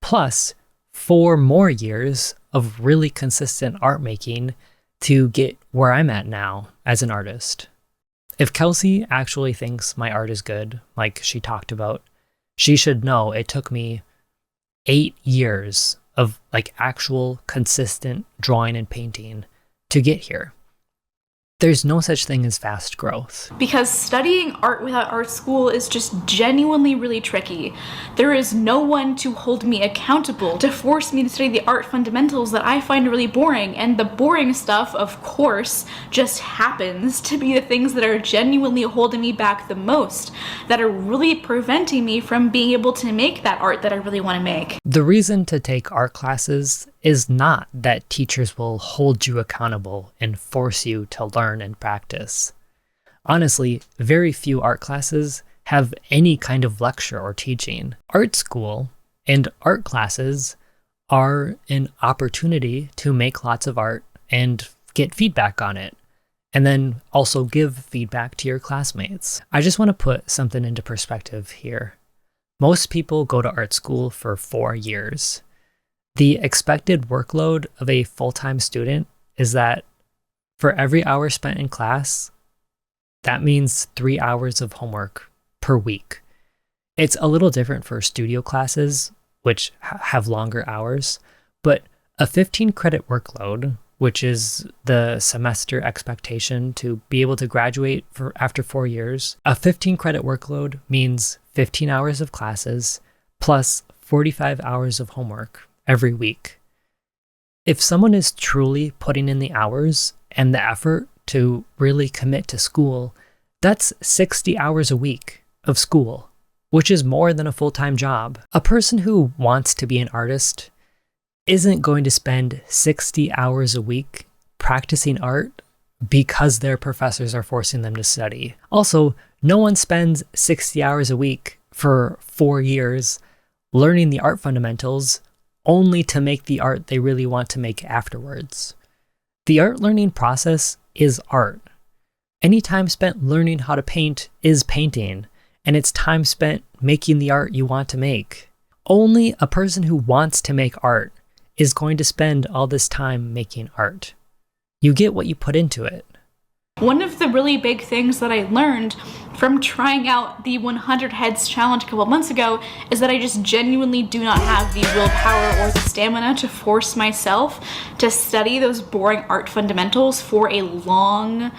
Speaker 1: plus 4 more years of really consistent art making to get where I'm at now as an artist. If Kelsey actually thinks my art is good, like she talked about, she should know it took me 8 years of like actual consistent drawing and painting to get here. There's no such thing as fast growth.
Speaker 15: Because studying art without art school is just genuinely really tricky. There is no one to hold me accountable, to force me to study the art fundamentals that I find really boring, and the boring stuff, of course, just happens to be the things that are genuinely holding me back the most, that are really preventing me from being able to make that art that I really want to make.
Speaker 1: The reason to take art classes is not that teachers will hold you accountable and force you to learn and practice. Honestly, very few art classes have any kind of lecture or teaching. Art school and art classes are an opportunity to make lots of art and get feedback on it, and then also give feedback to your classmates. I just want to put something into perspective here. Most people go to art school for 4 years. The expected workload of a full-time student is that for every hour spent in class, that means 3 hours of homework per week. It's a little different for studio classes, which have longer hours, but a 15 credit workload, which is the semester expectation to be able to graduate after 4 years, a 15 credit workload means 15 hours of classes plus 45 hours of homework every week. If someone is truly putting in the hours and the effort to really commit to school, that's 60 hours a week of school, which is more than a full-time job. A person who wants to be an artist isn't going to spend 60 hours a week practicing art because their professors are forcing them to study. Also, no one spends 60 hours a week for 4 years learning the art fundamentals only to make the art they really want to make afterwards. The art learning process is art. Any time spent learning how to paint is painting, and it's time spent making the art you want to make. Only a person who wants to make art is going to spend all this time making art. You get what you put into it.
Speaker 15: One of the really big things that I learned from trying out the 100 Heads challenge a couple months ago is that I just genuinely do not have the willpower or the stamina to force myself to study those boring art fundamentals for a long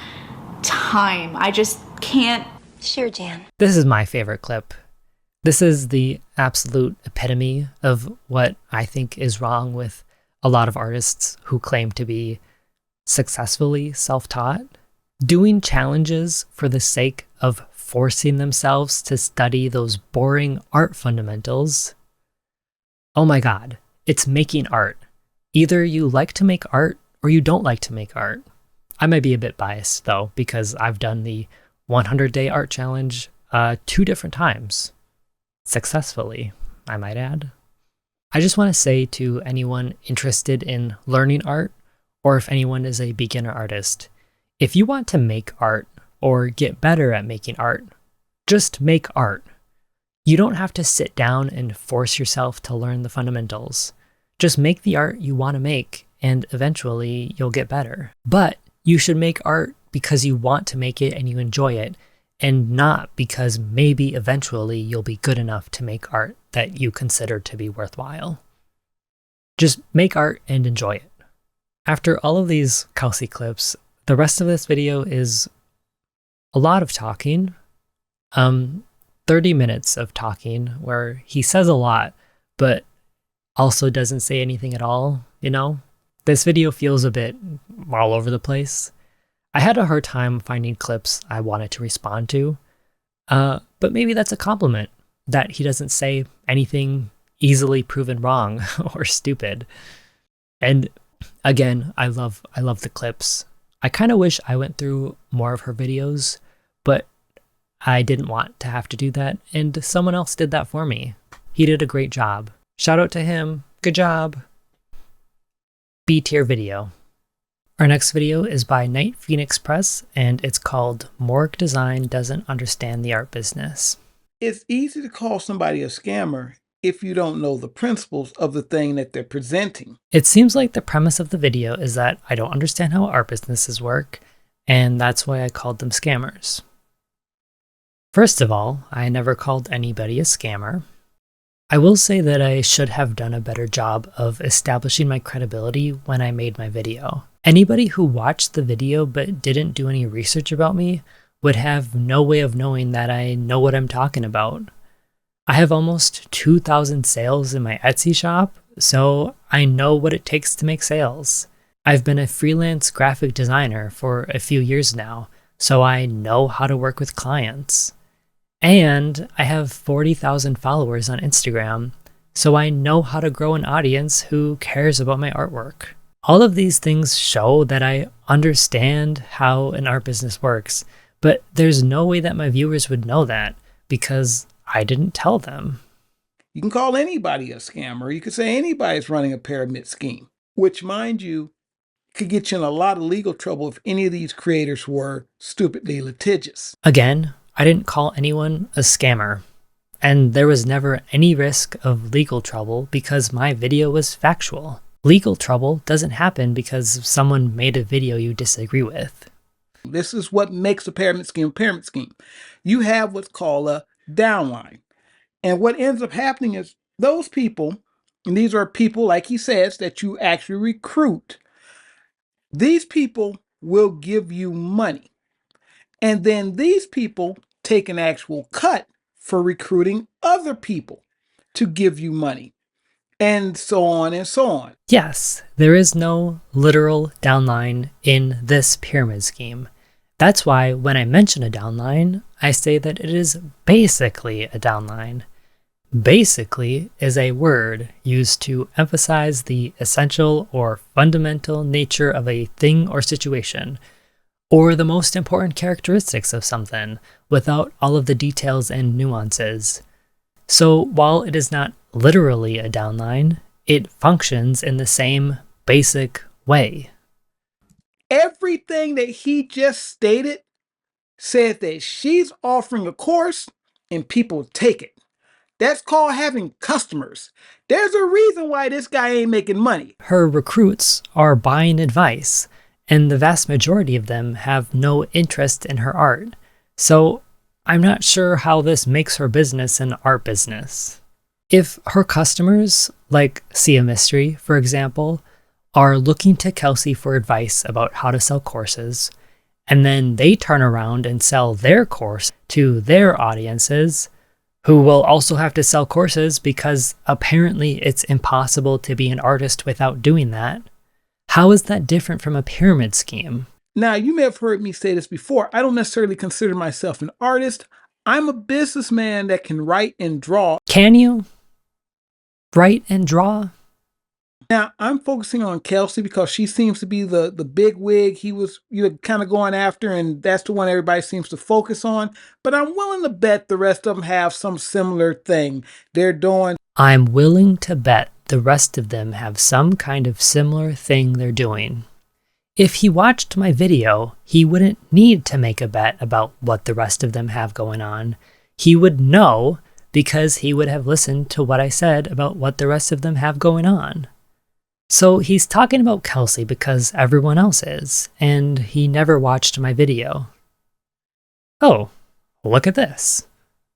Speaker 15: time. I just can't.
Speaker 16: Sure, Jan.
Speaker 1: This is my favorite clip. This is the absolute epitome of what I think is wrong with a lot of artists who claim to be successfully self-taught. Doing challenges for the sake of forcing themselves to study those boring art fundamentals. Oh my God, it's making art. Either you like to make art or you don't like to make art. I might be a bit biased though, because I've done the 100-day art challenge 2 different times. successfully, I might add. I just want to say to anyone interested in learning art, or if anyone is a beginner artist, if you want to make art or get better at making art, just make art. You don't have to sit down and force yourself to learn the fundamentals. Just make the art you want to make, and eventually you'll get better. But you should make art because you want to make it and you enjoy it, and not because maybe eventually you'll be good enough to make art that you consider to be worthwhile. Just make art and enjoy it. After all of these Kelsey clips, the rest of this video is a lot of talking. 30 minutes of talking where he says a lot, but also doesn't say anything at all, you know? This video feels a bit all over the place. I had a hard time finding clips I wanted to respond to, but maybe that's a compliment, that he doesn't say anything easily proven wrong or stupid. And again, I love the clips. I kind of wish I went through more of her videos, but I didn't want to have to do that, and someone else did that for me. He did a great job. Shout out to him. Good job. B tier video. Our next video is by Night Phoenix Press, and it's called Morgue Design Doesn't Understand the Art Business.
Speaker 16: It's easy to call somebody a scammer if you don't know the principles of the thing that they're presenting.
Speaker 1: It seems like the premise of the video is that I don't understand how art businesses work, and that's why I called them scammers. First of all, I never called anybody a scammer. I will say that I should have done a better job of establishing my credibility when I made my video. Anybody who watched the video but didn't do any research about me would have no way of knowing that I know what I'm talking about. I have almost 2,000 sales in my Etsy shop, so I know what it takes to make sales. I've been a freelance graphic designer for a few years now, so I know how to work with clients. And I have 40,000 followers on Instagram, so I know how to grow an audience who cares about my artwork. All of these things show that I understand how an art business works, but there's no way that my viewers would know that because I didn't tell them.
Speaker 16: You can call anybody a scammer. You could say anybody's running a pyramid scheme, which, mind you, could get you in a lot of legal trouble if any of these creators were stupidly litigious.
Speaker 1: Again, I didn't call anyone a scammer, and there was never any risk of legal trouble because my video was factual. Legal trouble doesn't happen because someone made a video you disagree with.
Speaker 16: This is what makes a pyramid scheme a pyramid scheme. You have what's called a downline. And what ends up happening is those people, and these are people, like he says, that you actually recruit, these people will give you money. And then these people take an actual cut for recruiting other people to give you money, and so on and so on.
Speaker 1: Yes, there is no literal downline in this pyramid scheme. That's why when I mention a downline, I say that it is basically a downline. Basically is a word used to emphasize the essential or fundamental nature of a thing or situation, or the most important characteristics of something, without all of the details and nuances. So while it is not literally a downline, it functions in the same basic way.
Speaker 16: Everything that he just stated said that she's offering a course and people take it. That's called having customers. There's a reason why this guy ain't making money.
Speaker 1: Her recruits are buying advice, and the vast majority of them have no interest in her art. So I'm not sure how this makes her business an art business. If her customers, like siamystery, for example, are looking to Kelsey for advice about how to sell courses, and then they turn around and sell their course to their audiences, who will also have to sell courses because apparently it's impossible to be an artist without doing that, how is that different from a pyramid scheme?
Speaker 16: Now, you may have heard me say this before. I don't necessarily consider myself an artist. I'm a businessman that can write and draw.
Speaker 1: Can you? Write and draw?
Speaker 16: Now, I'm focusing on Kelsey because she seems to be the big wig he was kind of going after, and that's the one everybody seems to focus on. But I'm willing to bet the rest of them have some similar thing they're doing.
Speaker 1: I'm willing to bet the rest of them have some kind of similar thing they're doing. If he watched my video, he wouldn't need to make a bet about what the rest of them have going on. He would know because he would have listened to what I said about what the rest of them have going on. So he's talking about Kelsey because everyone else is, and he never watched my video. Oh, look at this.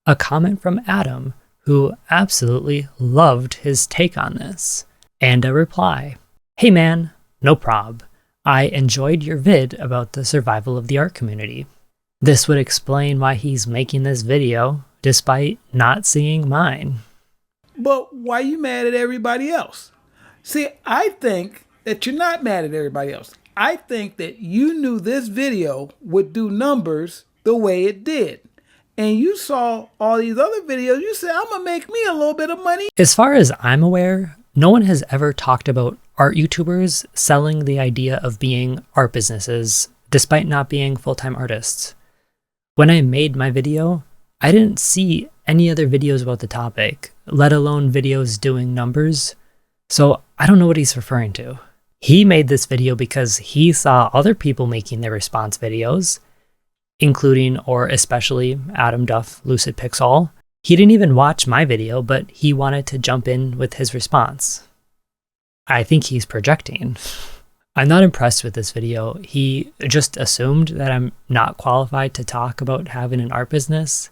Speaker 1: A comment from Adam, who absolutely loved his take on this. And a reply. Hey man, no prob. I enjoyed your vid about the survival of the art community. This would explain why he's making this video, despite not seeing mine.
Speaker 16: But why are you mad at everybody else? See, I think that you're not mad at everybody else. I think that you knew this video would do numbers the way it did. And you saw all these other videos, you said, I'm gonna make me a little bit of money.
Speaker 1: As far as I'm aware, no one has ever talked about art YouTubers selling the idea of being art businesses, despite not being full-time artists. When I made my video, I didn't see any other videos about the topic, let alone videos doing numbers. So I don't know what he's referring to. He made this video because he saw other people making their response videos, including or especially Adam Duff, LUCIDPIXUL. He didn't even watch my video, but he wanted to jump in with his response. I think he's projecting. I'm not impressed with this video. He just assumed that I'm not qualified to talk about having an art business.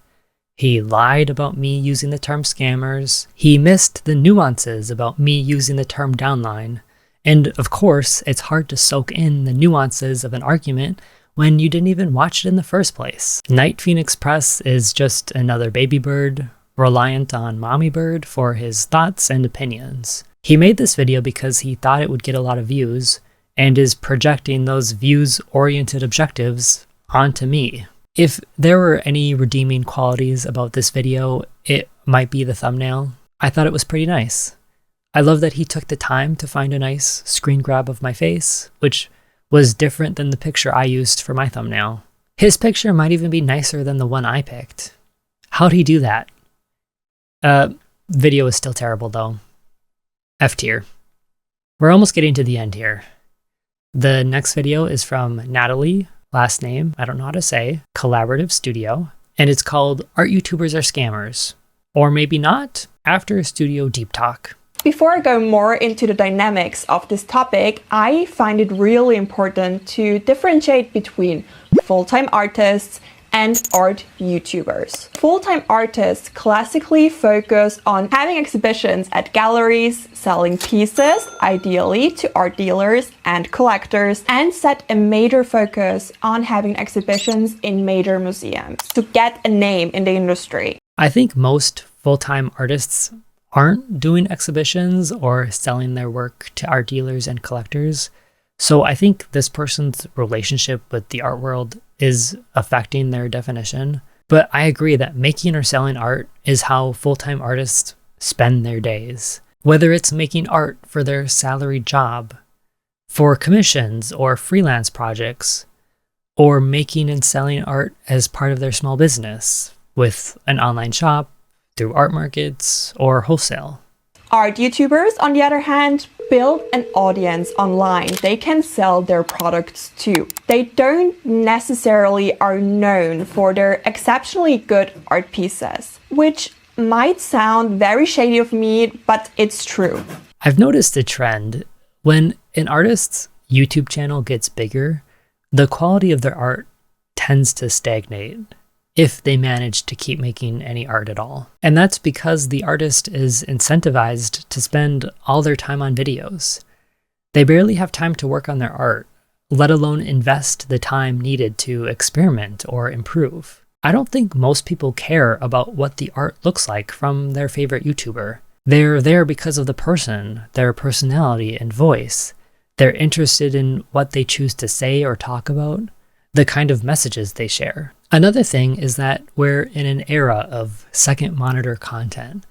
Speaker 1: He lied about me using the term scammers. He missed the nuances about me using the term downline. And of course, it's hard to soak in the nuances of an argument when you didn't even watch it in the first place. Night Phoenix Press is just another baby bird, reliant on mommy bird for his thoughts and opinions. He made this video because he thought it would get a lot of views, and is projecting those views-oriented objectives onto me. If there were any redeeming qualities about this video, it might be the thumbnail. I thought it was pretty nice. I love that he took the time to find a nice screen grab of my face, which was different than the picture I used for my thumbnail. His picture might even be nicer than the one I picked. How'd he do that? Video is still terrible though. F tier. We're almost getting to the end here. The next video is from NATALIE, last name, I don't know how to say, Collaborative Studio, and it's called Art YouTubers Are Scammers. Or maybe not, after Studio Deep Talk.
Speaker 4: Before I go more into the dynamics of this topic, I find it really important to differentiate between full-time artists and art YouTubers. Full-time artists classically focus on having exhibitions at galleries, selling pieces, ideally to art dealers and collectors, and set a major focus on having exhibitions in major museums to get a name in the industry.
Speaker 1: I think most full-time artists aren't doing exhibitions or selling their work to art dealers and collectors. So I think this person's relationship with the art world is affecting their definition. But I agree that making or selling art is how full-time artists spend their days. Whether it's making art for their salaried job, for commissions or freelance projects, or making and selling art as part of their small business with an online shop, through art markets, or wholesale.
Speaker 4: Art YouTubers, on the other hand, build an audience online they can sell their products to. They don't necessarily are known for their exceptionally good art pieces, which might sound very shady of me, but it's true.
Speaker 1: I've noticed a trend. When an artist's YouTube channel gets bigger, the quality of their art tends to stagnate, if they manage to keep making any art at all. And that's because the artist is incentivized to spend all their time on videos. They barely have time to work on their art, let alone invest the time needed to experiment or improve. I don't think most people care about what the art looks like from their favorite YouTuber. They're there because of the person, their personality and voice. They're interested in what they choose to say or talk about, the kind of messages they share. Another thing is that we're in an era of second monitor content.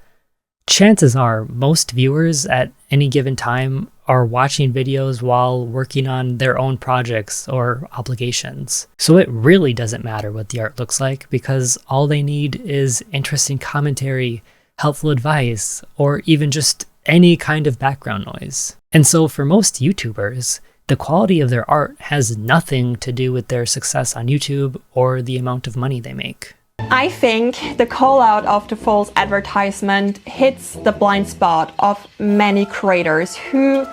Speaker 1: Chances are most viewers at any given time are watching videos while working on their own projects or obligations. So it really doesn't matter what the art looks like because all they need is interesting commentary, helpful advice, or even just any kind of background noise. And so for most YouTubers, the quality of their art has nothing to do with their success on YouTube or the amount of money they make.
Speaker 17: I think the call out of the false advertisement hits the blind spot of many creators who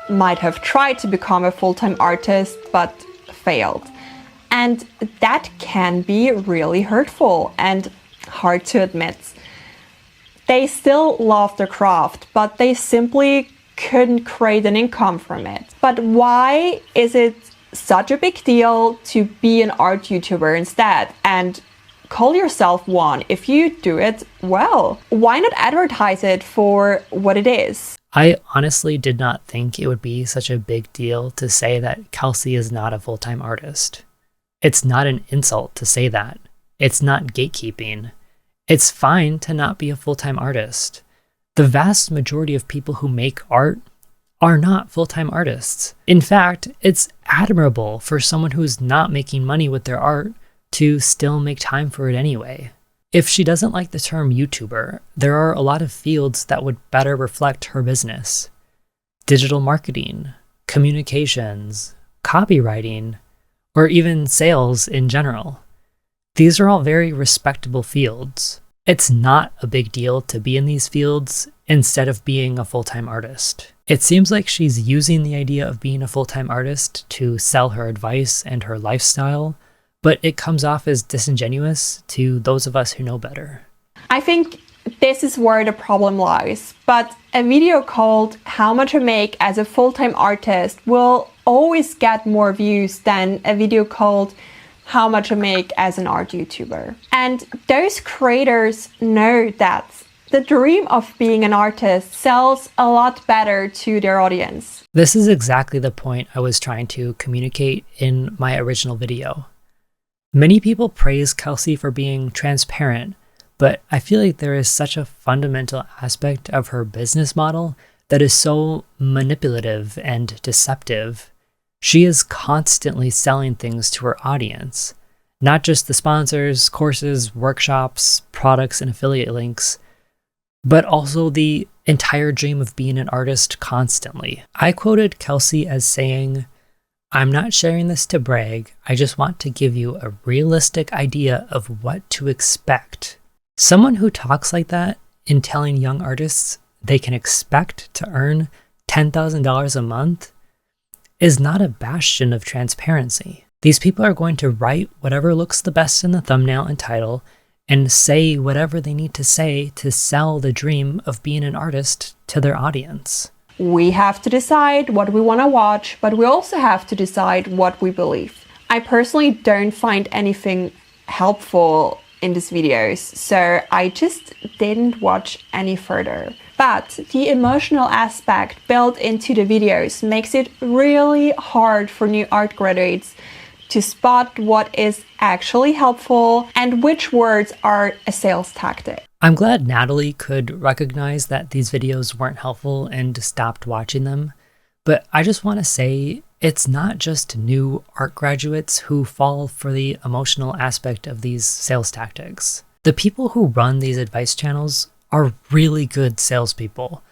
Speaker 17: might have tried to become a full-time artist but failed. And that can be really hurtful and hard to admit. They still love their craft, but they simply couldn't create an income from it. But why is it such a big deal to be an art YouTuber instead and call yourself one if you do it well? Why not advertise it for what it is?
Speaker 1: I honestly did not think it would be such a big deal to say that Kelsey is not a full-time artist. It's not an insult to say that. It's not gatekeeping. It's fine to not be a full-time artist. The vast majority of people who make art are not full-time artists. In fact, it's admirable for someone who's not making money with their art to still make time for it anyway. If she doesn't like the term YouTuber, there are a lot of fields that would better reflect her business. Digital marketing, communications, copywriting, or even sales in general. These are all very respectable fields. It's not a big deal to be in these fields instead of being a full-time artist. It seems like she's using the idea of being a full-time artist to sell her advice and her lifestyle, but it comes off as disingenuous to those of us who know better.
Speaker 17: I think this is where the problem lies, but a video called How Much I Make as a Full-Time Artist will always get more views than a video called How Much I Make as an Art YouTuber. And those creators know that the dream of being an artist sells a lot better to their audience.
Speaker 1: This is exactly the point I was trying to communicate in my original video. Many people praise Kelsey for being transparent, but I feel like there is such a fundamental aspect of her business model that is so manipulative and deceptive. She is constantly selling things to her audience, not just the sponsors, courses, workshops, products, and affiliate links, but also the entire dream of being an artist constantly. I quoted Kelsey as saying, "I'm not sharing this to brag, I just want to give you a realistic idea of what to expect." Someone who talks like that in telling young artists they can expect to earn $10,000 a month is not a bastion of transparency. These people are going to write whatever looks the best in the thumbnail and title and say whatever they need to say to sell the dream of being an artist to their audience.
Speaker 17: We have to decide what we want to watch, but we also have to decide what we believe. I personally don't find anything helpful in these videos, so I just didn't watch any further. But the emotional aspect built into the videos makes it really hard for new art graduates to spot what is actually helpful and which words are a sales tactic.
Speaker 1: I'm glad Natalie could recognize that these videos weren't helpful and stopped watching them, but I just want to say it's not just new art graduates who fall for the emotional aspect of these sales tactics. The people who run these advice channels are really good salespeople,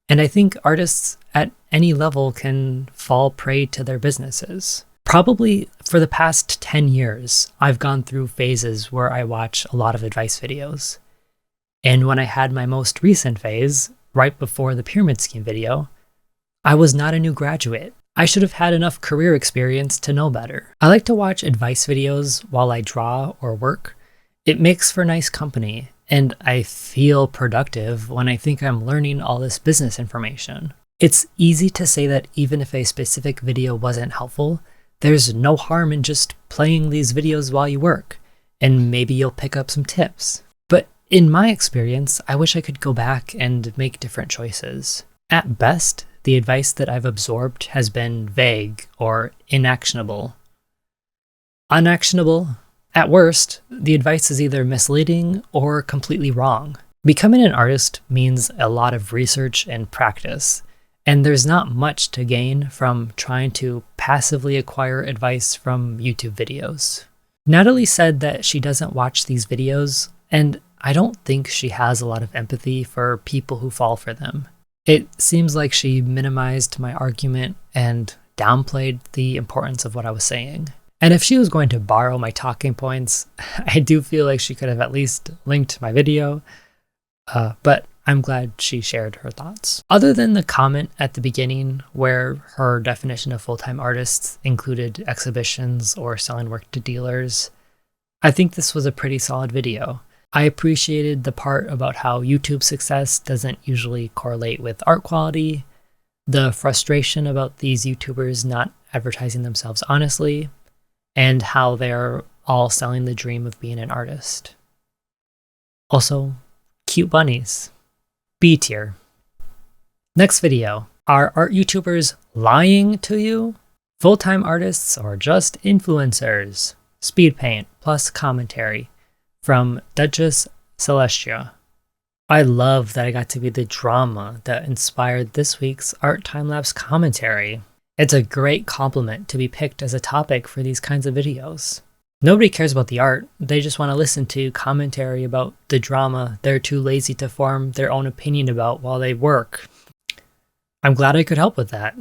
Speaker 1: and I think artists at any level can fall prey to their businesses. Probably for the past 10 years, I've gone through phases where I watch a lot of advice videos. And when I had my most recent phase, right before the pyramid scheme video, I was not a new graduate. I should have had enough career experience to know better. I like to watch advice videos while I draw or work. It makes for nice company, and I feel productive when I think I'm learning all this business information. It's easy to say that even if a specific video wasn't helpful, there's no harm in just playing these videos while you work, and maybe you'll pick up some tips. But in my experience, I wish I could go back and make different choices. At best, the advice that I've absorbed has been vague or inactionable. Unactionable, at worst, the advice is either misleading or completely wrong. Becoming an artist means a lot of research and practice, and there's not much to gain from trying to passively acquire advice from YouTube videos. Natalie said that she doesn't watch these videos, and I don't think she has a lot of empathy for people who fall for them. It seems like she minimized my argument and downplayed the importance of what I was saying. And if she was going to borrow my talking points, I do feel like she could have at least linked my video, but I'm glad she shared her thoughts. Other than the comment at the beginning where her definition of full-time artists included exhibitions or selling work to dealers, I think this was a pretty solid video. I appreciated the part about how YouTube success doesn't usually correlate with art quality, the frustration about these YouTubers not advertising themselves honestly, and how they're all selling the dream of being an artist. Also, cute bunnies. B tier. Next video. Are art YouTubers lying to you? Full-time artists or just influencers? Speed paint plus commentary from Duchess Celestia. I love that I got to be the drama that inspired this week's art time-lapse commentary. It's a great compliment to be picked as a topic for these kinds of videos. Nobody cares about the art, they just want to listen to commentary about the drama they're too lazy to form their own opinion about while they work. I'm glad I could help with that.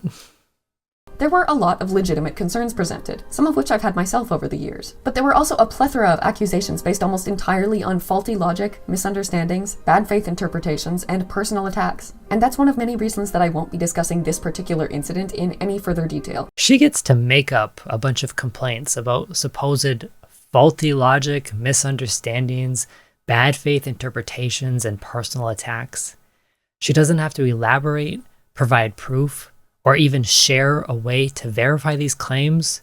Speaker 18: There were a lot of legitimate concerns presented, some of which I've had myself over the years. But there were also a plethora of accusations based almost entirely on faulty logic, misunderstandings, bad faith interpretations, and personal attacks. And that's one of many reasons that I won't be discussing this particular incident in any further detail.
Speaker 1: She gets to make up a bunch of complaints about supposed faulty logic, misunderstandings, bad faith interpretations, and personal attacks. She doesn't have to elaborate, provide proof, or even share a way to verify these claims.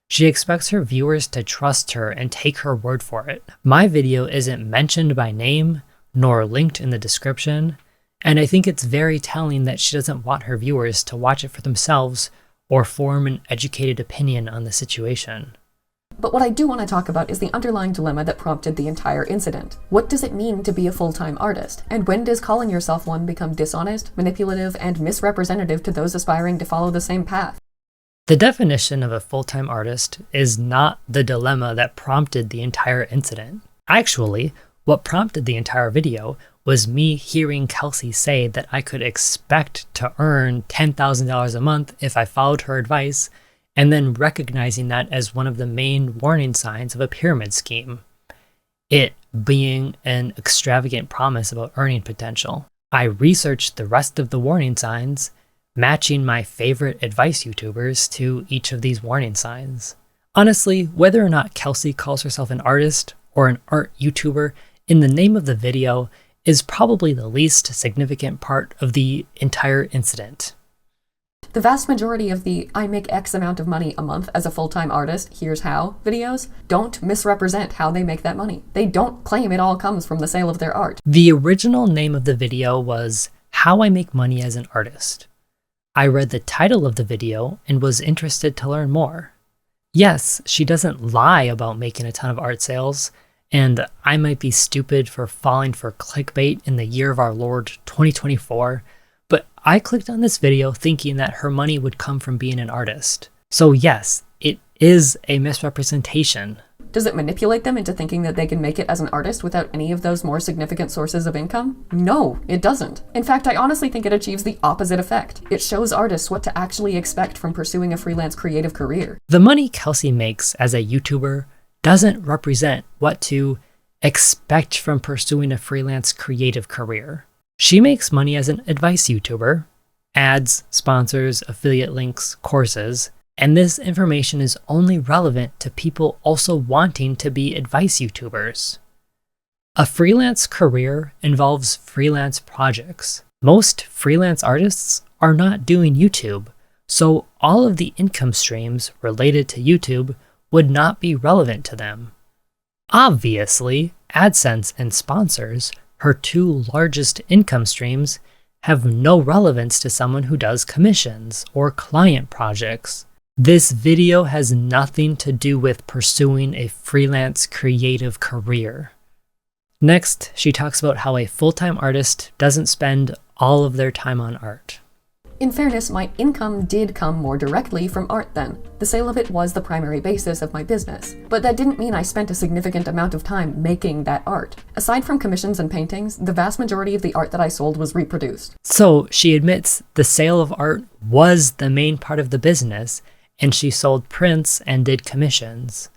Speaker 1: She expects her viewers to trust her and take her word for it. My video isn't mentioned by name, nor linked in the description, and I think it's very telling that she doesn't want her viewers to watch it for themselves or form an educated opinion on the situation.
Speaker 18: But what I do want to talk about is the underlying dilemma that prompted the entire incident. What does it mean to be a full-time artist? And when does calling yourself one become dishonest, manipulative, and misrepresentative to those aspiring to follow the same path?
Speaker 1: The definition of a full-time artist is not the dilemma that prompted the entire incident. Actually, what prompted the entire video was me hearing Kelsey say that I could expect to earn $10,000 a month if I followed her advice, and then recognizing that as one of the main warning signs of a pyramid scheme, it being an extravagant promise about earning potential. I researched the rest of the warning signs, matching my favorite advice YouTubers to each of these warning signs. Honestly, whether or not Kelsey calls herself an artist or an art YouTuber in the name of the video is probably the least significant part of the entire incident.
Speaker 18: The vast majority of the I make X amount of money a month as a full-time artist, here's how videos don't misrepresent how they make that money. They don't claim it all comes from the sale of their art.
Speaker 1: The original name of the video was How I Make Money as an Artist. I read the title of the video and was interested to learn more. Yes, she doesn't lie about making a ton of art sales, and I might be stupid for falling for clickbait in the year of our Lord 2024, but I clicked on this video thinking that her money would come from being an artist. So yes, it is a misrepresentation.
Speaker 18: Does it manipulate them into thinking that they can make it as an artist without any of those more significant sources of income? No, it doesn't. In fact, I honestly think it achieves the opposite effect. It shows artists what to actually expect from pursuing a freelance creative career.
Speaker 1: The money Kelsey makes as a YouTuber doesn't represent what to expect from pursuing a freelance creative career. She makes money as an advice YouTuber, ads, sponsors, affiliate links, courses, and this information is only relevant to people also wanting to be advice YouTubers. A freelance career involves freelance projects. Most freelance artists are not doing YouTube, so all of the income streams related to YouTube would not be relevant to them. Obviously, AdSense and sponsors, her two largest income streams, have no relevance to someone who does commissions or client projects. This video has nothing to do with pursuing a freelance creative career. Next, she talks about how a full-time artist doesn't spend all of their time on art.
Speaker 18: In fairness, my income did come more directly from art then. The sale of it was the primary basis of my business. But that didn't mean I spent a significant amount of time making that art. Aside from commissions and paintings, the vast majority of the art that I sold was reproduced.
Speaker 1: So she admits the sale of art was the main part of the business, and she sold prints and did commissions.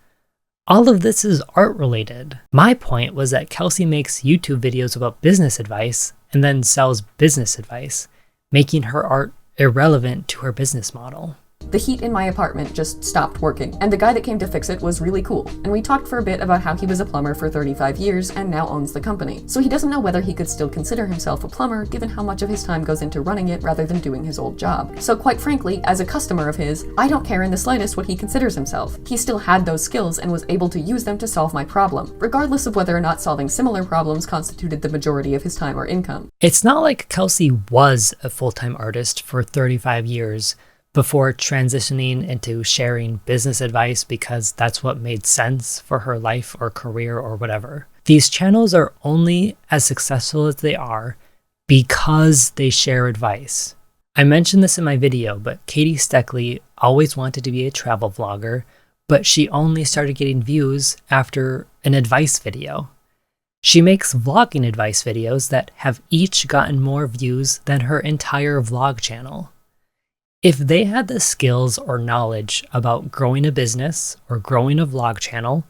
Speaker 1: All of this is art related. My point was that Kelsey makes YouTube videos about business advice and then sells business advice, making her art irrelevant to her business model.
Speaker 18: The heat in my apartment just stopped working, and the guy that came to fix it was really cool, and we talked for a bit about how he was a plumber for 35 years and now owns the company. So he doesn't know whether he could still consider himself a plumber given how much of his time goes into running it rather than doing his old job. So quite frankly, as a customer of his, I don't care in the slightest what he considers himself. He still had those skills and was able to use them to solve my problem, regardless of whether or not solving similar problems constituted the majority of his time or income.
Speaker 1: It's not like Kelsey was a full-time artist for 35 years before transitioning into sharing business advice because that's what made sense for her life or career or whatever. These channels are only as successful as they are because they share advice. I mentioned this in my video, but Katie Steckly always wanted to be a travel vlogger, but she only started getting views after an advice video. She makes vlogging advice videos that have each gotten more views than her entire vlog channel. If they had the skills or knowledge about growing a business or growing a vlog channel,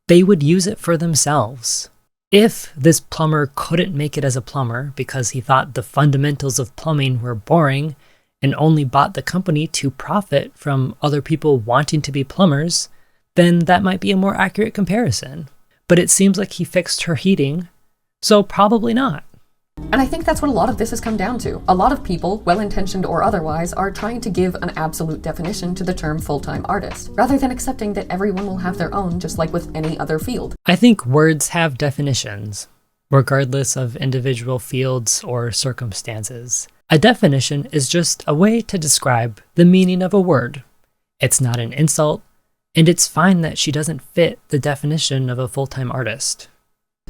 Speaker 1: they would use it for themselves. If this plumber couldn't make it as a plumber because he thought the fundamentals of plumbing were boring and only bought the company to profit from other people wanting to be plumbers, then that might be a more accurate comparison. But it seems like he fixed her heating, so probably not.
Speaker 18: And I think that's what a lot of this has come down to. A lot of people, well-intentioned or otherwise, are trying to give an absolute definition to the term full-time artist, rather than accepting that everyone will have their own, just like with any other field.
Speaker 1: I think words have definitions, regardless of individual fields or circumstances. A definition is just a way to describe the meaning of a word. It's not an insult, and it's fine that she doesn't fit the definition of a full-time artist.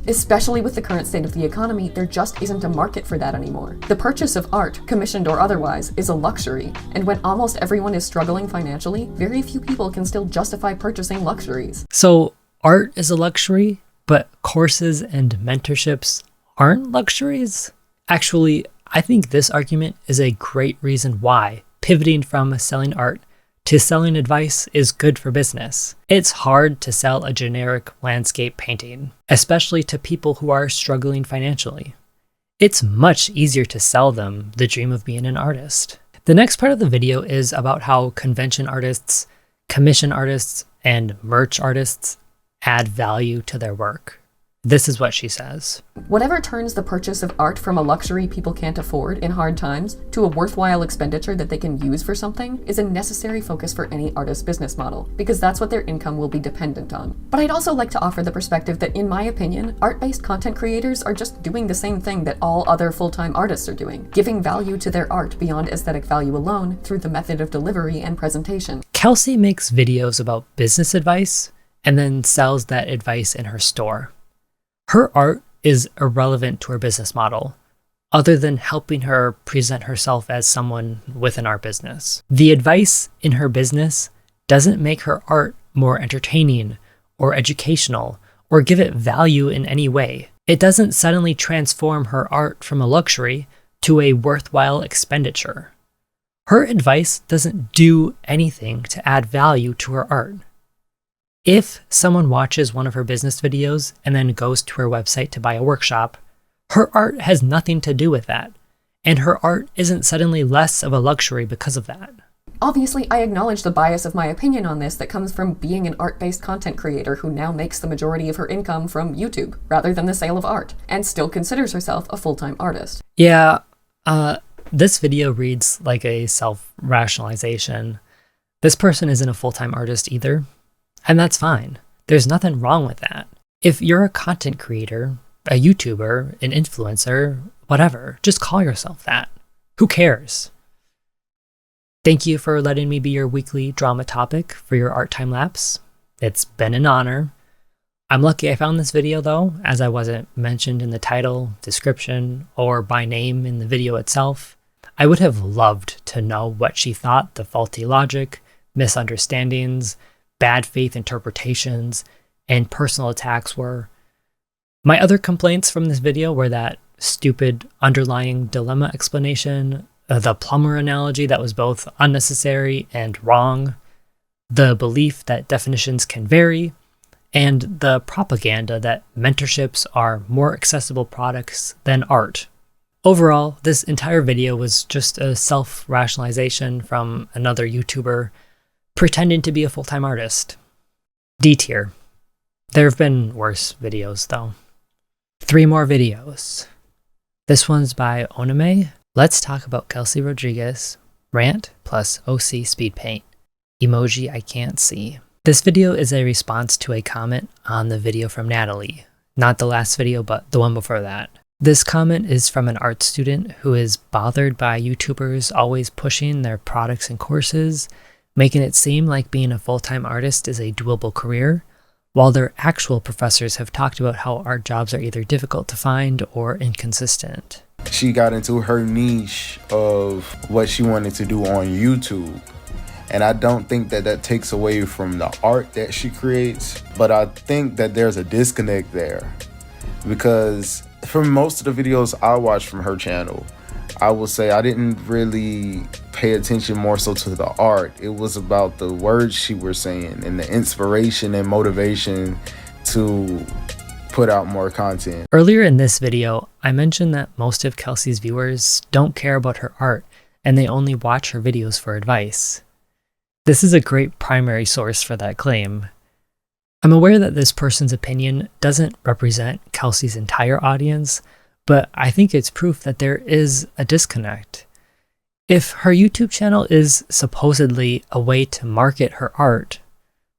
Speaker 18: Especially with the current state of the economy, there just isn't a market for that anymore. The purchase of art, commissioned or otherwise, is a luxury, and when almost everyone is struggling financially, very few people can still justify purchasing luxuries.
Speaker 1: So art is a luxury, but courses and mentorships aren't luxuries? Actually, I think this argument is a great reason why pivoting from selling art to selling advice is good for business. It's hard to sell a generic landscape painting, especially to people who are struggling financially. It's much easier to sell them the dream of being an artist. The next part of the video is about how convention artists, commission artists, and merch artists add value to their work. This is what she says.
Speaker 18: Whatever turns the purchase of art from a luxury people can't afford in hard times to a worthwhile expenditure that they can use for something is a necessary focus for any artist's business model, because that's what their income will be dependent on. But I'd also like to offer the perspective that, in my opinion, art-based content creators are just doing the same thing that all other full-time artists are doing, giving value to their art beyond aesthetic value alone through the method of delivery and presentation.
Speaker 1: Kelsey makes videos about business advice and then sells that advice in her store. Her art is irrelevant to her business model, other than helping her present herself as someone with an art business. The advice in her business doesn't make her art more entertaining or educational or give it value in any way. It doesn't suddenly transform her art from a luxury to a worthwhile expenditure. Her advice doesn't do anything to add value to her art. If someone watches one of her business videos and then goes to her website to buy a workshop, her art has nothing to do with that, and her art isn't suddenly less of a luxury because of that.
Speaker 18: Obviously, I acknowledge the bias of my opinion on this that comes from being an art-based content creator who now makes the majority of her income from YouTube, rather than the sale of art, and still considers herself a full-time artist.
Speaker 1: Yeah, this video reads like a self-rationalization. This person isn't a full-time artist either. And that's fine. There's nothing wrong with that. If you're a content creator, a YouTuber, an influencer, whatever, just call yourself that. Who cares? Thank you for letting me be your weekly drama topic for your art time lapse. It's been an honor. I'm lucky I found this video though, as I wasn't mentioned in the title, description, or by name in the video itself. I would have loved to know what she thought the faulty logic, misunderstandings, bad faith interpretations, and personal attacks were. My other complaints from this video were that stupid underlying dilemma explanation, the plumber analogy that was both unnecessary and wrong, the belief that definitions can vary, and the propaganda that mentorships are more accessible products than art. Overall, this entire video was just a self-rationalization from another YouTuber pretending to be a full-time artist. D tier. There have been worse videos, though. 3 more videos. This one's by Onime. Let's talk about Kelsey Rodriguez. Rant plus OC speed paint. Emoji I can't see. This video is a response to a comment on the video from Natalie. Not the last video, but the one before that. This comment is from an art student who is bothered by YouTubers always pushing their products and courses, making it seem like being a full-time artist is a doable career, while their actual professors have talked about how art jobs are either difficult to find or inconsistent.
Speaker 19: She got into her niche of what she wanted to do on YouTube. And I don't think that that takes away from the art that she creates, but I think that there's a disconnect there. Because from most of the videos I watched from her channel, I will say I didn't really pay attention more so to the art. It was about the words she was saying and the inspiration and motivation to put out more content.
Speaker 1: Earlier in this video, I mentioned that most of Kelsey's viewers don't care about her art and they only watch her videos for advice. This is a great primary source for that claim. I'm aware that this person's opinion doesn't represent Kelsey's entire audience, but I think it's proof that there is a disconnect. If her YouTube channel is supposedly a way to market her art,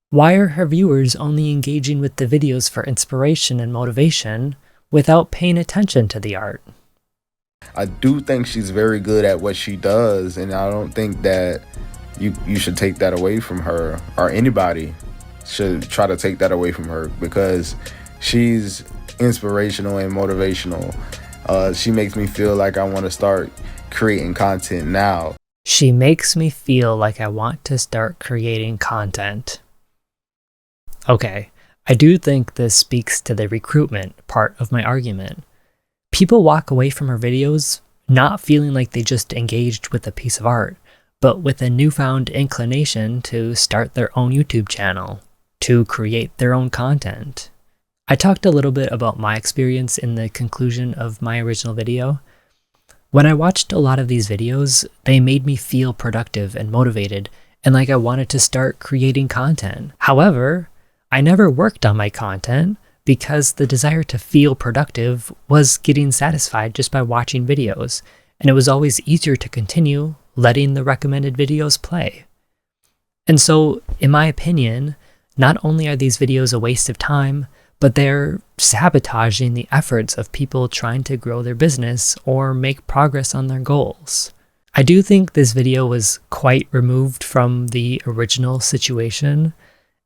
Speaker 1: why are her viewers only engaging with the videos for inspiration and motivation without paying attention to the art?
Speaker 19: I do think she's very good at what she does, and I don't think that you should take that away from her, or anybody should try to take that away from her, because she's inspirational and motivational. She makes me feel like I want to start creating content now.
Speaker 1: She makes me feel like I want to start creating content. Okay, I do think this speaks to the recruitment part of my argument. People walk away from her videos not feeling like they just engaged with a piece of art, but with a newfound inclination to start their own YouTube channel, to create their own content. I talked a little bit about my experience in the conclusion of my original video. When I watched a lot of these videos, they made me feel productive and motivated, and like I wanted to start creating content. However, I never worked on my content because the desire to feel productive was getting satisfied just by watching videos, and it was always easier to continue letting the recommended videos play. And so, in my opinion, not only are these videos a waste of time, but they're sabotaging the efforts of people trying to grow their business or make progress on their goals. I do think this video was quite removed from the original situation,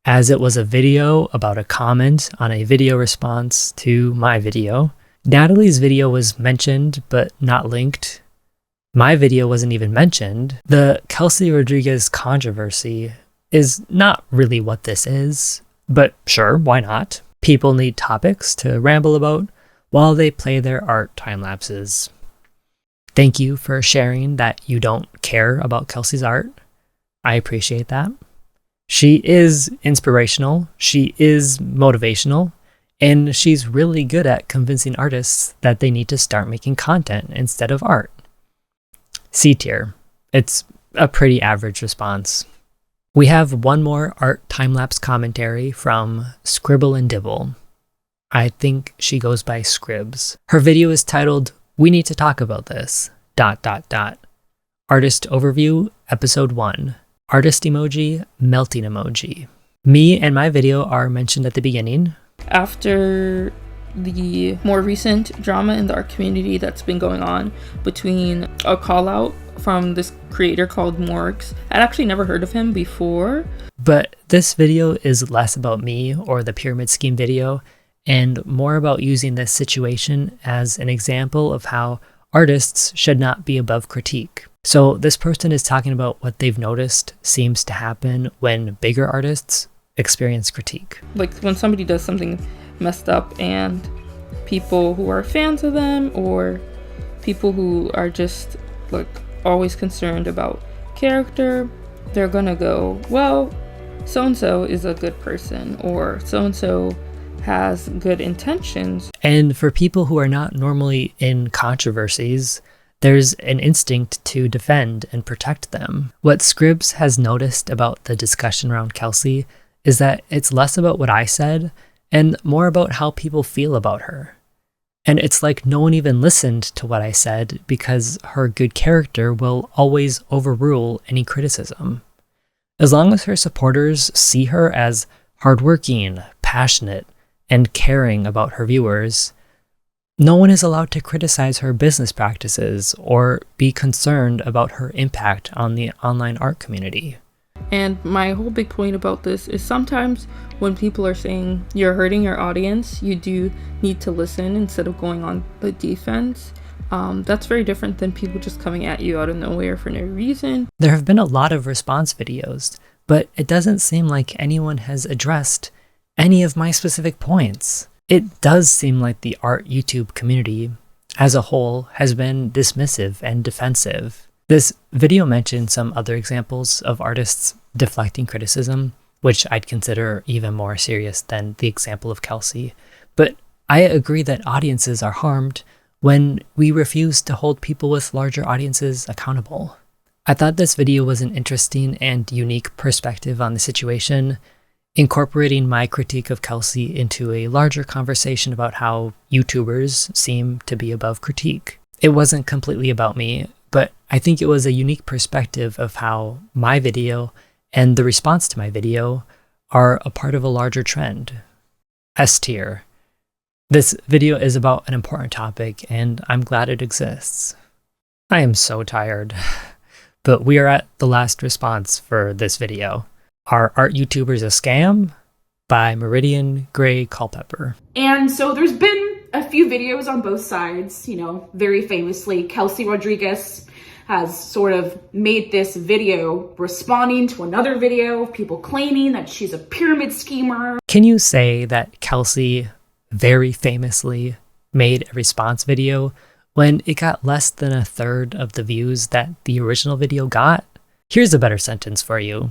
Speaker 1: as it was a video about a comment on a video response to my video. Natalie's video was mentioned but not linked. My video wasn't even mentioned. The Kelsey Rodriguez controversy is not really what this is, but sure, why not? People need topics to ramble about while they play their art time-lapses. Thank you for sharing that you don't care about Kelsey's art. I appreciate that. She is inspirational, she is motivational, and she's really good at convincing artists that they need to start making content instead of art. C tier. It's a pretty average response. We have one more art time-lapse commentary from ScribblandDibbl. I think she goes by Scribs. Her video is titled, "We Need to Talk About This, ... Artist Overview, Episode 1. Artist emoji, melting emoji." Me and my video are mentioned at the beginning.
Speaker 20: After the more recent drama in the art community that's been going on between a call out from this creator called Morgs. I'd actually never heard of him before.
Speaker 1: But this video is less about me or the pyramid scheme video and more about using this situation as an example of how artists should not be above critique. So this person is talking about what they've noticed seems to happen when bigger artists experience critique.
Speaker 20: Like when somebody does something messed up and people who are fans of them or people who are just like always concerned about character, they're gonna go, well, so-and-so is a good person, or so-and-so has good intentions.
Speaker 1: And for people who are not normally in controversies, there's an instinct to defend and protect them. What Scribbs has noticed about the discussion around Kelsey is that it's less about what I said and more about how people feel about her. And it's like no one even listened to what I said because her good character will always overrule any criticism. As long as her supporters see her as hardworking, passionate, and caring about her viewers, no one is allowed to criticize her business practices or be concerned about her impact on the online art community.
Speaker 20: And my whole big point about this is sometimes when people are saying you're hurting your audience, you do need to listen instead of going on the defense. That's very different than people just coming at you out of nowhere for no reason.
Speaker 1: There have been a lot of response videos, but it doesn't seem like anyone has addressed any of my specific points. It does seem like the art YouTube community as a whole has been dismissive and defensive. This video mentioned some other examples of artists deflecting criticism, which I'd consider even more serious than the example of Kelsey. But I agree that audiences are harmed when we refuse to hold people with larger audiences accountable. I thought this video was an interesting and unique perspective on the situation, incorporating my critique of Kelsey into a larger conversation about how YouTubers seem to be above critique. It wasn't completely about me, but I think it was a unique perspective of how my video and the response to my video are a part of a larger trend. S tier. This video is about an important topic, and I'm glad it exists. I am so tired, but we are at the last response for this video. Are art YouTubers a scam? By Meridian Gray Culpepper.
Speaker 21: And so there's been a few videos on both sides. You know, very famously, Kelsey Rodriguez has sort of made this video responding to another video of people claiming that she's a pyramid schemer.
Speaker 1: Can you say that Kelsey very famously made a response video when it got less than a third of the views that the original video got? Here's a better sentence for you.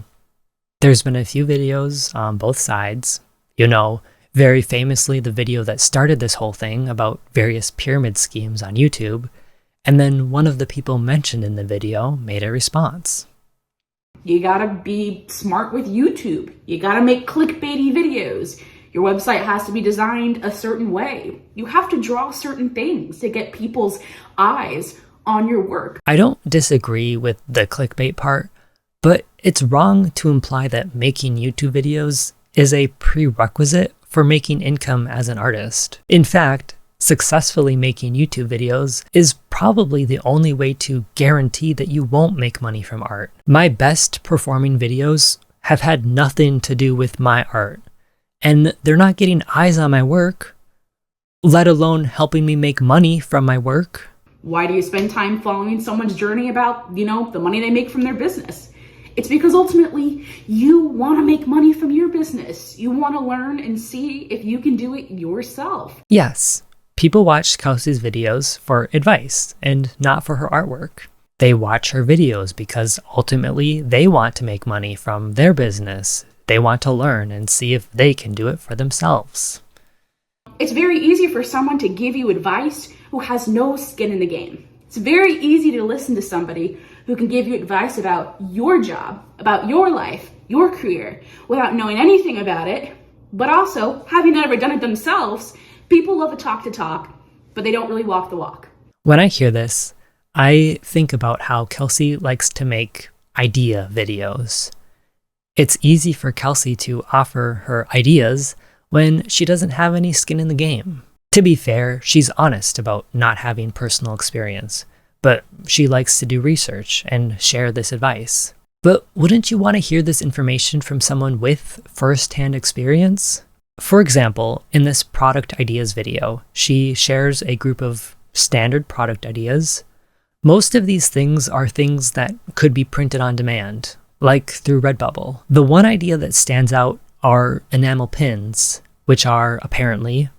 Speaker 1: There's been a few videos on both sides. You know, very famously the video that started this whole thing about various pyramid schemes on YouTube, and then one of the people mentioned in the video made a response.
Speaker 21: You gotta be smart with YouTube. You gotta make clickbaity videos. Your website has to be designed a certain way. You have to draw certain things to get people's eyes on your work.
Speaker 1: I don't disagree with the clickbait part, but it's wrong to imply that making YouTube videos is a prerequisite for making income as an artist. In fact, successfully making YouTube videos is probably the only way to guarantee that you won't make money from art. My best performing videos have had nothing to do with my art, and they're not getting eyes on my work, let alone helping me make money from my work.
Speaker 21: Why do you spend time following someone's journey about, the money they make from their business? It's because ultimately you want to make money from your business. You want to learn and see if you can do it yourself.
Speaker 1: Yes, people watch Kelsey's videos for advice and not for her artwork. They watch her videos because ultimately they want to make money from their business. They want to learn and see if they can do it for themselves.
Speaker 21: It's very easy for someone to give you advice who has no skin in the game. It's very easy to listen to somebody who can give you advice about your job, about your life, your career, without knowing anything about it, but also having never done it themselves. People love to talk, but they don't really walk the walk.
Speaker 1: When I hear this, I think about how Kelsey likes to make idea videos. It's easy for Kelsey to offer her ideas when she doesn't have any skin in the game. To be fair, she's honest about not having personal experience, but she likes to do research and share this advice. But wouldn't you want to hear this information from someone with first-hand experience? For example, in this product ideas video, she shares a group of standard product ideas. Most of these things are things that could be printed on demand, like through Redbubble. The one idea that stands out are enamel pins, which are apparently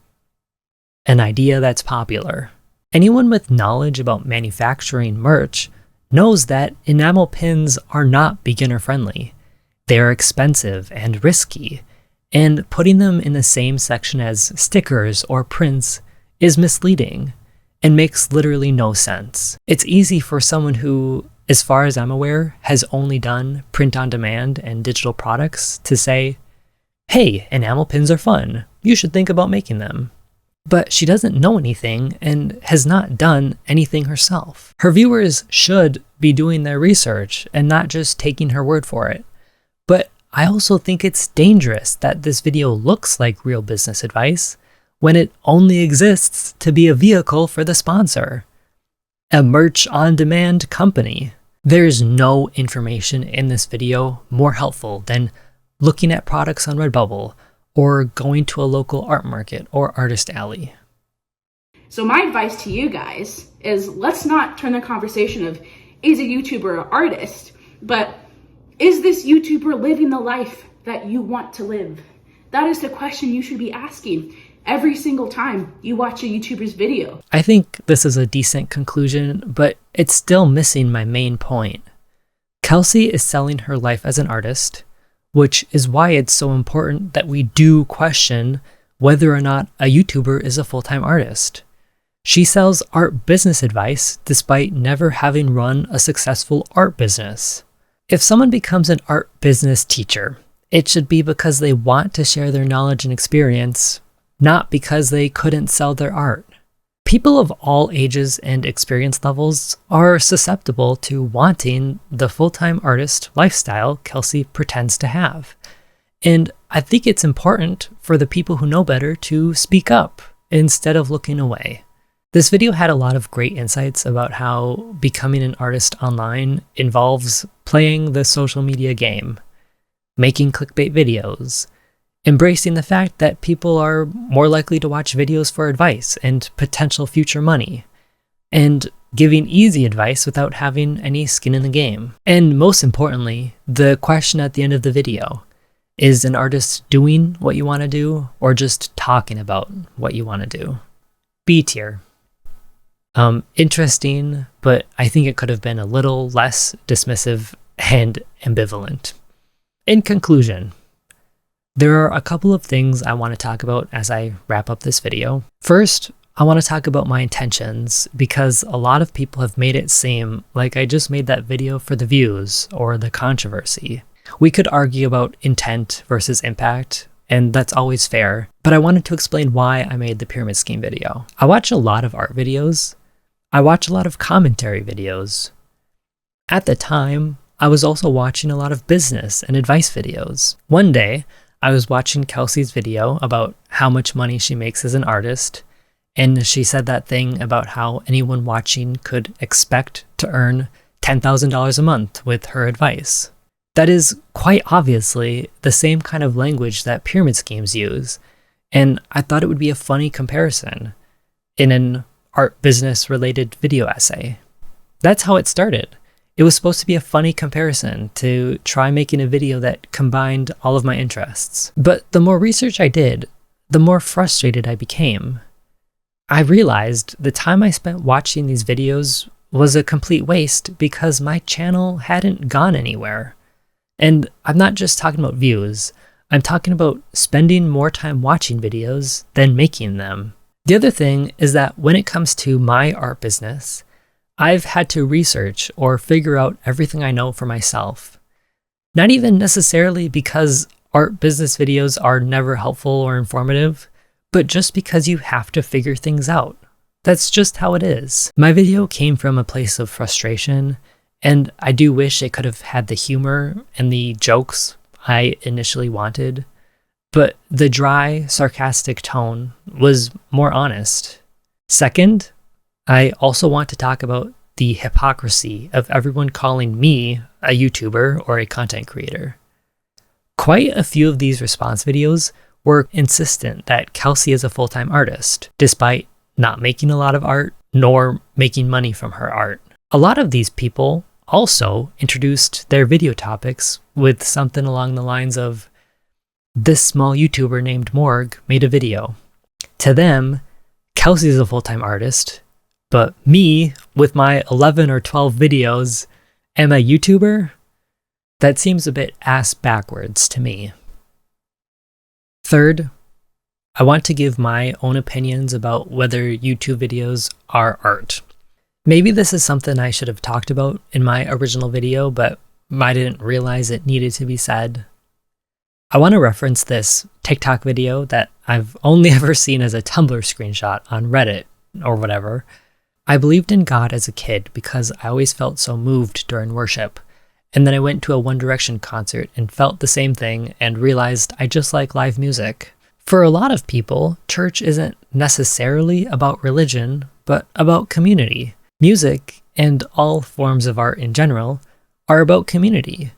Speaker 1: an idea that's popular. Anyone with knowledge about manufacturing merch knows that enamel pins are not beginner-friendly. They are expensive and risky, and putting them in the same section as stickers or prints is misleading and makes literally no sense. It's easy for someone who, as far as I'm aware, has only done print on demand and digital products to say, hey, enamel pins are fun, you should think about making them. But she doesn't know anything and has not done anything herself. Her viewers should be doing their research and not just taking her word for it. But I also think it's dangerous that this video looks like real business advice when it only exists to be a vehicle for the sponsor, a merch-on-demand company. There's no information in this video more helpful than looking at products on Redbubble or going to a local art market or artist alley.
Speaker 21: So my advice to you guys is, let's not turn the conversation of, is a YouTuber an artist, but is this YouTuber living the life that you want to live? That is the question you should be asking every single time you watch a YouTuber's video.
Speaker 1: I think this is a decent conclusion, but it's still missing my main point. Kelsey is selling her life as an artist, which is why it's so important that we do question whether or not a YouTuber is a full-time artist. She sells art business advice despite never having run a successful art business. If someone becomes an art business teacher, it should be because they want to share their knowledge and experience, not because they couldn't sell their art. People of all ages and experience levels are susceptible to wanting the full-time artist lifestyle Kelsey pretends to have. And I think it's important for the people who know better to speak up instead of looking away. This video had a lot of great insights about how becoming an artist online involves playing the social media game, making clickbait videos, embracing the fact that people are more likely to watch videos for advice and potential future money, and giving easy advice without having any skin in the game. And most importantly, the question at the end of the video, is an artist doing what you want to do or just talking about what you want to do? B tier. Interesting, but I think it could have been a little less dismissive and ambivalent. In conclusion, there are a couple of things I want to talk about as I wrap up this video. First, I want to talk about my intentions because a lot of people have made it seem like I just made that video for the views or the controversy. We could argue about intent versus impact, and that's always fair, but I wanted to explain why I made the pyramid scheme video. I watch a lot of art videos. I watch a lot of commentary videos. At the time, I was also watching a lot of business and advice videos. One day, I was watching Kelsey's video about how much money she makes as an artist, and she said that thing about how anyone watching could expect to earn $10,000 a month with her advice. That is quite obviously the same kind of language that pyramid schemes use, and I thought it would be a funny comparison in an art business related video essay. That's how it started. It was supposed to be a funny comparison to try making a video that combined all of my interests. But the more research I did, the more frustrated I became. I realized the time I spent watching these videos was a complete waste because my channel hadn't gone anywhere. And I'm not just talking about views, I'm talking about spending more time watching videos than making them. The other thing is that when it comes to my art business, I've had to research or figure out everything I know for myself. Not even necessarily because art business videos are never helpful or informative, but just because you have to figure things out. That's just how it is. My video came from a place of frustration, and I do wish it could have had the humor and the jokes I initially wanted, but the dry, sarcastic tone was more honest. Second, I also want to talk about the hypocrisy of everyone calling me a YouTuber or a content creator. Quite a few of these response videos were insistent that Kelsey is a full-time artist, despite not making a lot of art, nor making money from her art. A lot of these people also introduced their video topics with something along the lines of, this small YouTuber named Morg made a video. To them, Kelsey's a full-time artist, but me, with my 11 or 12 videos, am a YouTuber? That seems a bit ass backwards to me. Third, I want to give my own opinions about whether YouTube videos are art. Maybe this is something I should have talked about in my original video, but I didn't realize it needed to be said. I want to reference this TikTok video that I've only ever seen as a Tumblr screenshot on Reddit or whatever. I believed in God as a kid because I always felt so moved during worship. And then I went to a One Direction concert and felt the same thing and realized I just like live music. For a lot of people, church isn't necessarily about religion, but about community. Music, and all forms of art in general, are about community.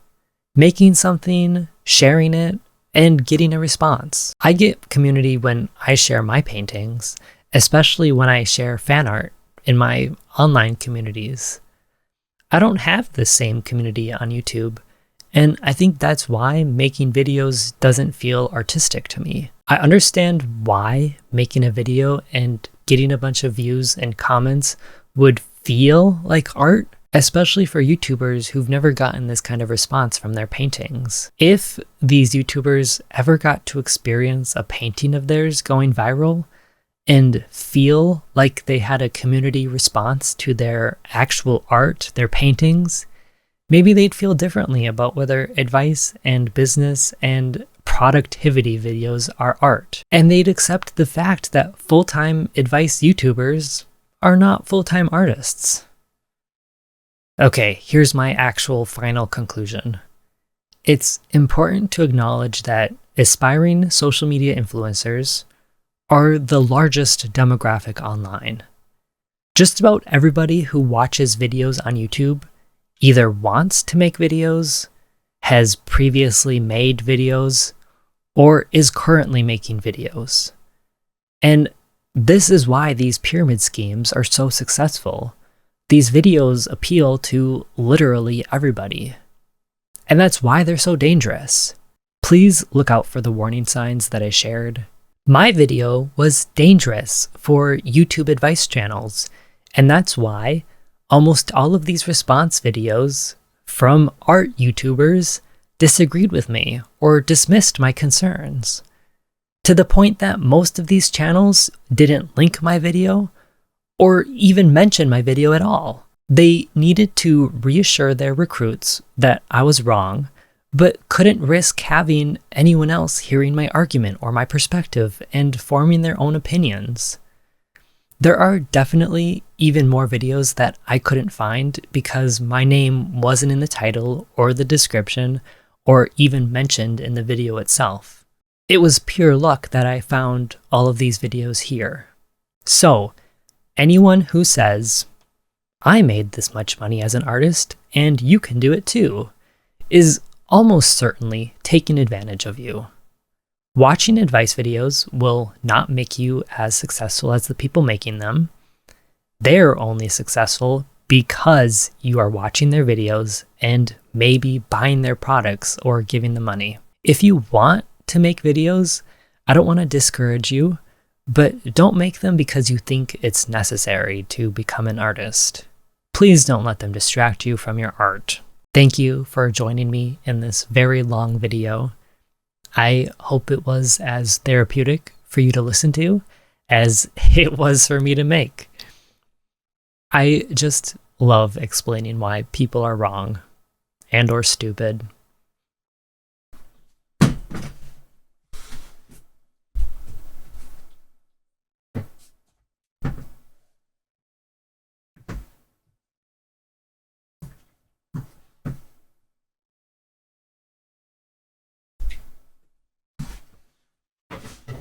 Speaker 1: Making something, sharing it, and getting a response. I get community when I share my paintings, especially when I share fan art in my online communities. I don't have the same community on YouTube, and I think that's why making videos doesn't feel artistic to me. I understand why making a video and getting a bunch of views and comments would feel like art, especially for YouTubers who've never gotten this kind of response from their paintings. If these YouTubers ever got to experience a painting of theirs going viral and feel like they had a community response to their actual art, their paintings, maybe they'd feel differently about whether advice and business and productivity videos are art. And they'd accept the fact that full-time advice YouTubers are not full-time artists. Okay, here's my actual final conclusion. It's important to acknowledge that aspiring social media influencers are the largest demographic online. Just about everybody who watches videos on YouTube either wants to make videos, has previously made videos, or is currently making videos. And this is why these pyramid schemes are so successful. These videos appeal to literally everybody. And that's why they're so dangerous. Please look out for the warning signs that I shared. My video was dangerous for YouTube advice channels, and that's why almost all of these response videos from art YouTubers disagreed with me or dismissed my concerns. To the point that most of these channels didn't link my video or even mention my video at all. They needed to reassure their recruits that I was wrong, but couldn't risk having anyone else hearing my argument or my perspective and forming their own opinions. There are definitely even more videos that I couldn't find because my name wasn't in the title or the description or even mentioned in the video itself. It was pure luck that I found all of these videos here. So, anyone who says, I made this much money as an artist and you can do it too, is almost certainly taking advantage of you. Watching advice videos will not make you as successful as the people making them. They're only successful because you are watching their videos and maybe buying their products or giving them money. If you want to make videos, I don't want to discourage you, but don't make them because you think it's necessary to become an artist. Please don't let them distract you from your art. Thank you for joining me in this very long video. I hope it was as therapeutic for you to listen to as it was for me to make. I just love explaining why people are wrong and or stupid